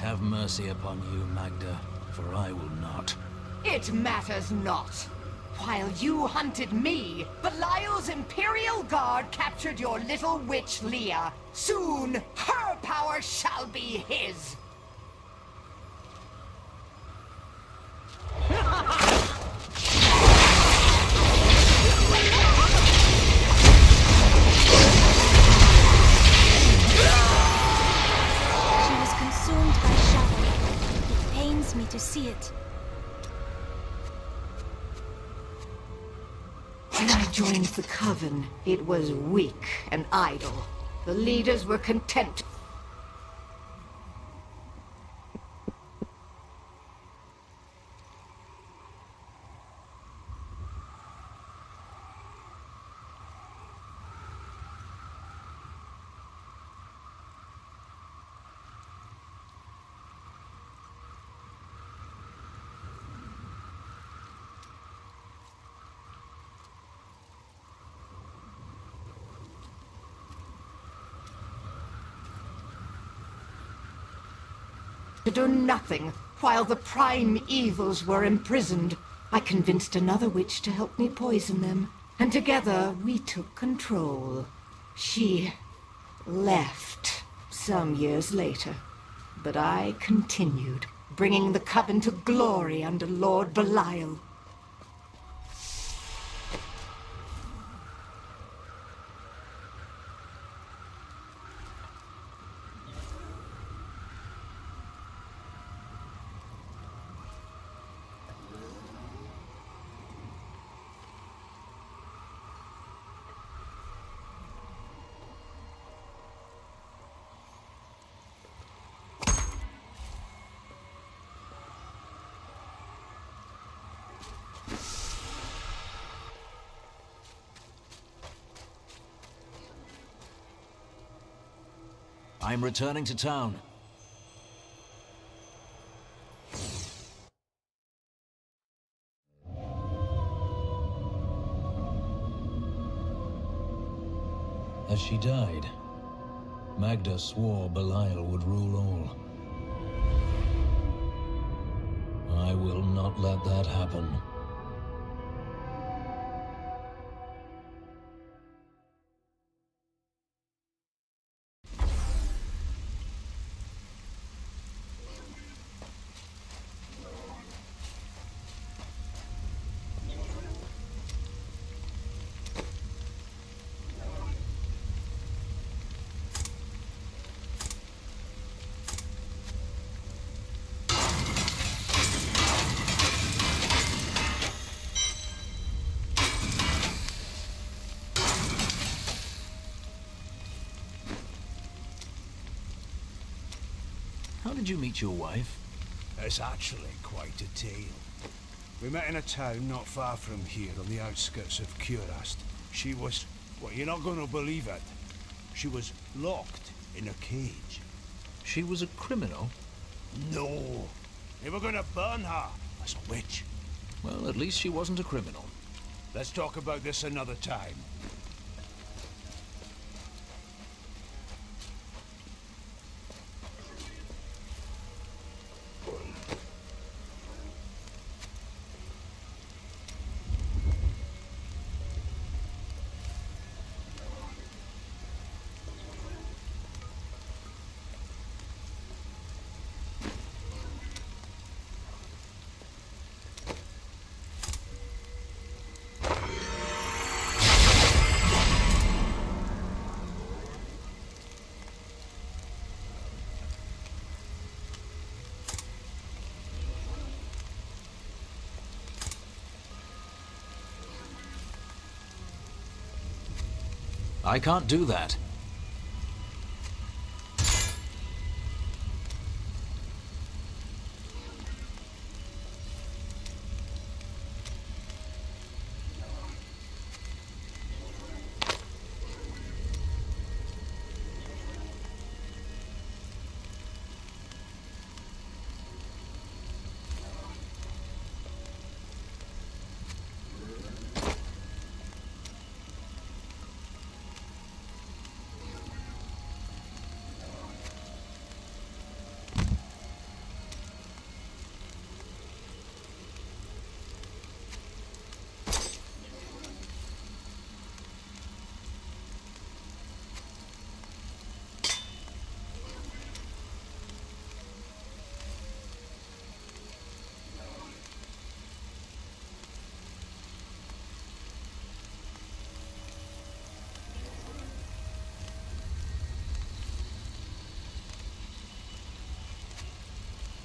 Have mercy upon you, Magda, for I will not. It matters not. While you hunted me, Belial's Imperial Guard captured your little witch Leah. Soon, her power shall be his. Me to see it. When I joined the Coven, it was weak and idle. The leaders were content. To do nothing While the prime evils were imprisoned, I convinced another witch to help me poison them. And together, we took control. She left some years later. But I continued, bringing the Coven to glory under Lord Belial. I'm returning to town. As she died, Magda swore Belial would rule all. I will not let that happen. How did you meet your wife? It's actually quite a tale. We met in a town not far from here on the outskirts of Curast. She was... well, you're not going to believe it. She was locked in a cage. She was a criminal? No. They were going to burn her as a witch. Well, at least she wasn't a criminal. Let's talk about this another time. I can't do that.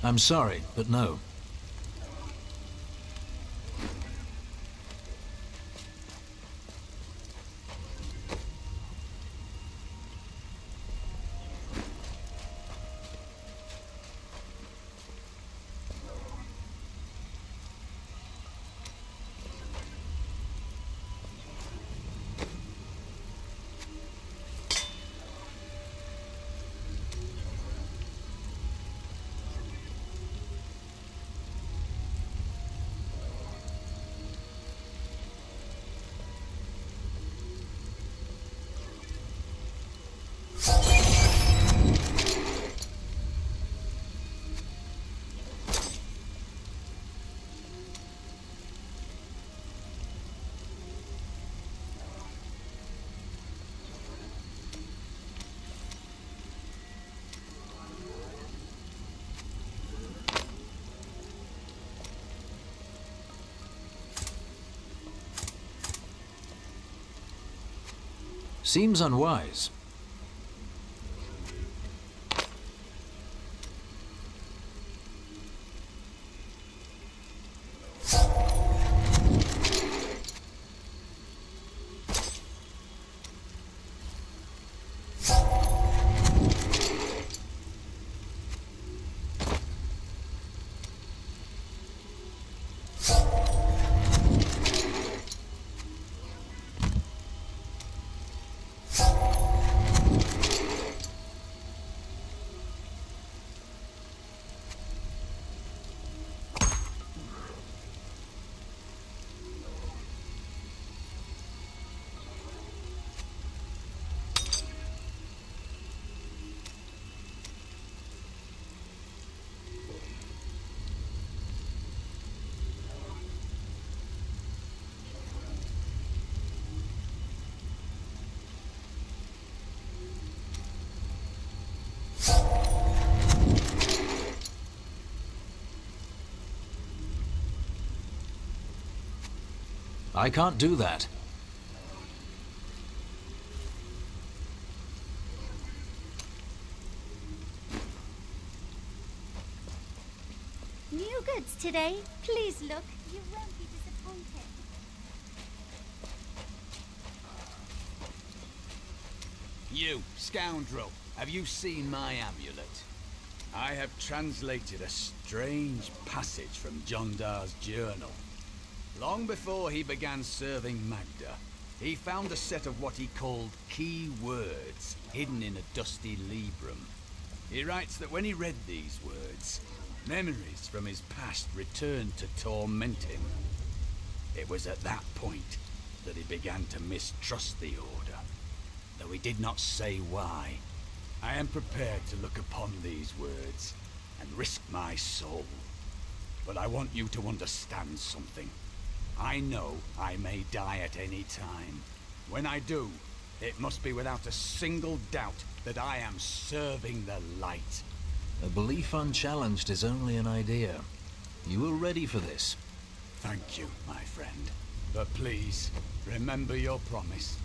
I'm sorry, but no. Seems unwise. I can't do that. New goods today. Please look. You won't be disappointed. You, scoundrel, have you seen my amulet? I have translated a strange passage from John Dar's journal. Long before he began serving Magda, he found a set of what he called key words hidden in a dusty librum. He writes that when he read these words, memories from his past returned to torment him. It was at that point that he began to mistrust the Order, though he did not say why. I am prepared to look upon these words and risk my soul. But I want you to understand something. I know I may die at any time. When I do, it must be without a single doubt that I am serving the light. A belief unchallenged is only an idea. You were ready for this. Thank you, my friend. But please, remember your promise.